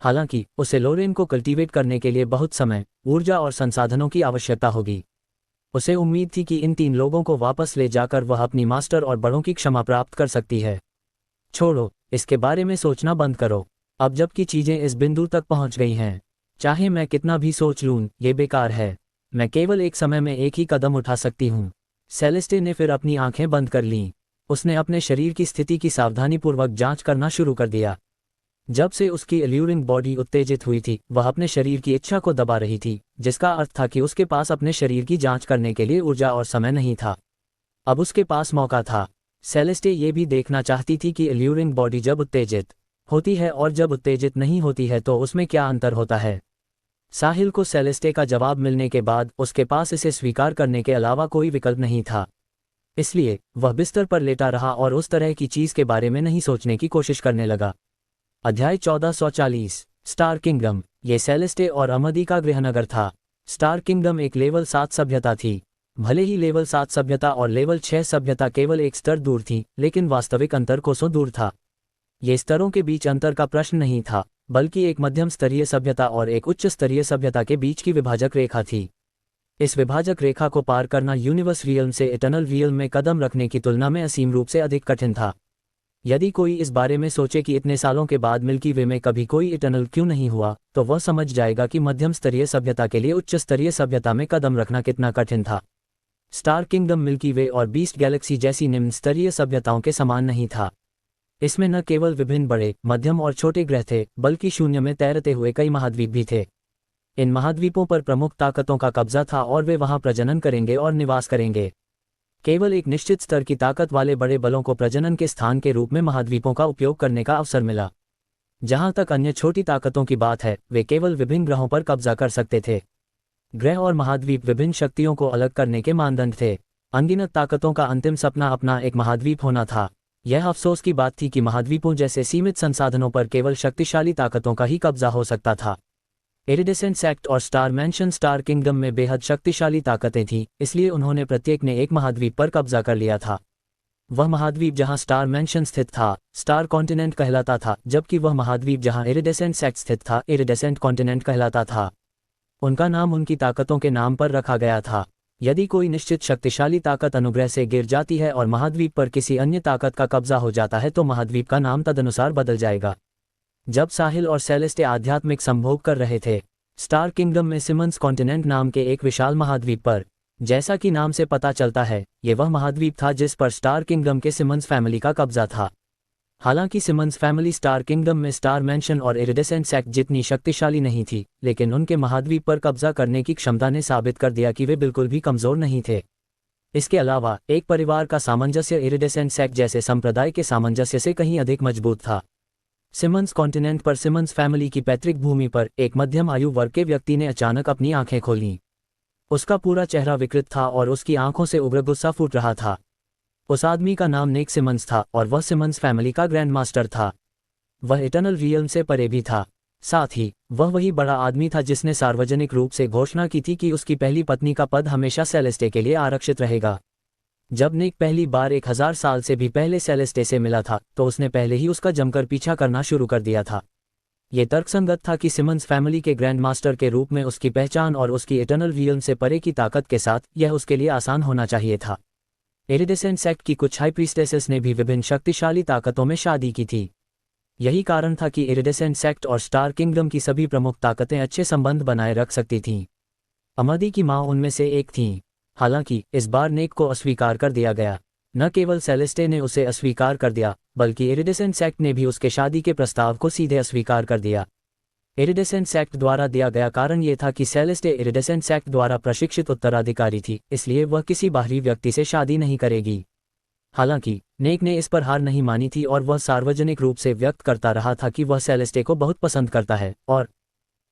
हालांकि उसे लोरेन को कल्टीवेट करने के लिए बहुत समय, ऊर्जा और संसाधनों की आवश्यकता होगी। उसे उम्मीद थी कि इन 3 लोगों को वापस ले जाकर वह अपनी मास्टर और बड़ों की क्षमा प्राप्त कर सकती है। छोड़ो, इसके बारे में सोचना बंद करो। अब जबकि चीजें इस बिंदु तक पहुंच गई हैं, चाहे मैं कितना भी सोच लूं, ये बेकार है। मैं केवल एक समय में एक ही कदम उठा सकती हूं। सेलेस्टे ने फिर अपनी आंखें बंद कर लीं। उसने अपने शरीर की स्थिति की सावधानीपूर्वक जांच करना शुरू कर दिया। जब से उसकी अल्यूरिंग बॉडी उत्तेजित हुई थी, वह अपने शरीर की इच्छा को दबा रही थी, जिसका अर्थ था कि उसके पास अपने शरीर की जांच करने के लिए ऊर्जा और समय नहीं था। अब उसके पास मौका था। सेलेस्टे ये भी देखना चाहती थी कि अल्यूरिंग बॉडी जब उत्तेजित होती है और जब उत्तेजित नहीं होती है तो उसमें क्या अंतर होता है। साहिल को सेलेस्टे का जवाब मिलने के बाद उसके पास इसे स्वीकार करने के अलावा कोई विकल्प नहीं था। इसलिए वह बिस्तर पर लेटा रहा और उस तरह की चीज के बारे में नहीं सोचने की कोशिश करने लगा। अध्याय 1440 स्टार किंगडम। ये सेलेस्टे और अमदी का गृहनगर था। स्टार किंगडम एक लेवल 7 सभ्यता थी। भले ही लेवल 7 सभ्यता और लेवल 6 सभ्यता केवल एक स्तर दूर थी, लेकिन वास्तविक अंतर कोसों दूर था। ये स्तरों के बीच अंतर का प्रश्न नहीं था, बल्कि एक मध्यम स्तरीय सभ्यता और एक उच्च स्तरीय सभ्यता के बीच की विभाजक रेखा थी। इस विभाजक रेखा को पार करना यूनिवर्स रियल्म से इटर्नल रियल्म में कदम रखने की तुलना में असीम रूप से अधिक कठिन था। यदि कोई इस बारे में सोचे कि इतने सालों के बाद मिल्की वे में कभी कोई इटर्नल क्यों नहीं हुआ, तो वह समझ जाएगा कि मध्यम स्तरीय सभ्यता के लिए उच्च स्तरीय सभ्यता में कदम रखना कितना कठिन था। स्टार किंगडम मिल्की वे और बीस्ट गैलेक्सी जैसी निम्न स्तरीय सभ्यताओं के समान नहीं था। इसमें न केवल विभिन्न बड़े, मध्यम और छोटे ग्रह थे, बल्कि शून्य में तैरते हुए कई महाद्वीप भी थे। इन महाद्वीपों पर प्रमुख ताकतों का कब्जा था और वे वहां प्रजनन करेंगे और निवास करेंगे। केवल एक निश्चित स्तर की ताकत वाले बड़े बलों को प्रजनन के स्थान के रूप में महाद्वीपों का उपयोग करने का अवसर मिला। जहां तक अन्य छोटी ताकतों की बात है, वे केवल विभिन्न ग्रहों पर कब्जा कर सकते थे। ग्रह और महाद्वीप विभिन्न शक्तियों को अलग करने के मानदंड थे। अनगिनत ताकतों का अंतिम सपना अपना एक महाद्वीप होना था। यह अफसोस की बात थी कि महाद्वीपों जैसे सीमित संसाधनों पर केवल शक्तिशाली ताकतों का ही कब्जा हो सकता था। इरिडेसेंट सेक्ट और स्टार मैंशन स्टार किंगडम में बेहद शक्तिशाली ताकतें थीं, इसलिए उन्होंने प्रत्येक ने एक महाद्वीप पर कब्जा कर लिया था। वह महाद्वीप जहां स्टार मैंशन स्थित था, स्टार कॉन्टिनेंट कहलाता था, जबकि वह महाद्वीप जहां इरिडेसेंट सेक्ट स्थित था, इरिडेसेंट कॉन्टिनेंट कहलाता था। उनका नाम उनकी ताकतों के नाम पर रखा गया था। यदि कोई निश्चित शक्तिशाली ताकत अनुग्रह से गिर जाती है और महाद्वीप पर किसी अन्य ताकत का कब्जा हो जाता है तो महाद्वीप का नाम तदनुसार बदल जाएगा। जब साहिल और सेलेस्टे आध्यात्मिक संभोग कर रहे थे, स्टार किंगडम में सिमंस कॉन्टिनेंट नाम के एक विशाल महाद्वीप पर, जैसा कि नाम से पता चलता है, ये वह महाद्वीप था जिस पर स्टार किंगडम के सिमंस फैमिली का कब्जा था। हालांकि सिमंस फैमिली स्टार किंगडम में स्टार मैंशन और इरिडेसेंट सेक्ट जितनी शक्तिशाली नहीं थी, लेकिन उनके महाद्वीप पर कब्जा करने की क्षमता ने साबित कर दिया कि वे बिल्कुल भी कमजोर नहीं थे। इसके अलावा एक परिवार का सामंजस्य इरिडेसेंट सेक्ट जैसे संप्रदाय के सामंजस्य से कहीं अधिक मजबूत था। सिमंस कॉन्टिनेंट पर सिमंस फैमिली की पैतृक भूमि पर एक मध्यम आयु वर्ग के व्यक्ति ने अचानक अपनी आंखें खोलीं। उसका पूरा चेहरा विकृत था और उसकी आंखों से उग्र गुस्सा फूट रहा था। उस आदमी का नाम निक सिमंस था और वह सिमंस फैमिली का ग्रैंड मास्टर था। वह इटर्नल रियल्म से परे भी था। साथ ही वह वही बड़ा आदमी था जिसने सार्वजनिक रूप से घोषणा की थी कि उसकी पहली पत्नी का पद हमेशा सेलेस्टे के लिए आरक्षित रहेगा। जब नेक पहली बार 1000 साल से भी पहले सेलेस्टे से मिला था तो उसने पहले ही उसका जमकर पीछा करना शुरू कर दिया था। ये तर्कसंगत था कि सिमंस फैमिली के ग्रैंड मास्टर के रूप में उसकी पहचान और उसकी इटर्नल रियल्म से परे की ताकत के साथ यह उसके लिए आसान होना चाहिए था। इरिडेसेंट सेक्ट की कुछ हाई प्रीस्टेसेस ने भी विभिन्न शक्तिशाली ताकतों में शादी की थी। यही कारण था कि इरिडेसेंट सेक्ट और स्टार किंगडम की सभी प्रमुख ताकतें अच्छे संबंध बनाए रख सकती थीं। अमदी की मां उनमें से एक थीं। हालांकि इस बार नेक को अस्वीकार कर दिया गया। न केवल सेलेस्टे ने उसे अस्वीकार कर दिया बल्कि इरिडेसेंट सेक्ट ने भी उसके शादी के प्रस्ताव को सीधे अस्वीकार कर दिया। इरिडेसेंट सेक्ट द्वारा दिया गया कारण ये था कि सेलेस्टे इरिडेसेंट सेक्ट द्वारा प्रशिक्षित उत्तराधिकारी थी, इसलिए वह किसी बाहरी व्यक्ति से शादी नहीं करेगी। हालांकि नेक ने इस पर हार नहीं मानी थी और वह सार्वजनिक रूप से व्यक्त करता रहा था कि वह सेलेस्टे को बहुत पसंद करता है और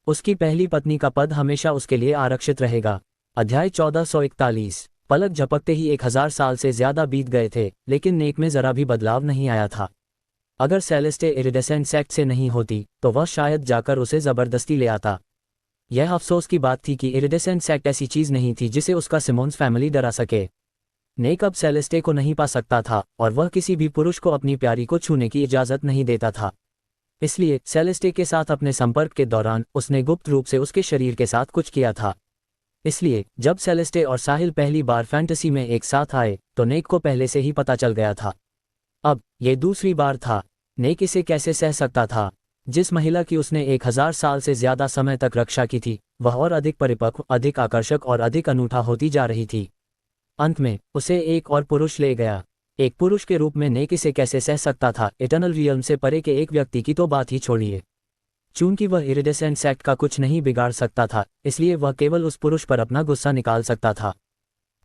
उसकी पहली पत्नी का पद हमेशा उसके लिए आरक्षित रहेगा। अध्याय 1441। पलक झपकते ही 1000 साल से ज्यादा बीत गए थे, लेकिन नेक में जरा भी बदलाव नहीं आया था। अगर सेलेस्टे इरिडेसेंट सेक्ट से नहीं होती तो वह शायद जाकर उसे जबरदस्ती ले आता। यह अफसोस की बात थी कि इरिडेसेंट सेक्ट ऐसी चीज नहीं थी जिसे उसका सिमोन्स फैमिली डरा सके। नेक अब सेलेस्टे को नहीं पा सकता था और वह किसी भी पुरुष को अपनी प्यारी को छूने की इजाजत नहीं देता था। इसलिए सेलेस्टे के साथ अपने संपर्क के दौरान उसने गुप्त रूप से उसके शरीर के साथ कुछ किया था। इसलिए जब सेलेस्टे और साहिल पहली बार फैंटेसी में एक साथ आए तो नेक को पहले से ही पता चल गया था। अब ये दूसरी बार था। नेक इसे कैसे सह सकता था? जिस महिला की उसने 1000 साल से ज्यादा समय तक रक्षा की थी वह और अधिक परिपक्व, अधिक आकर्षक और अधिक अनूठा होती जा रही थी। अंत में उसे एक और पुरुष ले गया। एक पुरुष के रूप में नेक इसे कैसे सह सकता था? इटर्नल रियल्म से परे के एक व्यक्ति की तो बात ही छोड़िए। चूंकि वह इरिडेसेंट सेक्ट का कुछ नहीं बिगाड़ सकता था, इसलिए वह केवल उस पुरुष पर अपना गुस्सा निकाल सकता था।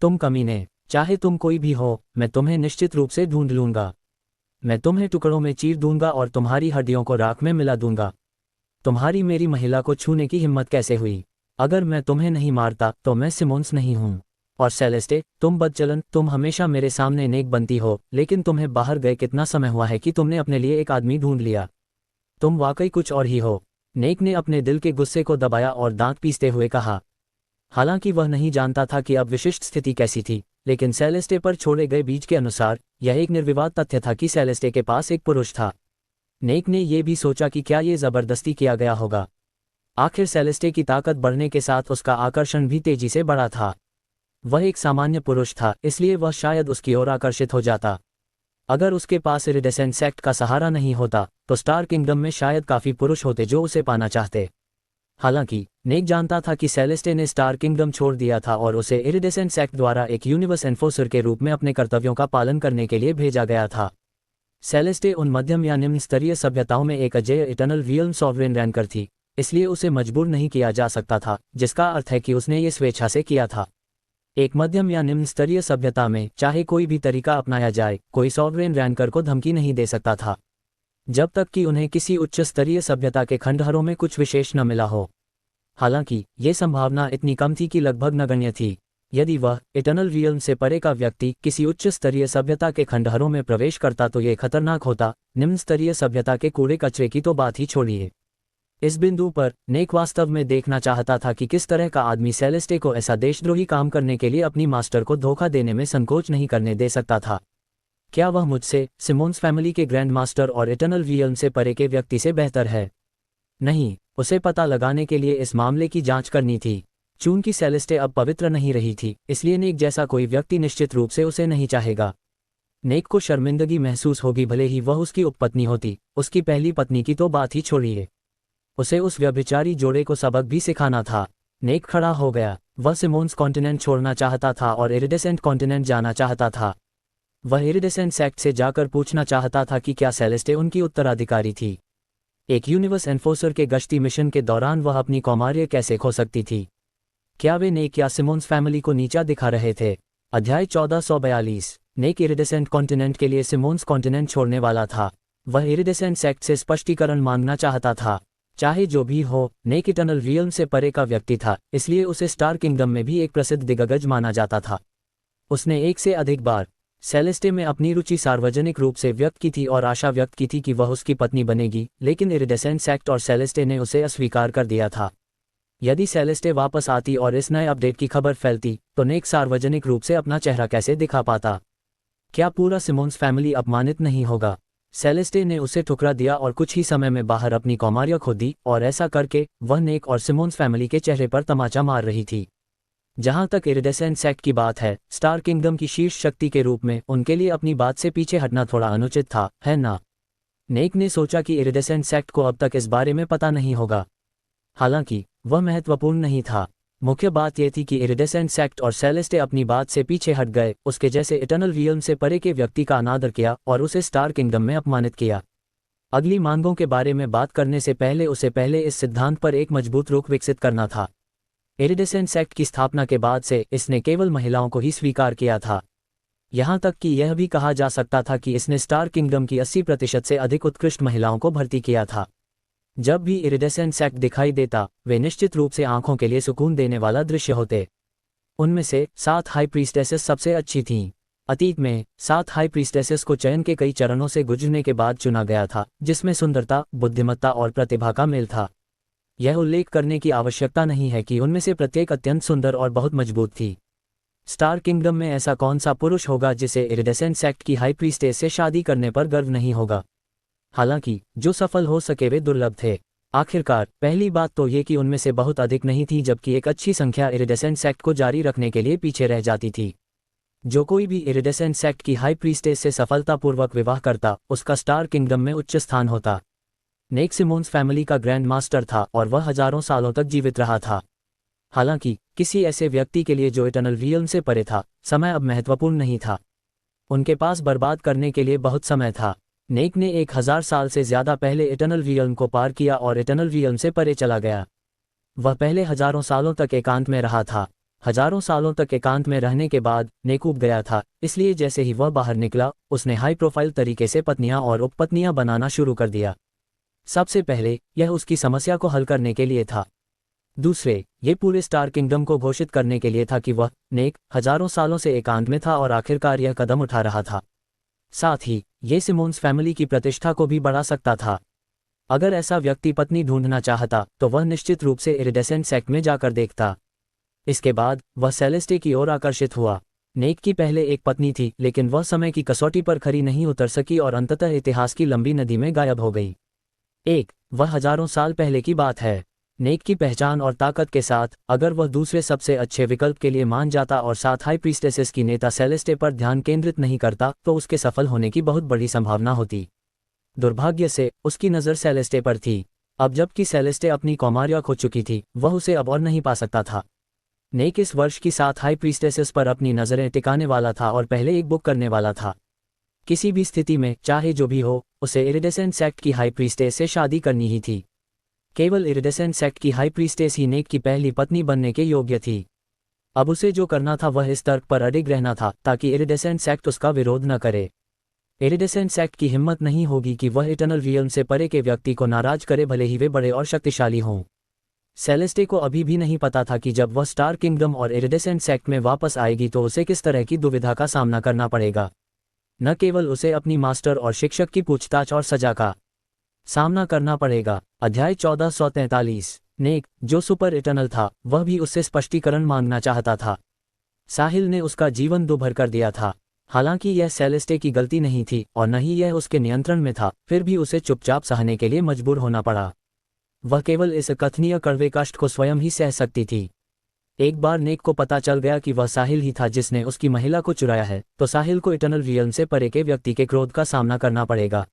तुम कमीने, चाहे तुम कोई भी हो, मैं तुम्हें निश्चित रूप से ढूंढ लूंगा। मैं तुम्हें टुकड़ों में चीर दूंगा और तुम्हारी हड्डियों को राख में मिला दूंगा। तुम्हारी मेरी महिला को छूने की हिम्मत कैसे हुई? अगर मैं तुम्हें नहीं मारता तो मैं सिमोन्स नहीं हूं। और सेलेस्टे, तुम बदचलन, तुम हमेशा मेरे सामने नेक बनती हो, लेकिन तुम्हें बाहर गए कितना समय हुआ है कि तुमने अपने लिए एक आदमी ढूंढ लिया। तुम वाकई कुछ और ही हो। नेक ने अपने दिल के गुस्से को दबाया और दांत पीसते हुए कहा। हालांकि वह नहीं जानता था कि अब विशिष्ट स्थिति कैसी थी, लेकिन सेलेस्टे पर छोड़े गए बीज के अनुसार यह एक निर्विवाद तथ्य था कि सेलेस्टे के पास एक पुरुष था। नेक ने यह भी सोचा कि क्या ये जबरदस्ती किया गया होगा। आखिर सेलेस्टे की ताकत बढ़ने के साथ उसका आकर्षण भी तेजी से बढ़ा था। वह एक सामान्य पुरुष था, इसलिए वह शायद उसकी ओर आकर्षित हो जाता। अगर उसके पास इरिडेसेंट सेक्ट का सहारा नहीं होता तो स्टार किंगडम में शायद काफी पुरुष होते जो उसे पाना चाहते। हालांकि नेक जानता था कि सेलेस्टे ने स्टार किंगडम छोड़ दिया था और उसे इरिडेसेंट सेक्ट द्वारा एक यूनिवर्स एनफोर्सर के रूप में अपने कर्तव्यों का पालन करने के लिए भेजा गया था। सेलेस्टे उन मध्यम या निम्न स्तरीय सभ्यताओं में एक अजेय इटर्नल रियल्म सॉवरेन रैंकर थी, इसलिए उसे मजबूर नहीं किया जा सकता था, जिसका अर्थ है कि उसने ये स्वेच्छा से किया था। एक मध्यम या निम्न स्तरीय सभ्यता में चाहे कोई भी तरीका अपनाया जाए, कोई सॉवरेन रैंकर को धमकी नहीं दे सकता था जब तक कि उन्हें किसी उच्च स्तरीय सभ्यता के खंडहरों में कुछ विशेष न मिला हो। हालांकि ये संभावना इतनी कम थी कि लगभग नगण्य थी। यदि वह इटर्नल रियल्म से परे का व्यक्ति किसी उच्च स्तरीय सभ्यता के खंडहरों में प्रवेश करता तो ये खतरनाक होता। निम्न स्तरीय सभ्यता के कूड़े कचरे की तो बात ही छोड़िए। इस बिंदु पर नेक वास्तव में देखना चाहता था कि किस तरह का आदमी सेलेस्टे को ऐसा देशद्रोही काम करने के लिए अपनी मास्टर को धोखा देने में संकोच नहीं करने दे सकता था। क्या वह मुझसे, सिमोन्स फैमिली के ग्रैंड मास्टर और इटर्नल रियल्म से परे के व्यक्ति से बेहतर है? नहीं, उसे पता लगाने के लिए इस मामले की जांच करनी थी। चूंकि सेलेस्टे अब पवित्र नहीं रही थी, इसलिए नेक जैसा कोई व्यक्ति निश्चित रूप से उसे नहीं चाहेगा। नेक को शर्मिंदगी महसूस होगी, भले ही वह उसकी उपपत्नी होती। उसकी पहली पत्नी की तो बात ही छोड़िए, उसे उस व्यभिचारी जोड़े को सबक भी सिखाना था। नेक खड़ा हो गया। वह सिमोन्स कॉन्टिनेंट छोड़ना चाहता था और इरिडेसेंट कॉन्टिनेंट जाना चाहता था। वह इरिडेसेंट सेक्ट से जाकर पूछना चाहता था कि क्या सेलेस्टे उनकी उत्तराधिकारी थी। एक यूनिवर्स एनफोर्सर के गश्ती मिशन के दौरान वह अपनी कौमार्य कैसे खो सकती थी? क्या वे नेक या सिमोन्स फैमिली को नीचा दिखा रहे थे? अध्याय 1442। नेक इरिडेसेंट कॉन्टिनेंट के लिए सिमोन्स कॉन्टिनेंट छोड़ने वाला था। वह इरिडेसेंट सेक्ट से स्पष्टीकरण मांगना चाहता था। चाहे जो भी हो, नेक इटर्नल रियल्म से परे का व्यक्ति था, इसलिए उसे स्टार किंगडम में भी एक प्रसिद्ध दिग्गज माना जाता था। उसने एक से अधिक बार सेलेस्टे में अपनी रुचि सार्वजनिक रूप से व्यक्त की थी और आशा व्यक्त की थी कि वह उसकी पत्नी बनेगी, लेकिन इरिडेसेंट सेक्ट और सेलेस्टे ने उसे अस्वीकार कर दिया था। यदि सेलेस्टे वापस आती और इस नए अपडेट की खबर फैलती तो नेक सार्वजनिक रूप से अपना चेहरा कैसे दिखा पाता? क्या पूरा सिमोन्स फैमिली अपमानित नहीं होगा? सेलेस्टे ने उसे ठुकरा दिया और कुछ ही समय में बाहर अपनी कौमार्य खो दी, और ऐसा करके वह नेक और सिमोन्स फैमिली के चेहरे पर तमाचा मार रही थी। जहां तक इरिडेसेंट सेक्ट की बात है, स्टार किंगडम की शीर्ष शक्ति के रूप में उनके लिए अपनी बात से पीछे हटना थोड़ा अनुचित था, है ना? नेक ने सोचा कि इरिडेसेंट सेक्ट को अब तक इस बारे में पता नहीं होगा। हालांकि वह महत्वपूर्ण नहीं था। मुख्य बात यह थी कि इरिडेसेंट सेक्ट और सेलेस्टे अपनी बात से पीछे हट गए, उसके जैसे इटर्नल रियल्म से परे के व्यक्ति का अनादर किया और उसे स्टार किंगडम में अपमानित किया। अगली मांगों के बारे में बात करने से पहले उसे पहले इस सिद्धांत पर एक मजबूत रुख विकसित करना था। इरिडेसेंट सेक्ट की स्थापना के बाद से इसने केवल महिलाओं को ही स्वीकार किया था। यहां तक कि यह भी कहा जा सकता था कि इसने स्टार किंगडम की 80% से अधिक उत्कृष्ट महिलाओं को भर्ती किया था। जब भी इरिडेसेंट सेक्ट दिखाई देता, वे निश्चित रूप से आंखों के लिए सुकून देने वाला दृश्य होते। उनमें से 7 हाई प्रीस्टेसेस सबसे अच्छी थीं। अतीत में 7 हाई प्रीस्टेसेस को चयन के कई चरणों से गुजरने के बाद चुना गया था, जिसमें सुंदरता, बुद्धिमत्ता और प्रतिभा का मेल था। यह उल्लेख करने की आवश्यकता नहीं है कि उनमें से प्रत्येक अत्यंत सुंदर और बहुत मजबूत थी। स्टार किंगडम में ऐसा कौन सा पुरुष होगा जिसे इरिडेसेंट सेक्ट की हाई प्रीस्टेस से शादी करने पर गर्व नहीं होगा? हालांकि जो सफल हो सके वे दुर्लभ थे। आखिरकार पहली बात तो ये कि उनमें से बहुत अधिक नहीं थी, जबकि एक अच्छी संख्या इरिडेसेंट सेक्ट को जारी रखने के लिए पीछे रह जाती थी। जो कोई भी इरिडेसेंट सेक्ट की हाई प्रीस्टेस से सफलतापूर्वक विवाह करता, उसका स्टार किंगडम में उच्च स्थान होता। नेक सिमोन्स फैमिली का ग्रैंड मास्टर था और वह हजारों सालों तक जीवित रहा था। हालांकि किसी ऐसे व्यक्ति के लिए जो इटर्नल रियल्म से परे था, समय अब महत्वपूर्ण नहीं था। उनके पास बर्बाद करने के लिए बहुत समय था। नेक ने 1000 साल से ज्यादा पहले इटर्नल रियल्म को पार किया और इटर्नल रियल्म से परे चला गया। वह पहले हजारों सालों तक एकांत में रहा था। हजारों सालों तक एकांत में रहने के बाद नेक ऊब गया था, इसलिए जैसे ही वह बाहर निकला, उसने हाई प्रोफाइल तरीके से पत्नियां और उपपत्नियां बनाना शुरू कर दिया। सबसे पहले यह उसकी समस्या को हल करने के लिए था। दूसरे, ये पूरे स्टार किंगडम को घोषित करने के लिए था कि वह, नेक, हजारों सालों से एकांत में था और आखिरकार यह कदम उठा रहा था। साथ ही ये सिमोन्स फैमिली की प्रतिष्ठा को भी बढ़ा सकता था। अगर ऐसा व्यक्ति पत्नी ढूंढना चाहता तो वह निश्चित रूप से इरिडेसेंट सेक्ट में जाकर देखता। इसके बाद वह सेलेस्टे की ओर आकर्षित हुआ। नेक की पहले एक पत्नी थी, लेकिन वह समय की कसौटी पर खरी नहीं उतर सकी और अंततः इतिहास की लंबी नदी में गायब हो गई। वह हजारों साल पहले की बात है। नेक की पहचान और ताकत के साथ, अगर वह दूसरे सबसे अच्छे विकल्प के लिए मान जाता और साथ हाई प्रीस्टेसेस की नेता सेलेस्टे पर ध्यान केंद्रित नहीं करता, तो उसके सफल होने की बहुत बड़ी संभावना होती। दुर्भाग्य से उसकी नज़र सेलेस्टे पर थी। अब जबकि सेलेस्टे अपनी कौमार्य खो चुकी थी, वह उसे अब और नहीं पा सकता था। नेक इस वर्ष की 7 हाई प्रीस्टेसेस पर अपनी नज़रें टिकाने वाला था और पहले एक बुक करने वाला था। किसी भी स्थिति में, चाहे जो भी हो, उसे इरिडेसेंट सेक्ट की हाई प्रीस्टेस से शादी करनी ही थी। केवल इरिडेसेंट सेक्ट की हाई प्रीस्टेस ही नेक की पहली पत्नी बनने के योग्य थी। अब उसे जो करना था वह इस तर्क पर अडिग रहना था ताकि इरिडेसेंट सेक्ट उसका विरोध न करे। इरिडेसेंट सेक्ट की हिम्मत नहीं होगी कि वह इटर्नल रियल्म से परे के व्यक्ति को नाराज करे, भले ही वे बड़े और शक्तिशाली हों। सेलेस्टे को अभी भी नहीं पता था कि जब वह स्टार किंगडम और इरिडेसेंट सेक्ट में वापस आएगी तो उसे किस तरह की दुविधा का सामना करना पड़ेगा। न केवल उसे अपनी मास्टर और शिक्षक की पूछताछ और सजा का सामना करना पड़ेगा। अध्याय 1443। नेक, जो सुपर इटर्नल था, वह भी उससे स्पष्टीकरण मांगना चाहता था। साहिल ने उसका जीवन दुभर कर दिया था। हालांकि यह सेलेस्टे की गलती नहीं थी और न ही यह उसके नियंत्रण में था, फिर भी उसे चुपचाप सहने के लिए मजबूर होना पड़ा। वह केवल इस कथनीय कड़वे कष्ट को स्वयं ही सह सकती थी। एक बार नेक को पता चल गया कि वह साहिल ही था जिसने उसकी महिला को चुराया है, तो साहिल को इटर्नल रियल्म से परे के व्यक्ति के क्रोध का सामना करना पड़ेगा।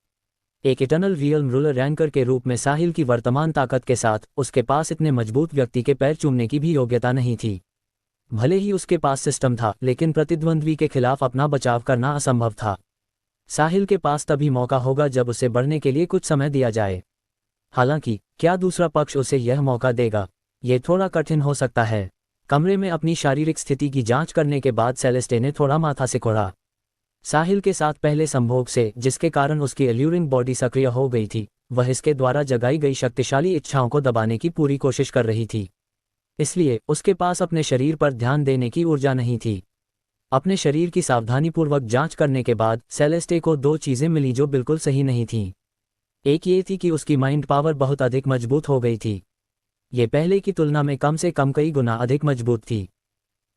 एक इटर्नल रियल्म रूलर रैंकर के रूप में साहिल की वर्तमान ताकत के साथ उसके पास इतने मजबूत व्यक्ति के पैर चूमने की भी योग्यता नहीं थी। भले ही उसके पास सिस्टम था, लेकिन प्रतिद्वंद्वी के खिलाफ अपना बचाव करना असंभव था। साहिल के पास तभी मौका होगा जब उसे बढ़ने के लिए कुछ समय दिया जाए। हालांकि क्या दूसरा पक्ष उसे यह मौका देगा, ये थोड़ा कठिन हो सकता है। कमरे में अपनी शारीरिक स्थिति की जांच करने के बाद सेलेस्टे ने थोड़ा माथा सिकोड़ा। साहिल के साथ पहले संभोग से, जिसके कारण उसकी एल्यूरिंग बॉडी सक्रिय हो गई थी, वह इसके द्वारा जगाई गई शक्तिशाली इच्छाओं को दबाने की पूरी कोशिश कर रही थी। इसलिए उसके पास अपने शरीर पर ध्यान देने की ऊर्जा नहीं थी। अपने शरीर की सावधानीपूर्वक जांच करने के बाद सेलेस्टे को 2 चीजें मिली जो बिल्कुल सही नहीं थीं। एक ये थी कि उसकी माइंड पावर बहुत अधिक मजबूत हो गई थी। ये पहले की तुलना में कम से कम कई गुना अधिक मजबूत थी।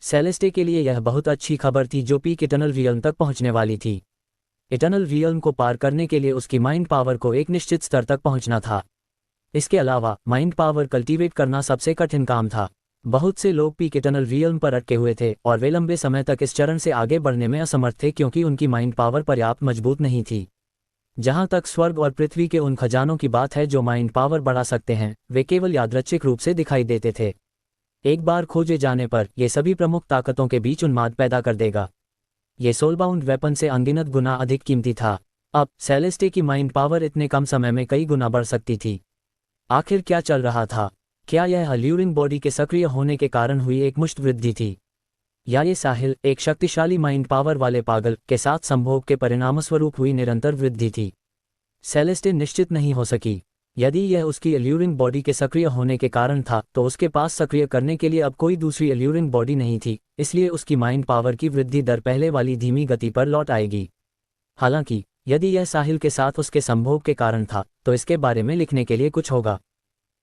सेलेस्टे के लिए यह बहुत अच्छी खबर थी जो पीक इटर्नल रियल्म तक पहुंचने वाली थी। इटर्नल रियल्म को पार करने के लिए उसकी माइंड पावर को एक निश्चित स्तर तक पहुंचना था। इसके अलावा माइंड पावर कल्टीवेट करना सबसे कठिन काम था। बहुत से लोग पीक इटर्नल रियल्म पर अटके हुए थे और वे लंबे समय तक इस चरण से आगे बढ़ने में असमर्थ थे क्योंकि उनकी माइंड पावर पर्याप्त मजबूत नहीं थी। जहां तक स्वर्ग और पृथ्वी के उन खजानों की बात है जो माइंड पावर बढ़ा सकते हैं, वे केवल यादृच्छिक रूप से दिखाई देते थे। एक बार खोजे जाने पर यह सभी प्रमुख ताकतों के बीच उन्माद पैदा कर देगा। ये सोलबाउंड वेपन से अनगिनत गुना अधिक कीमती था। अब सेलेस्टे की माइंड पावर इतने कम समय में कई गुना बढ़ सकती थी। आखिर क्या चल रहा था? क्या यह अल्यूरिंग बॉडी के सक्रिय होने के कारण हुई एक मुश्त वृद्धि थी, या ये साहिल एक शक्तिशाली माइंड पावर वाले पागल के साथ संभोग के परिणामस्वरूप हुई निरंतर वृद्धि थी? सेलेस्टे निश्चित नहीं हो सकी। यदि यह उसकी अल्यूरिंग बॉडी के सक्रिय होने के कारण था तो उसके पास सक्रिय करने के लिए अब कोई दूसरी अल्यूरिंग बॉडी नहीं थी, इसलिए उसकी माइंड पावर की वृद्धि दर पहले वाली धीमी गति पर लौट आएगी। हालांकि यदि यह साहिल के साथ उसके संभोग के कारण था तो इसके बारे में लिखने के लिए कुछ होगा।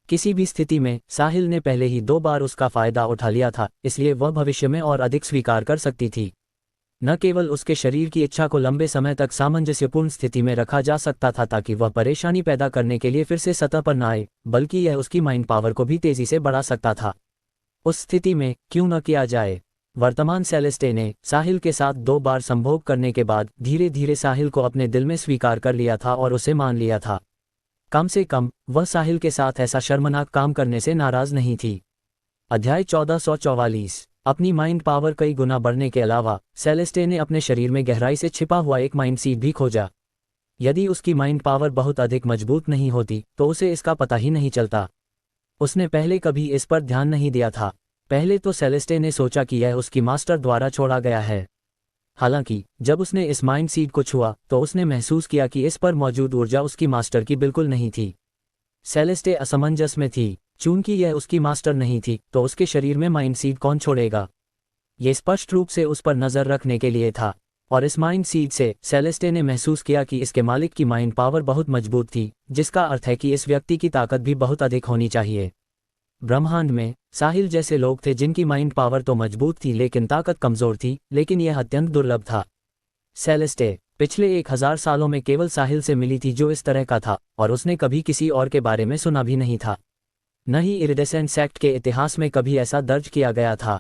किसी भी स्थिति में साहिल ने पहले ही 2 बार उसका फायदा उठा लिया था, इसलिए वह भविष्य में और अधिक स्वीकार कर सकती थी। न केवल उसके शरीर की इच्छा को लंबे समय तक सामंजस्यपूर्ण स्थिति में रखा जा सकता था ताकि वह परेशानी पैदा करने के लिए फिर से सतह पर न आए, बल्कि यह उसकी माइंड पावर को भी तेजी से बढ़ा सकता था। उस स्थिति में क्यों न किया जाए? वर्तमान सेलेस्टे ने साहिल के साथ 2 बार संभोग करने के बाद धीरे धीरे साहिल को अपने दिल में स्वीकार कर लिया था और उसे मान लिया था। कम से कम वह साहिल के साथ ऐसा शर्मनाक काम करने से नाराज नहीं थी। अध्याय 1444। अपनी माइंड पावर कई गुना बढ़ने के अलावा सेलेस्टे ने अपने शरीर में गहराई से छिपा हुआ एक माइंड सीड भी खोजा। यदि उसकी माइंड पावर बहुत अधिक मजबूत नहीं होती तो उसे इसका पता ही नहीं चलता। उसने पहले कभी इस पर ध्यान नहीं दिया था। पहले तो सेलेस्टे ने सोचा कि यह उसकी मास्टर द्वारा छोड़ा गया है। हालांकि जब उसने इस माइंड सीड को छुआ तो उसने महसूस किया कि इस पर मौजूद ऊर्जा उसकी मास्टर की बिल्कुल नहीं थी। सेलेस्टे असमंजस में थी। चूंकि यह उसकी मास्टर नहीं थी तो उसके शरीर में माइंड सीड कौन छोड़ेगा? ये स्पष्ट रूप से उस पर नजर रखने के लिए था, और इस माइंड सीड से सेलेस्टे ने महसूस किया कि इसके मालिक की माइंड पावर बहुत मजबूत थी, जिसका अर्थ है कि इस व्यक्ति की ताकत भी बहुत अधिक होनी चाहिए। ब्रह्मांड में साहिल जैसे लोग थे जिनकी माइंड पावर तो मजबूत थी लेकिन ताकत कमजोर थी, लेकिन यह अत्यंत दुर्लभ था। सेलेस्टे पिछले 1000 सालों में केवल साहिल से मिली थी जो इस तरह का था, और उसने कभी किसी और के बारे में सुना भी नहीं था। न ही इरिडेसेंट सेक्ट के इतिहास में कभी ऐसा दर्ज किया गया था।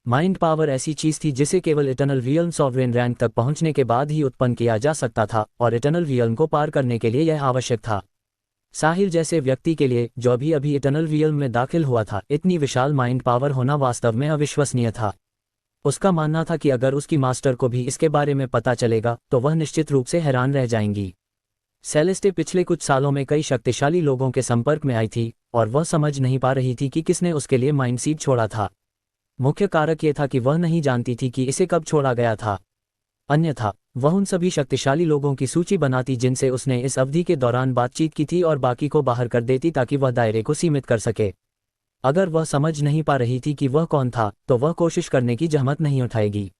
माइंड पावर ऐसी चीज थी जिसे केवल इटर्नल रियल्म सॉवरेन रैंक तक पहुंचने के बाद ही उत्पन्न किया जा सकता था, और इटर्नल रियल्म को पार करने के लिए यह आवश्यक था। साहिल जैसे व्यक्ति के लिए जो अभी इटर्नल रियल्म में दाखिल हुआ था, इतनी विशाल माइंड पावर होना वास्तव में अविश्वसनीय था। उसका मानना था कि अगर उसकी मास्टर को भी इसके बारे में पता चलेगा तो वह निश्चित रूप से हैरान रह जाएंगी। सेलेस्टे पिछले कुछ सालों में कई शक्तिशाली लोगों के संपर्क में आई थी और वह समझ नहीं पा रही थी कि किसने उसके लिए माइंड सीड छोड़ा था। मुख्य कारक यह था कि वह नहीं जानती थी कि इसे कब छोड़ा गया था। अन्यथा वह उन सभी शक्तिशाली लोगों की सूची बनाती जिनसे उसने इस अवधि के दौरान बातचीत की थी और बाकी को बाहर कर देती ताकि वह दायरे को सीमित कर सके। अगर वह समझ नहीं पा रही थी कि वह कौन था तो वह कोशिश करने की जहमत नहीं उठाएगी।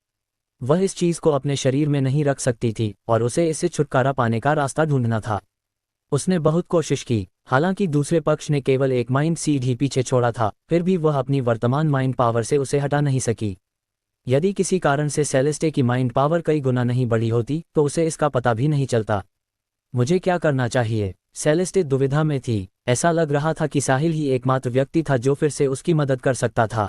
वह इस चीज को अपने शरीर में नहीं रख सकती थी और उसे इससे छुटकारा पाने का रास्ता ढूंढना था। उसने बहुत कोशिश की, हालांकि दूसरे पक्ष ने केवल एक माइंड सीड ही पीछे छोड़ा था, फिर भी वह अपनी वर्तमान माइंड पावर से उसे हटा नहीं सकी। यदि किसी कारण से सेलेस्टे की माइंड पावर कई गुना नहीं बढ़ी होती तो उसे इसका पता भी नहीं चलता। मुझे क्या करना चाहिए? सेलेस्टे दुविधा में थी। ऐसा लग रहा था कि साहिल ही एकमात्र व्यक्ति था जो फिर से उसकी मदद कर सकता था।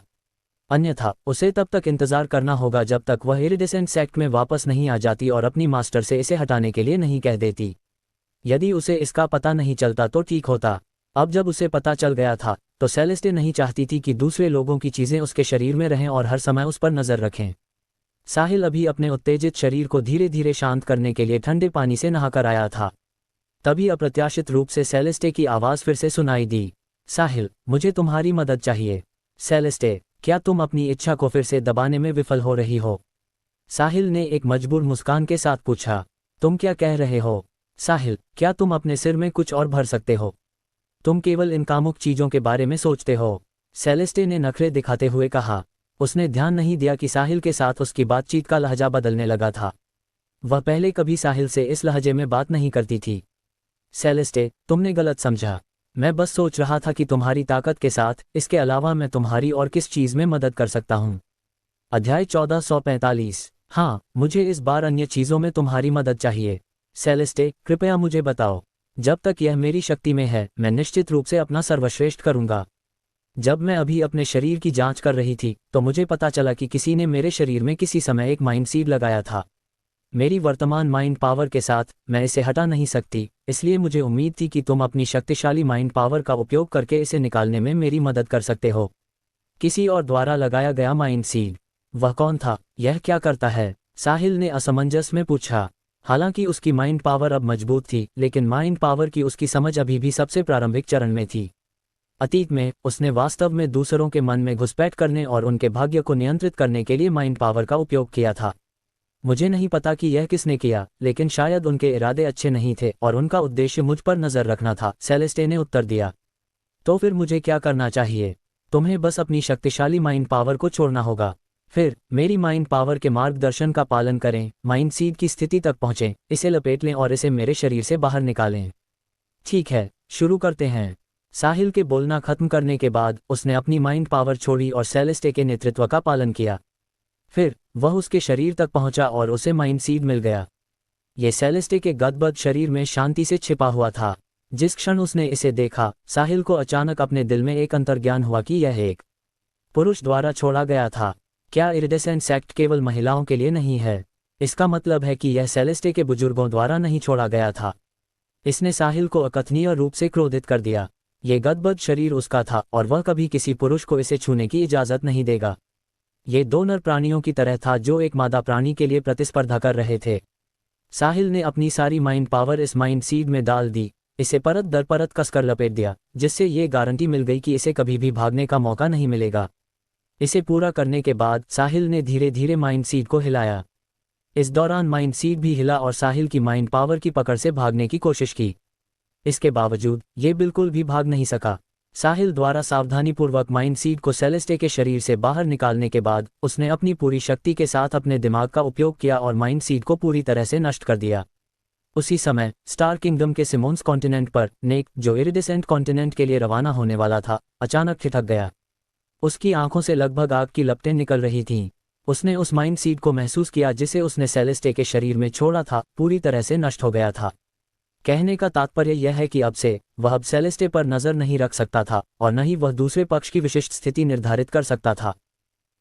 अन्यथा उसे तब तक इंतजार करना होगा जब तक वह इरिडेसेंट सेक्ट में वापस नहीं आ जाती और अपनी मास्टर से इसे हटाने के लिए नहीं कह देती। यदि उसे इसका पता नहीं चलता तो ठीक होता। अब जब उसे पता चल गया था तो सेलेस्टे नहीं चाहती थी कि दूसरे लोगों की चीजें उसके शरीर में रहें और हर समय उस पर नजर रखें। साहिल अभी अपने उत्तेजित शरीर को धीरे धीरे शांत करने के लिए ठंडे पानी से नहाकर आया था। तभी अप्रत्याशित रूप से सेलेस्टे की आवाज फिर से सुनाई दी, साहिल, मुझे तुम्हारी मदद चाहिए। सेलेस्टे, क्या तुम अपनी इच्छा को फिर से दबाने में विफल हो रही हो? साहिल ने एक मजबूर मुस्कान के साथ पूछा। तुम क्या कह रहे हो? साहिल, क्या तुम अपने सिर में कुछ और भर सकते हो? तुम केवल इन कामुक चीजों के बारे में सोचते हो। सेलेस्टे ने नखरे दिखाते हुए कहा। उसने ध्यान नहीं दिया कि साहिल के साथ उसकी बातचीत का लहजा बदलने लगा था। वह पहले कभी साहिल से इस लहजे में बात नहीं करती थी। सेलेस्टे, तुमने गलत समझा। मैं बस सोच रहा था कि तुम्हारी ताकत के साथ इसके अलावा मैं तुम्हारी और किस चीज़ में मदद कर सकता हूँ। अध्याय 1445। हाँ, मुझे इस बार अन्य चीज़ों में तुम्हारी मदद चाहिए। सेलेस्टे, कृपया मुझे बताओ। जब तक यह मेरी शक्ति में है, मैं निश्चित रूप से अपना सर्वश्रेष्ठ करूँगा। जब मैं अभी अपने शरीर की जांच कर रही थी, तो मुझे पता चला कि किसी ने मेरे शरीर में किसी समय एक माइंड सीड लगाया था। मेरी वर्तमान माइंड पावर के साथ मैं इसे हटा नहीं सकती, इसलिए मुझे उम्मीद थी कि तुम अपनी शक्तिशाली माइंड पावर का उपयोग करके इसे निकालने में मेरी मदद कर सकते हो। किसी और द्वारा लगाया गया माइंड सीड। वह कौन था? यह क्या करता है? साहिल ने असमंजस में पूछा। हालांकि उसकी माइंड पावर अब मजबूत थी, लेकिन माइंड पावर की उसकी समझ अभी भी सबसे प्रारंभिक चरण में थी। अतीत में उसने वास्तव में दूसरों के मन में घुसपैठ करने और उनके भाग्य को नियंत्रित करने के लिए माइंड पावर का उपयोग किया था। मुझे नहीं पता कि यह किसने किया, लेकिन शायद उनके इरादे अच्छे नहीं थे और उनका उद्देश्य मुझ पर नजर रखना था, सेलेस्टे ने उत्तर दिया। तो फिर मुझे क्या करना चाहिए? तुम्हें बस अपनी शक्तिशाली माइंड पावर को छोड़ना होगा। फिर मेरी माइंड पावर के मार्गदर्शन का पालन करें, माइंड सीड की स्थिति तक पहुंचें, इसे लपेट लें और इसे मेरे शरीर से बाहर निकालें। ठीक है, शुरू करते हैं। साहिल के बोलना खत्म करने के बाद उसने अपनी माइंड पावर छोड़ी और सेलेस्टे के नेतृत्व का पालन किया। फिर वह उसके शरीर तक पहुंचा और उसे माइंड सीड मिल गया। ये सेलेस्टे के गदबद शरीर में शांति से छिपा हुआ था। जिस क्षण उसने इसे देखा, साहिल को अचानक अपने दिल में एक अंतर्ज्ञान हुआ कि यह एक पुरुष द्वारा छोड़ा गया था। क्या इरिडेसेंट सेक्ट केवल महिलाओं के लिए नहीं है? इसका मतलब है कि यह सेलेस्टे के बुजुर्गों द्वारा नहीं छोड़ा गया था। इसने साहिल को अकथनीय रूप से क्रोधित कर दिया। ये गदबद शरीर उसका था और वह कभी किसी पुरुष को इसे छूने की इजाज़त नहीं देगा। ये दो नर प्राणियों की तरह था जो एक मादा प्राणी के लिए प्रतिस्पर्धा कर रहे थे। साहिल ने अपनी सारी माइंड पावर इस माइंड सीड में डाल दी, इसे परत दर परत कसकर लपेट दिया, जिससे ये गारंटी मिल गई कि इसे कभी भी भागने का मौका नहीं मिलेगा। इसे पूरा करने के बाद साहिल ने धीरे धीरे माइंड सीड को हिलाया। इस दौरान माइंड सीड भी हिला और साहिल की माइंड पावर की पकड़ से भागने की कोशिश की। इसके बावजूद ये बिल्कुल भी भाग नहीं सका। साहिल द्वारा सावधानीपूर्वक माइंड सीड को सेलेस्टे के शरीर से बाहर निकालने के बाद उसने अपनी पूरी शक्ति के साथ अपने दिमाग का उपयोग किया और माइंड सीड को पूरी तरह से नष्ट कर दिया। उसी समय स्टार किंगडम के सिमोन्स कॉन्टिनेंट पर नेक, जो इरिडेसेंट कॉन्टिनेंट के लिए रवाना होने वाला था, अचानक ठिठक गया। उसकी आंखों से लगभग आग की लपटें निकल रही थीं। उसने उस माइंड सीड को महसूस किया जिसे उसने सेलेस्टे के शरीर में छोड़ा था, पूरी तरह से नष्ट हो गया था। कहने का तात्पर्य यह है कि अब से वह अब सेलेस्टे पर नजर नहीं रख सकता था और न ही वह दूसरे पक्ष की विशिष्ट स्थिति निर्धारित कर सकता था।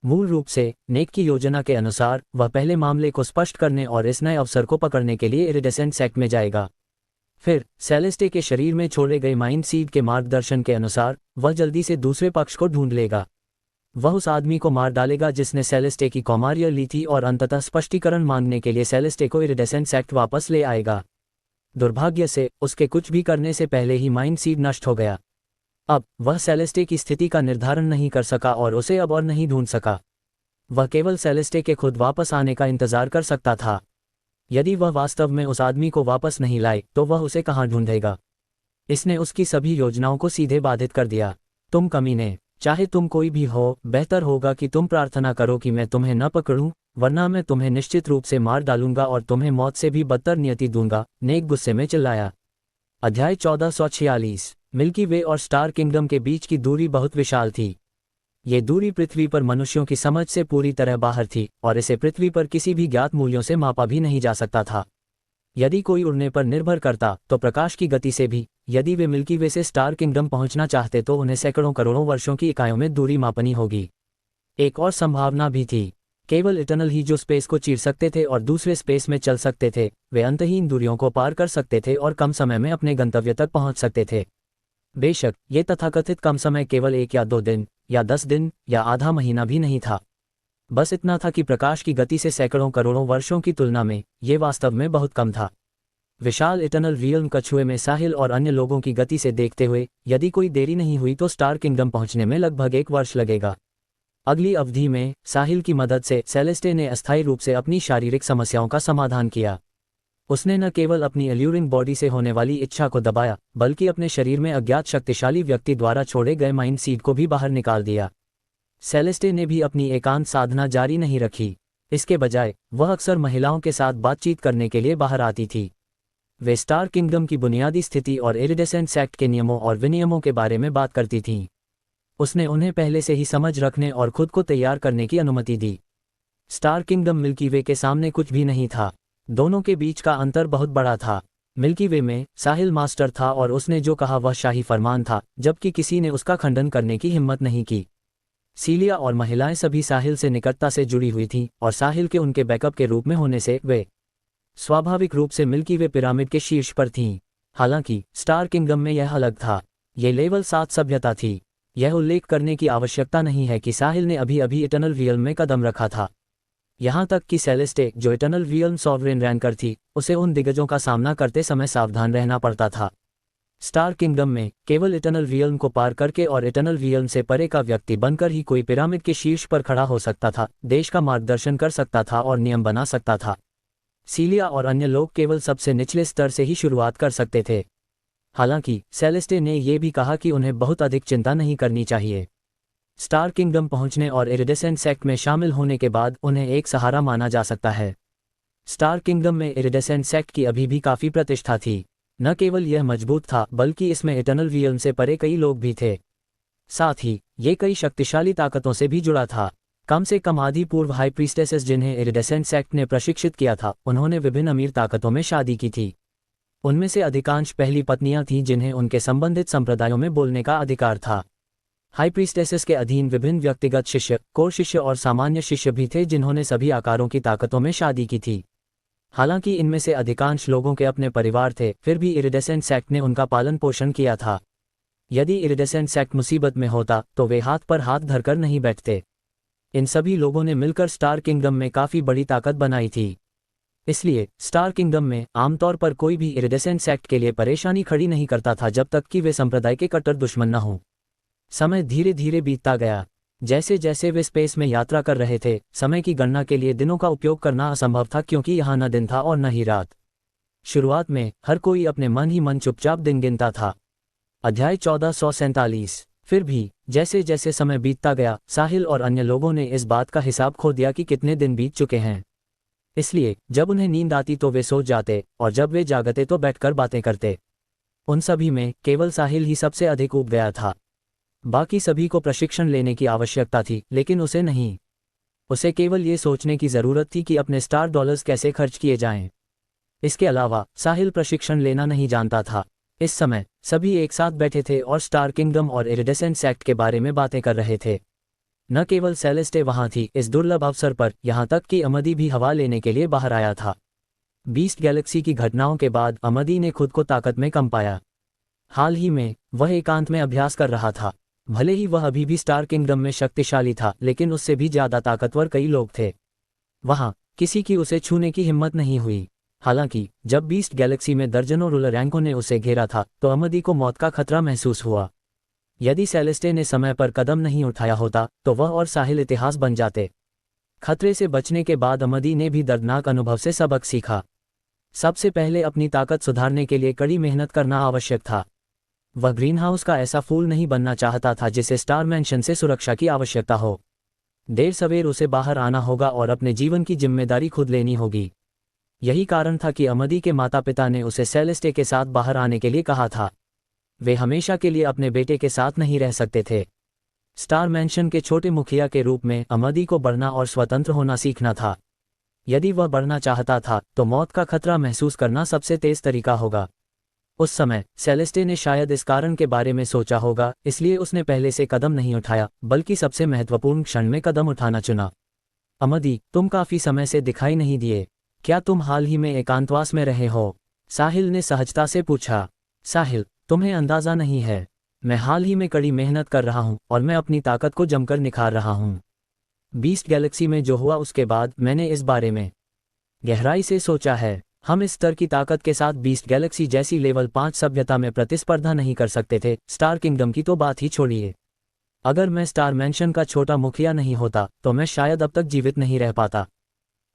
मूल रूप से नेक की योजना के अनुसार वह पहले मामले को स्पष्ट करने और इस नए अवसर को पकड़ने के लिए इरिडेसेंट सेक्ट में जाएगा। फिर सेलेस्टे के शरीर में छोड़े गए माइंड सीड के मार्गदर्शन के अनुसार वह जल्दी से दूसरे पक्ष को ढूंढ लेगा। वह उस आदमी को मार डालेगा जिसने सेलेस्टे की कौमार्य ली थी और अंततः स्पष्टीकरण मांगने के लिए सेलेस्टे को इरिडेसेंट सेक्ट वापस ले आएगा। दुर्भाग्य से उसके कुछ भी करने से पहले ही माइंड सीड नष्ट हो गया। अब वह सेलेस्टे की स्थिति का निर्धारण नहीं कर सका और उसे अब और नहीं ढूंढ सका। वह केवल सेलेस्टे के खुद वापस आने का इंतजार कर सकता था। यदि वह वास्तव में उस आदमी को वापस नहीं लाए तो वह उसे कहाँ ढूंढेगा? इसने उसकी सभी योजनाओं को सीधे बाधित कर दिया। तुम कमीने, चाहे तुम कोई भी हो, बेहतर होगा कि तुम प्रार्थना करो कि मैं तुम्हें न पकड़ूं, वरना मैं तुम्हें निश्चित रूप से मार डालूंगा और तुम्हें मौत से भी बदतर नियति दूंगा, नेक गुस्से में चिल्लाया। अध्याय 1446। मिल्की वे और स्टार किंगडम के बीच की दूरी बहुत विशाल थी। ये दूरी पृथ्वी पर मनुष्यों की समझ से पूरी तरह बाहर थी और इसे पृथ्वी पर किसी भी ज्ञात मूल्यों से मापा भी नहीं जा सकता था। यदि कोई उड़ने पर निर्भर करता तो प्रकाश की गति से भी। यदि वे मिल्की वे से स्टार किंगडम पहुंचना चाहते तो उन्हें सैकड़ों करोड़ों वर्षों की इकाइयों में दूरी मापनी होगी। एक और संभावना भी थी, केवल इटर्नल ही जो स्पेस को चीर सकते थे और दूसरे स्पेस में चल सकते थे, वे अंतहीन दूरियों को पार कर सकते थे और कम समय में अपने गंतव्य तक पहुंच सकते थे। बेशक ये तथाकथित कम समय केवल 1 या 2 दिन या 10 दिन या आधा महीना भी नहीं था। बस इतना था कि प्रकाश की गति से सैकड़ों करोड़ों वर्षों की तुलना में ये वास्तव में बहुत कम था। विशाल इटर्नल रियल्म कछुए में साहिल और अन्य लोगों की गति से देखते हुए यदि कोई देरी नहीं हुई तो स्टार किंगडम पहुंचने में लगभग 1 वर्ष लगेगा। अगली अवधि में साहिल की मदद से सेलेस्टे ने अस्थायी रूप से अपनी शारीरिक समस्याओं का समाधान किया। उसने न केवल अपनी एल्यूरिंग बॉडी से होने वाली इच्छा को दबाया, बल्कि अपने शरीर में अज्ञात शक्तिशाली व्यक्ति द्वारा छोड़े गए माइंड सीड को भी बाहर निकाल दिया। सेलेस्टे ने भी अपनी एकांत साधना जारी नहीं रखी। इसके बजाय वह अक्सर महिलाओं के साथ बातचीत करने के लिए बाहर आती थी। वे स्टार किंगडम की बुनियादी स्थिति और इरिडेसेंट सेक्ट के नियमों और विनियमों के बारे में बात करती थीं। उसने उन्हें पहले से ही समझ रखने और खुद को तैयार करने की अनुमति दी। स्टार किंगडम मिल्की वे के सामने कुछ भी नहीं था। दोनों के बीच का अंतर बहुत बड़ा था। मिल्की वे में साहिल मास्टर था और उसने जो कहा वह शाही फरमान था, जबकि किसी ने उसका खंडन करने की हिम्मत नहीं की। सीलिया और महिलाएं सभी साहिल से निकटता से जुड़ी हुई थीं और साहिल के उनके बैकअप के रूप में होने से वे स्वाभाविक रूप से मिल्की वे पिरामिड के शीर्ष पर थीं। हालांकि स्टार किंगडम में यह अलग था। ये लेवल 7 सभ्यता थी। यह उल्लेख करने की आवश्यकता नहीं है कि साहिल ने अभी अभी इटर्नल रियल्म में कदम रखा था। यहाँ तक कि सेलेस्टे, जो इटर्नल रियल्म सॉवरेन रैंकर थी, उसे उन दिग्गजों का सामना करते समय सावधान रहना पड़ता था। स्टार किंगडम में केवल इटर्नल रियल्म को पार करके और इटर्नल रियल्म से परे का व्यक्ति बनकर ही कोई पिरामिड के शीर्ष पर खड़ा हो सकता था, देश का मार्गदर्शन कर सकता था और नियम बना सकता था। सीलिया और अन्य लोग केवल सबसे निचले स्तर से ही शुरुआत कर सकते थे। हालांकि सेलेस्टे ने यह भी कहा कि उन्हें बहुत अधिक चिंता नहीं करनी चाहिए। स्टार किंगडम पहुंचने और इरिडेसेंट सेक्ट में शामिल होने के बाद उन्हें एक सहारा माना जा सकता है। स्टार किंगडम में इरिडेसेंट सेक्ट की अभी भी काफ़ी प्रतिष्ठा थी। न केवल यह मजबूत था, बल्कि इसमें इटर्नल रियल्म से परे कई लोग भी थे। साथ ही ये कई शक्तिशाली ताकतों से भी जुड़ा था। कम से कम आधी पूर्व हाई प्रीस्टेसेस जिन्हें इरिडेसेंट सेक्ट ने प्रशिक्षित किया था, उन्होंने विभिन्न अमीर ताकतों में शादी की थी। उनमें से अधिकांश पहली पत्नियां थीं जिन्हें उनके संबंधित संप्रदायों में बोलने का अधिकार था। हाई प्रीस्टेसेस के अधीन विभिन्न व्यक्तिगत शिष्य, कोर शिष्य और सामान्य शिष्य भी थे जिन्होंने सभी आकारों की ताकतों में शादी की थी। हालांकि इनमें से अधिकांश लोगों के अपने परिवार थे, फिर भी इरिडेसेंट सेक्ट ने उनका पालन पोषण किया था। यदि इरिडेसेंट सेक्ट मुसीबत में होता तो वे हाथ पर हाथ धरकर नहीं बैठते। इन सभी लोगों ने मिलकर स्टार किंगडम में काफ़ी बड़ी ताकत बनाई थी। इसलिए स्टार किंगडम में आमतौर पर कोई भी इरिडेसेंट सेक्ट के लिए परेशानी खड़ी नहीं करता था जब तक कि वे संप्रदाय के कट्टर दुश्मन न हों। समय धीरे धीरे बीतता गया। जैसे जैसे वे स्पेस में यात्रा कर रहे थे, समय की गणना के लिए दिनों का उपयोग करना असंभव था क्योंकि यहाँ न दिन था और न ही रात। शुरुआत में हर कोई अपने मन ही मन चुपचाप दिन गिनता था। अध्याय 1447। फिर भी जैसे जैसे समय बीतता गया, साहिल और अन्य लोगों ने इस बात का हिसाब खो दिया कि कितने दिन बीत चुके हैं। इसलिए जब उन्हें नींद आती तो वे सो जाते और जब वे जागते तो बैठकर बातें करते। उन सभी में केवल साहिल ही सबसे अधिक ऊब गया था। बाकी सभी को प्रशिक्षण लेने की आवश्यकता थी, लेकिन उसे नहीं। उसे केवल ये सोचने की ज़रूरत थी कि अपने स्टार डॉलर्स कैसे खर्च किए जाएं। इसके अलावा साहिल प्रशिक्षण लेना नहीं जानता था। इस समय सभी एक साथ बैठे थे और स्टार किंगडम और इरिडेसेंट सेक्ट के बारे में बातें कर रहे थे। न केवल सेलेस्टे वहां थी इस दुर्लभ अवसर पर, यहाँ तक कि अमदी भी हवा लेने के लिए बाहर आया था। बीस्ट गैलेक्सी की घटनाओं के बाद अमदी ने खुद को ताकत में कम पाया। हाल ही में वह एकांत में अभ्यास कर रहा था। भले ही वह अभी भी स्टार किंगडम में शक्तिशाली था, लेकिन उससे भी ज़्यादा ताकतवर कई लोग थे। वहाँ किसी की उसे छूने की हिम्मत नहीं हुई। हालांकि जब बीस्ट गैलेक्सी में दर्जनों रूलर रैंकों ने उसे घेरा था तो अमदी को मौत का खतरा महसूस हुआ। यदि सेलेस्टे ने समय पर कदम नहीं उठाया होता तो वह और साहिल इतिहास बन जाते। खतरे से बचने के बाद अमदी ने भी दर्दनाक अनुभव से सबक सीखा। सबसे पहले अपनी ताकत सुधारने के लिए कड़ी मेहनत करना आवश्यक था। वह ग्रीनहाउस का ऐसा फूल नहीं बनना चाहता था जिसे स्टार मैंशन से सुरक्षा की आवश्यकता हो। देर सवेर उसे बाहर आना होगा और अपने जीवन की जिम्मेदारी खुद लेनी होगी। यही कारण था कि अमदी के माता पिता ने उसे सेलेस्टे के साथ बाहर आने के लिए कहा था। वे हमेशा के लिए अपने बेटे के साथ नहीं रह सकते थे। स्टार मैंशन के छोटे मुखिया के रूप में अमदी को बढ़ना और स्वतंत्र होना सीखना था। यदि वह बढ़ना चाहता था तो मौत का खतरा महसूस करना सबसे तेज तरीका होगा। उस समय सेलेस्टे ने शायद इस कारण के बारे में सोचा होगा, इसलिए उसने पहले से कदम नहीं उठाया, बल्कि सबसे महत्वपूर्ण क्षण में कदम उठाना चुना। अमदी, तुम काफी समय से दिखाई नहीं दिए। क्या तुम हाल ही में एकांतवास में रहे हो? साहिल ने सहजता से पूछा। साहिल, तुम्हें अंदाजा नहीं है, मैं हाल ही में कड़ी मेहनत कर रहा हूँ और मैं अपनी ताकत को जमकर निखार रहा हूँ। बीस्ट गैलेक्सी में जो हुआ उसके बाद मैंने इस बारे में गहराई से सोचा है। हम इस स्तर की ताकत के साथ बीस्ट गैलेक्सी जैसी लेवल 5 सभ्यता में प्रतिस्पर्धा नहीं कर सकते थे। स्टार किंगडम की तो बात ही छोड़िए। अगर मैं स्टार मैंशन का छोटा मुखिया नहीं होता तो मैं शायद अब तक जीवित नहीं रह पाता।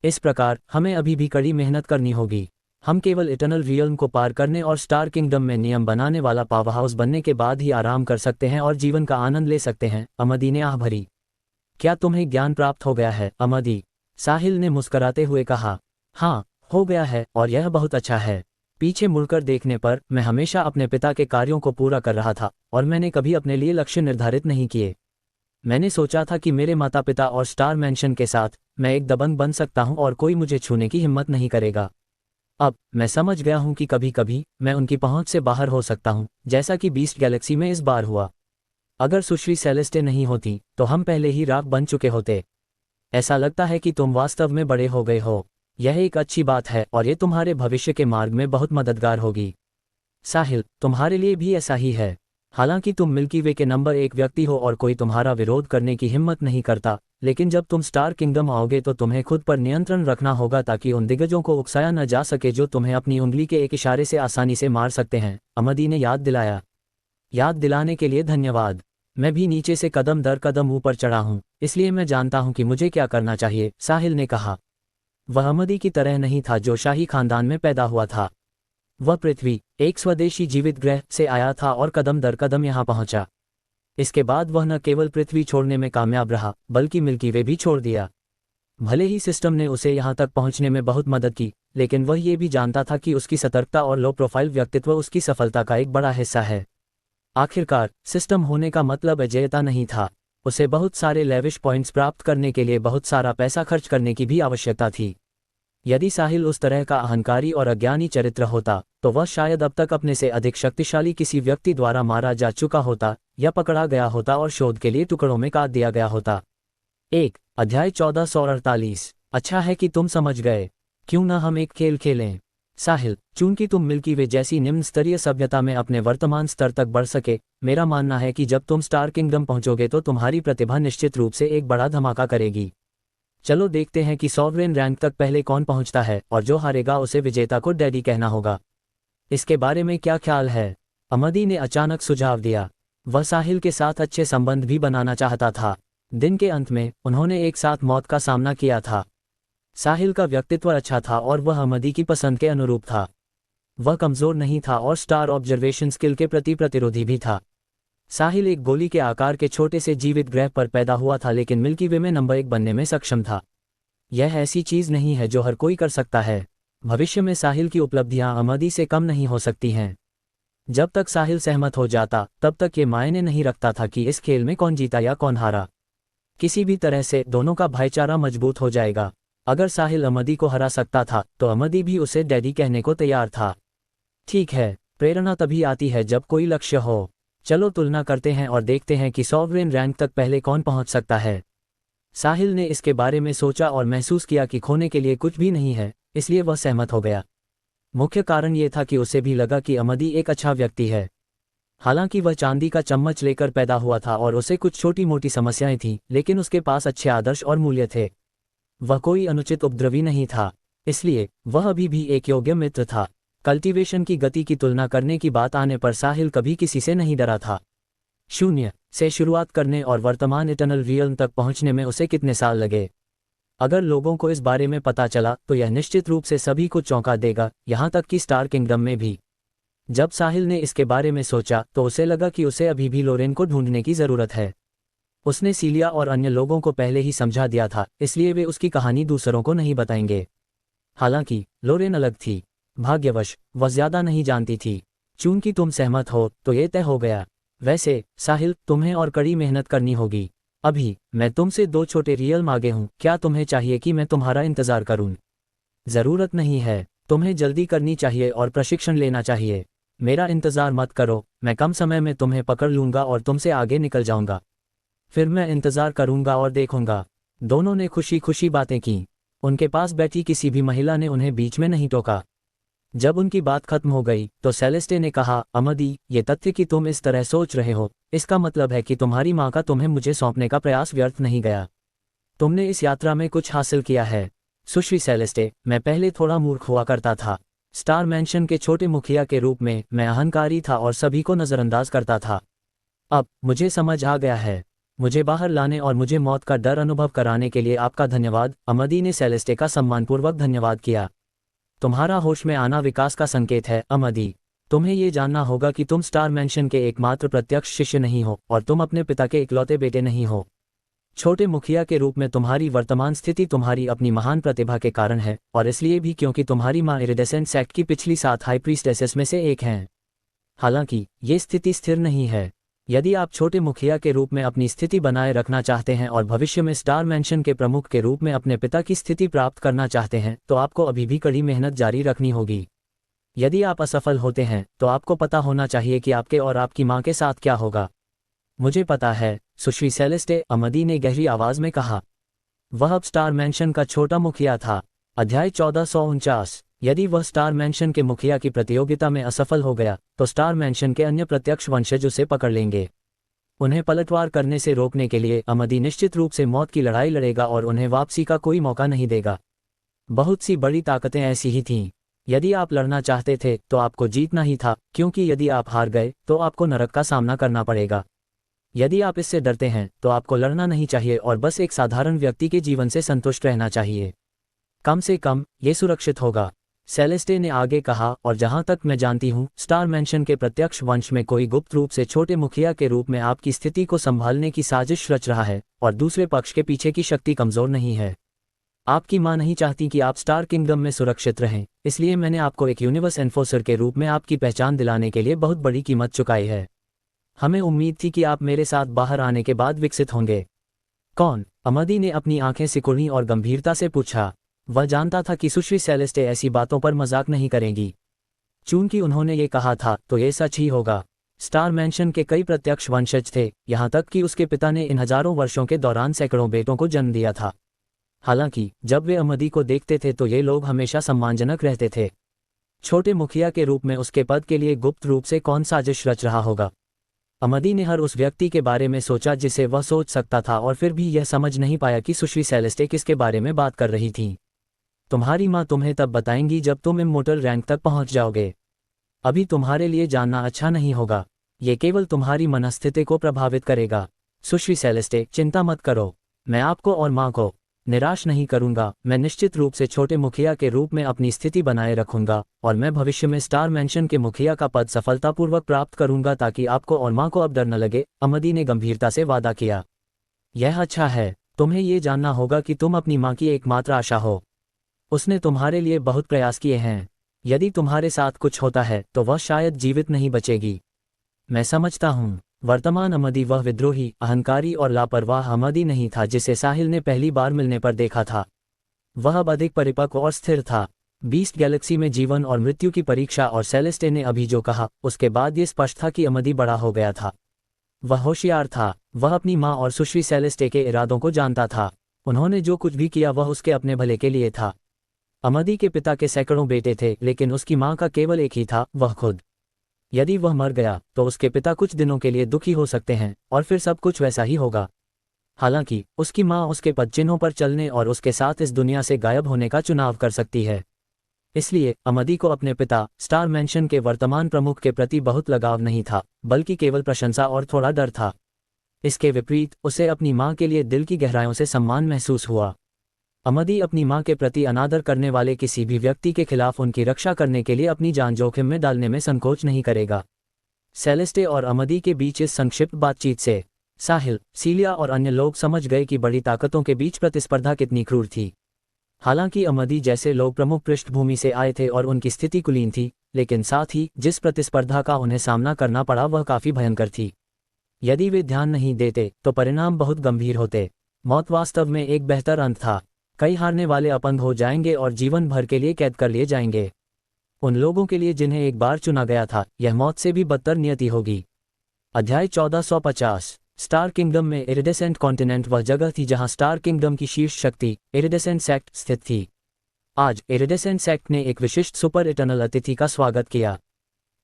इस प्रकार हमें अभी भी कड़ी मेहनत करनी होगी। हम केवल इटर्नल रियल्म को पार करने और स्टार किंगडम में नियम बनाने वाला पावर हाउस बनने के बाद ही आराम कर सकते हैं और जीवन का आनंद ले सकते हैं। अमदी ने आह भरी। क्या तुम्हें ज्ञान प्राप्त हो गया है, अमदी? साहिल ने मुस्कराते हुए कहा। हाँ, हो गया है और यह बहुत अच्छा है। पीछे मुड़कर देखने पर मैं हमेशा अपने पिता के कार्यों को पूरा कर रहा था और मैंने कभी अपने लिए लक्ष्य निर्धारित नहीं किए। मैंने सोचा था कि मेरे माता पिता और स्टार मैंशन के साथ मैं एक दबंग बन सकता हूं और कोई मुझे छूने की हिम्मत नहीं करेगा। अब मैं समझ गया हूं कि कभी कभी मैं उनकी पहुंच से बाहर हो सकता हूं, जैसा कि बीस्ट गैलेक्सी में इस बार हुआ। अगर सुश्री सेलेस्टे नहीं होती तो हम पहले ही राख बन चुके होते। ऐसा लगता है कि तुम वास्तव में बड़े हो गए हो। यह एक अच्छी बात है और ये तुम्हारे भविष्य के मार्ग में बहुत मददगार होगी। साहिल, तुम्हारे लिए भी ऐसा ही है। हालांकि तुम मिल्की वे के नंबर 1 व्यक्ति हो और कोई तुम्हारा विरोध करने की हिम्मत नहीं करता, लेकिन जब तुम स्टार किंगडम आओगे तो तुम्हें खुद पर नियंत्रण रखना होगा ताकि उन दिग्गजों को उकसाया न जा सके जो तुम्हें अपनी उंगली के एक इशारे से आसानी से मार सकते हैं, अमदी ने याद दिलाया। याद दिलाने के लिए धन्यवाद। मैं भी नीचे से कदम दर कदम ऊपर चढ़ा हूं, इसलिए मैं जानता हूं कि मुझे क्या करना चाहिए, साहिल ने कहा। वह अमदी की तरह नहीं था जो शाही खानदान में पैदा हुआ था। वह पृथ्वी, एक स्वदेशी जीवित ग्रह से आया था और कदम दर कदम यहाँ पहुंचा। इसके बाद वह न केवल पृथ्वी छोड़ने में कामयाब रहा बल्कि मिल्की वे भी छोड़ दिया। भले ही सिस्टम ने उसे यहाँ तक पहुंचने में बहुत मदद की, लेकिन वह ये भी जानता था कि उसकी सतर्कता और लो प्रोफाइल व्यक्तित्व उसकी सफलता का एक बड़ा हिस्सा है। आखिरकार सिस्टम होने का मतलब अजेयता नहीं था, उसे बहुत सारे लेविश पॉइंट्स प्राप्त करने के लिए बहुत सारा पैसा खर्च करने की भी आवश्यकता थी। यदि साहिल उस तरह का अहंकारी और अज्ञानी चरित्र होता तो वह शायद अब तक अपने से अधिक शक्तिशाली किसी व्यक्ति द्वारा मारा जा चुका होता या पकड़ा गया होता और शोध के लिए टुकड़ों में काट दिया गया होता। अध्याय 1448। अच्छा है कि तुम समझ गए। क्यों ना हम एक खेल खेलें? साहिल, चूंकि तुम मिल्की वे जैसी निम्न स्तरीय सभ्यता में अपने वर्तमान स्तर तक बढ़ सके, मेरा मानना है कि जब तुम स्टार किंगडम पहुंचोगे तो तुम्हारी प्रतिभा निश्चित रूप से एक बड़ा धमाका करेगी। चलो देखते हैं कि सॉवरेन रैंक तक पहले कौन पहुंचता है और जो हारेगा उसे विजेता को डैडी कहना होगा। इसके बारे में क्या ख्याल है? अमदी ने अचानक सुझाव दिया। वह साहिल के साथ अच्छे संबंध भी बनाना चाहता था। दिन के अंत में उन्होंने एक साथ मौत का सामना किया था। साहिल का व्यक्तित्व अच्छा था और वह अमदी की पसंद के अनुरूप था। वह कमजोर नहीं था और स्टार ऑब्जर्वेशन स्किल के प्रति प्रतिरोधी भी था। साहिल एक गोली के आकार के छोटे से जीवित ग्रह पर पैदा हुआ था, लेकिन मिल्की वे में नंबर 1 बनने में सक्षम था। यह ऐसी चीज नहीं है जो हर कोई कर सकता है। भविष्य में साहिल की उपलब्धियां अमदी से कम नहीं हो सकती हैं। जब तक साहिल सहमत हो जाता तब तक ये मायने नहीं रखता था कि इस खेल में कौन जीता या कौन हारा। किसी भी तरह से दोनों का भाईचारा मजबूत हो जाएगा। अगर साहिल अमदी को हरा सकता था तो अमदी भी उसे डैडी कहने को तैयार था। ठीक है, प्रेरणा तभी आती है जब कोई लक्ष्य हो। चलो तुलना करते हैं और देखते हैं कि सॉवरेन रैंक तक पहले कौन पहुंच सकता है। साहिल ने इसके बारे में सोचा और महसूस किया कि खोने के लिए कुछ भी नहीं है, इसलिए वह सहमत हो गया। मुख्य कारण ये था कि उसे भी लगा कि अमदी एक अच्छा व्यक्ति है। हालांकि वह चांदी का चम्मच लेकर पैदा हुआ था और उसे कुछ छोटी मोटी समस्याएं थीं, लेकिन उसके पास अच्छे आदर्श और मूल्य थे। वह कोई अनुचित उपद्रवी नहीं था, इसलिए वह अभी भी एक योग्य मित्र था। कल्टीवेशन की गति की तुलना करने की बात आने पर साहिल कभी किसी से नहीं डरा था। 0 से शुरुआत करने और वर्तमान इटर्नल रियल्म तक पहुंचने में उसे कितने साल लगे। अगर लोगों को इस बारे में पता चला तो यह निश्चित रूप से सभी को चौंका देगा, यहाँ तक कि स्टार किंगडम में भी। जब साहिल ने इसके बारे में सोचा तो उसे लगा कि उसे अभी भी लोरेन को ढूंढने की जरूरत है। उसने सीलिया और अन्य लोगों को पहले ही समझा दिया था, इसलिए वे उसकी कहानी दूसरों को नहीं बताएंगे। हालांकि लोरेन अलग थी। भाग्यवश वह ज्यादा नहीं जानती थी। चूंकि तुम सहमत हो तो ये तय हो गया। वैसे साहिल, तुम्हें और कड़ी मेहनत करनी होगी। अभी मैं तुमसे 2 छोटे रियल मांगे हूं। क्या तुम्हें चाहिए कि मैं तुम्हारा इंतजार करूं? जरूरत नहीं है। तुम्हें जल्दी करनी चाहिए और प्रशिक्षण लेना चाहिए। मेरा इंतजार मत करो, मैं कम समय में तुम्हें पकड़ लूंगा और तुमसे आगे निकल जाऊंगा। फिर मैं इंतजार करूंगा और देखूंगा। दोनों ने खुशी खुशी बातें की। उनके पास बैठी किसी भी महिला ने उन्हें बीच में नहीं टोका। जब उनकी बात खत्म हो गई तो सेलेस्टे ने कहा, अमदी, ये तथ्य कि तुम इस तरह सोच रहे हो, इसका मतलब है कि तुम्हारी माँ का तुम्हें मुझे सौंपने का प्रयास व्यर्थ नहीं गया। तुमने इस यात्रा में कुछ हासिल किया है। सुश्री सेलेस्टे, मैं पहले थोड़ा मूर्ख हुआ करता था। स्टार मैंशन के छोटे मुखिया के रूप में मैं अहंकारी था और सभी को नज़रअंदाज करता था। अब मुझे समझ आ गया है। मुझे बाहर लाने और मुझे मौत का डर अनुभव कराने के लिए आपका धन्यवाद। अमदी ने सेलेस्टे का सम्मानपूर्वक धन्यवाद किया। तुम्हारा होश में आना विकास का संकेत है, अमदी। तुम्हें ये जानना होगा कि तुम स्टार मैंशन के एकमात्र प्रत्यक्ष शिष्य नहीं हो और तुम अपने पिता के इकलौते बेटे नहीं हो। छोटे मुखिया के रूप में तुम्हारी वर्तमान स्थिति तुम्हारी अपनी महान प्रतिभा के कारण है, और इसलिए भी क्योंकि तुम्हारी माँ इरिडेसेंट सेक्ट की पिछली 7 हाई प्रीस्टेसेस में से एक हैं। हालांकि ये स्थिति स्थिर नहीं है। यदि आप छोटे मुखिया के रूप में अपनी स्थिति बनाए रखना चाहते हैं और भविष्य में स्टार मैंशन के प्रमुख के रूप में अपने पिता की स्थिति प्राप्त करना चाहते हैं, तो आपको अभी भी कड़ी मेहनत जारी रखनी होगी। यदि आप असफल होते हैं तो आपको पता होना चाहिए कि आपके और आपकी माँ के साथ क्या होगा। मुझे पता है, सुश्री सेलेस्टे, अमदी ने गहरी आवाज में कहा। वह अब स्टार मैंशन का छोटा मुखिया था। अध्याय 1449। यदि वह स्टार मैंशन के मुखिया की प्रतियोगिता में असफल हो गया तो स्टार मैंशन के अन्य प्रत्यक्ष वंशज उसे पकड़ लेंगे। उन्हें पलटवार करने से रोकने के लिए अमदी निश्चित रूप से मौत की लड़ाई लड़ेगा और उन्हें वापसी का कोई मौका नहीं देगा। बहुत सी बड़ी ताकतें ऐसी ही थीं। यदि आप लड़ना चाहते थे तो आपको जीतना ही था, क्योंकि यदि आप हार गए तो आपको नरक का सामना करना पड़ेगा। यदि आप इससे डरते हैं तो आपको लड़ना नहीं चाहिए और बस एक साधारण व्यक्ति के जीवन से संतुष्ट रहना चाहिए। कम से कम ये सुरक्षित होगा, सेलेस्टे ने आगे कहा। और जहां तक मैं जानती हूं, स्टार मैंशन के प्रत्यक्ष वंश में कोई गुप्त रूप से छोटे मुखिया के रूप में आपकी स्थिति को संभालने की साजिश रच रहा है, और दूसरे पक्ष के पीछे की शक्ति कमजोर नहीं है। आपकी मां नहीं चाहती कि आप स्टार किंगडम में सुरक्षित रहें, इसलिए मैंने आपको एक यूनिवर्स एनफोर्सर के रूप में आपकी पहचान दिलाने के लिए बहुत बड़ी कीमत चुकाई है। हमें उम्मीद थी कि आप मेरे साथ बाहर आने के बाद विकसित होंगे। कौन? अमदी ने अपनी आंखें सिकुड़ी और गंभीरता से पूछा। वह जानता था कि सुश्री सेलेस्टे ऐसी बातों पर मजाक नहीं करेंगी। चूंकि उन्होंने ये कहा था तो ये सच ही होगा। स्टार मैंशन के कई प्रत्यक्ष वंशज थे, यहाँ तक कि उसके पिता ने इन हजारों वर्षों के दौरान सैकड़ों बेटों को जन्म दिया था। हालांकि जब वे अमदी को देखते थे तो ये लोग हमेशा सम्मानजनक रहते थे। छोटे मुखिया के रूप में उसके पद के लिए गुप्त रूप से कौन साजिश रच रहा होगा? अमदी ने हर उस व्यक्ति के बारे में सोचा जिसे वह सोच सकता था, और फिर भी यह समझ नहीं पाया कि सुश्री सेलेस्टे किसके बारे में बात कर रही थी। तुम्हारी माँ तुम्हें तब बताएंगी जब तुम इmmortal रैंक तक पहुंच जाओगे। अभी तुम्हारे लिए जानना अच्छा नहीं होगा। ये केवल तुम्हारी मनस्थिति को प्रभावित करेगा। सुश्री सेलेस्टे, चिंता मत करो, मैं आपको और माँ को निराश नहीं करूंगा। मैं निश्चित रूप से छोटे मुखिया के रूप में अपनी स्थिति बनाए रखूंगा, और मैं भविष्य में स्टार मैंशन के मुखिया का पद सफलतापूर्वक प्राप्त करूंगा ताकि आपको और माँ को अब डर न लगे, अमदी ने गंभीरता से वादा किया। यह अच्छा है। तुम्हें ये जानना होगा कि तुम अपनी माँ की एकमात्र आशा हो। उसने तुम्हारे लिए बहुत प्रयास किए हैं। यदि तुम्हारे साथ कुछ होता है तो वह शायद जीवित नहीं बचेगी। मैं समझता हूँ। वर्तमान अमदी वह विद्रोही, अहंकारी और लापरवाह अमदी नहीं था जिसे साहिल ने पहली बार मिलने पर देखा था। वह अब अधिक परिपक्व और स्थिर था। बीस्ट गैलेक्सी में जीवन और मृत्यु की परीक्षा और सेलेस्टे ने अभी जो कहा उसके बाद ये स्पष्ट था कि अमदी बड़ा हो गया था। वह होशियार था। वह अपनी माँ और सुश्री सेलेस्टे के इरादों को जानता था। उन्होंने जो कुछ भी किया वह उसके अपने भले के लिए था। अमदी के पिता के सैकड़ों बेटे थे, लेकिन उसकी माँ का केवल एक ही था, वह खुद। यदि वह मर गया तो उसके पिता कुछ दिनों के लिए दुखी हो सकते हैं, और फिर सब कुछ वैसा ही होगा। हालांकि उसकी माँ उसके पदचिन्हों पर चलने और उसके साथ इस दुनिया से गायब होने का चुनाव कर सकती है। इसलिए अमदी को अपने पिता, स्टार मैंशन के वर्तमान प्रमुख के प्रति बहुत लगाव नहीं था, बल्कि केवल प्रशंसा और थोड़ा डर था। इसके विपरीत उसे अपनी माँ के लिए दिल की गहराइयों से सम्मान महसूस हुआ। अमदी अपनी माँ के प्रति अनादर करने वाले किसी भी व्यक्ति के खिलाफ उनकी रक्षा करने के लिए अपनी जान जोखिम में डालने में संकोच नहीं करेगा। सेलेस्टे और अमदी के बीच इस संक्षिप्त बातचीत से साहिल, सीलिया और अन्य लोग समझ गए कि बड़ी ताकतों के बीच प्रतिस्पर्धा कितनी क्रूर थी। हालांकि अमदी जैसे लोग प्रमुख पृष्ठभूमि से आए थे और उनकी स्थिति कुलीन थी, लेकिन साथ ही जिस प्रतिस्पर्धा का उन्हें सामना करना पड़ा वह काफी भयंकर थी। यदि वे ध्यान नहीं देते तो परिणाम बहुत गंभीर होते। मौत वास्तव में एक बेहतर अंत था। कई हारने वाले अपंग हो जाएंगे और जीवन भर के लिए कैद कर लिए जाएंगे। उन लोगों के लिए जिन्हें एक बार चुना गया था, यह मौत से भी बदतर नियति होगी। अध्याय 1450। स्टार किंगडम में इरिडेसेंट कॉन्टिनेंट वह जगह थी जहां स्टार किंगडम की शीर्ष शक्ति इरिडेसेंट सेक्ट स्थित थी। आज इरिडेसेंट सेक्ट ने एक विशिष्ट सुपर इटर्नल अतिथि का स्वागत किया।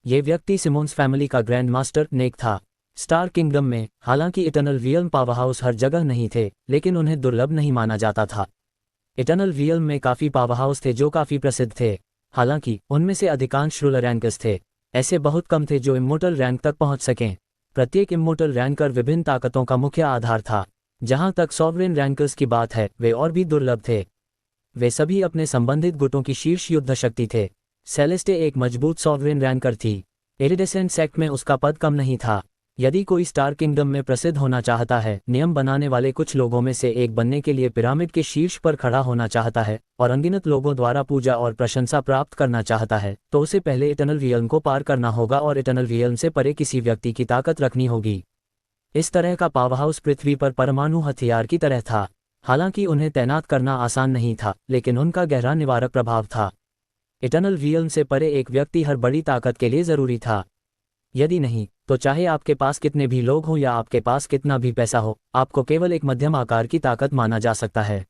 ये व्यक्ति सिमोन्स फैमिली का ग्रैंड मास्टर नेक था। स्टार किंगडम में हालांकि इटर्नल रियल्म पावरहाउस हर जगह नहीं थे, लेकिन उन्हें दुर्लभ नहीं माना जाता था। इटर्नल रियल्म में काफी पावरहाउस थे जो काफी प्रसिद्ध थे। हालांकि उनमें से अधिकांश रूलर रैंकर्स थे। ऐसे बहुत कम थे जो इम्मोर्टल रैंक तक पहुंच सकें। प्रत्येक इम्मोर्टल रैंकर विभिन्न ताकतों का मुख्य आधार था। जहां तक सॉवरेन रैंकर्स की बात है, वे और भी दुर्लभ थे। वे सभी अपने संबंधित गुटों की शीर्ष युद्ध शक्ति थे। सेलेस्टे एक मजबूत सॉवरेन रैंकर थी। इरिडेसेंट सेक्ट में उसका पद कम नहीं था। यदि कोई स्टार किंगडम में प्रसिद्ध होना चाहता है, नियम बनाने वाले कुछ लोगों में से एक बनने के लिए पिरामिड के शीर्ष पर खड़ा होना चाहता है और अनगिनत लोगों द्वारा पूजा और प्रशंसा प्राप्त करना चाहता है, तो उसे पहले इटर्नल रियल्म को पार करना होगा और इटर्नल रियल्म से परे किसी व्यक्ति की ताकत रखनी होगी। इस तरह का पावर हाउस पृथ्वी पर परमाणु हथियार की तरह था। हालांकि उन्हें तैनात करना आसान नहीं था, लेकिन उनका गहरा निवारक प्रभाव था। इटर्नल रियल्म से परे एक व्यक्ति हर बड़ी ताकत के लिए जरूरी था। यदि नहीं, तो चाहे आपके पास कितने भी लोग हों या आपके पास कितना भी पैसा हो, आपको केवल एक मध्यम आकार की ताकत माना जा सकता है।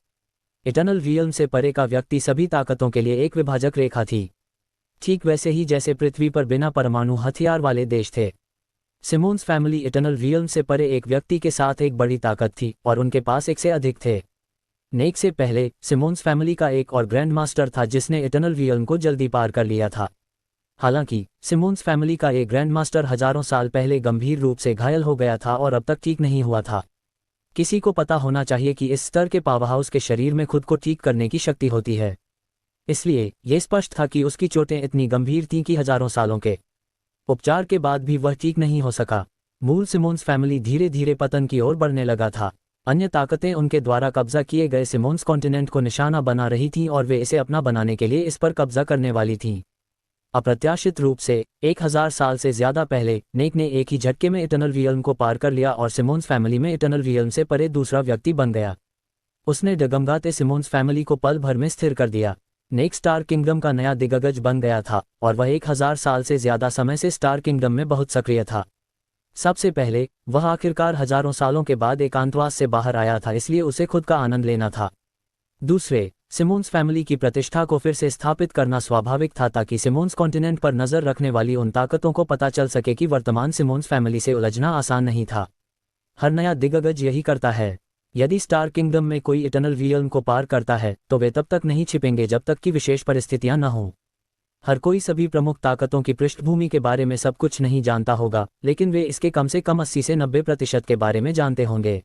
इटर्नल रियल्म से परे का व्यक्ति सभी ताकतों के लिए एक विभाजक रेखा थी, ठीक वैसे ही जैसे पृथ्वी पर बिना परमाणु हथियार वाले देश थे। सिमोन्स फैमिली इटर्नल रियल्म से परे एक व्यक्ति के साथ एक बड़ी ताकत थी और उनके पास एक से अधिक थे। नेक से पहले सिमोन्स फैमिली का एक और ग्रैंड मास्टर था जिसने इटर्नल रियल्म को जल्दी पार कर लिया था। हालांकि सिमोन्स फैमिली का एक ग्रैंड मास्टर हजारों साल पहले गंभीर रूप से घायल हो गया था और अब तक ठीक नहीं हुआ था। किसी को पता होना चाहिए कि इस स्तर के पावरहाउस के शरीर में खुद को ठीक करने की शक्ति होती है, इसलिए यह स्पष्ट था कि उसकी चोटें इतनी गंभीर थीं कि हजारों सालों के उपचार के बाद भी वह ठीक नहीं हो सका। मूल सिमोन्स फैमिली धीरे धीरे पतन की ओर बढ़ने लगा था। अन्य ताकतें उनके द्वारा कब्जा किए गए सिमोन्स कॉन्टिनेंट को निशाना बना रही थीं और वे इसे अपना बनाने के लिए इस पर कब्जा करने वाली थीं। अप्रत्याशित रूप से 1000 साल से ज्यादा पहले नेक ने एक ही झटके में इटर्नल रियल्म को पार कर लिया और सिमोन्स फैमिली में इटर्नल रियल्म से परे दूसरा व्यक्ति बन गया। उसने डगमगाते सिमोन्स फैमिली को पल भर में स्थिर कर दिया। नेक स्टार किंगडम का नया दिग्गज बन गया था और वह 1000 साल से ज्यादा समय से स्टार किंगडम में बहुत सक्रिय था। सबसे पहले वह आखिरकार हजारों सालों के बाद एकांतवास से बाहर आया था, इसलिए उसे खुद का आनंद लेना था। दूसरे, सिमोन्स फैमिली की प्रतिष्ठा को फिर से स्थापित करना स्वाभाविक था ताकि सिमोन्स कॉन्टिनेंट पर नजर रखने वाली उन ताकतों को पता चल सके कि वर्तमान सिमोन्स फैमिली से उलझना आसान नहीं था। हर नया दिग्गज यही करता है। यदि स्टार किंगडम में कोई इटर्नल रियल्म को पार करता है तो वे तब तक नहीं छिपेंगे जब तक कि विशेष परिस्थितियां न हों। हर कोई सभी प्रमुख ताकतों की पृष्ठभूमि के बारे में सब कुछ नहीं जानता होगा, लेकिन वे इसके कम से कम 80 से 90% के बारे में जानते होंगे।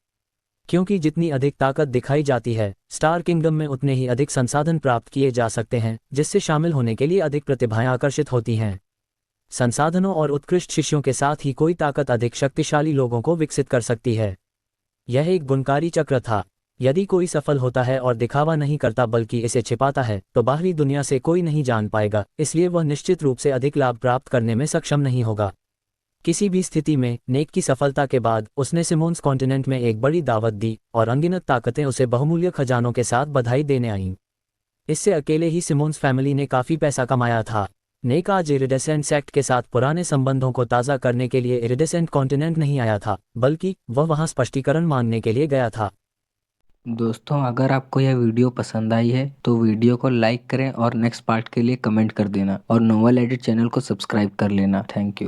क्योंकि जितनी अधिक ताकत दिखाई जाती है, स्टार किंगडम में उतने ही अधिक संसाधन प्राप्त किए जा सकते हैं, जिससे शामिल होने के लिए अधिक प्रतिभाएं आकर्षित होती हैं। संसाधनों और उत्कृष्ट शिष्यों के साथ ही कोई ताकत अधिक शक्तिशाली लोगों को विकसित कर सकती है। यह एक गुणकारी चक्र था। यदि कोई सफल होता है और दिखावा नहीं करता बल्कि इसे छिपाता है, तो बाहरी दुनिया से कोई नहीं जान पाएगा, इसलिए वह निश्चित रूप से अधिक लाभ प्राप्त करने में सक्षम नहीं होगा। किसी भी स्थिति में नेक की सफलता के बाद उसने सिमोन्स कॉन्टिनेंट में एक बड़ी दावत दी और अनगिनत ताकतें उसे बहुमूल्य खजानों के साथ बधाई देने आईं। इससे अकेले ही सिमोन्स फैमिली ने काफ़ी पैसा कमाया था। नेक आज इरिडेसेंट सेक्ट के साथ पुराने संबंधों को ताज़ा करने के लिए इरिडेसेंट कॉन्टिनेंट नहीं आया था, बल्कि वह वहां स्पष्टीकरण मांगने के लिए गया था। दोस्तों, अगर आपको यह वीडियो पसंद आई है तो वीडियो को लाइक करें और नेक्स्ट पार्ट के लिए कमेंट कर देना और नोवेल एडिट चैनल को सब्सक्राइब कर लेना। Thank you.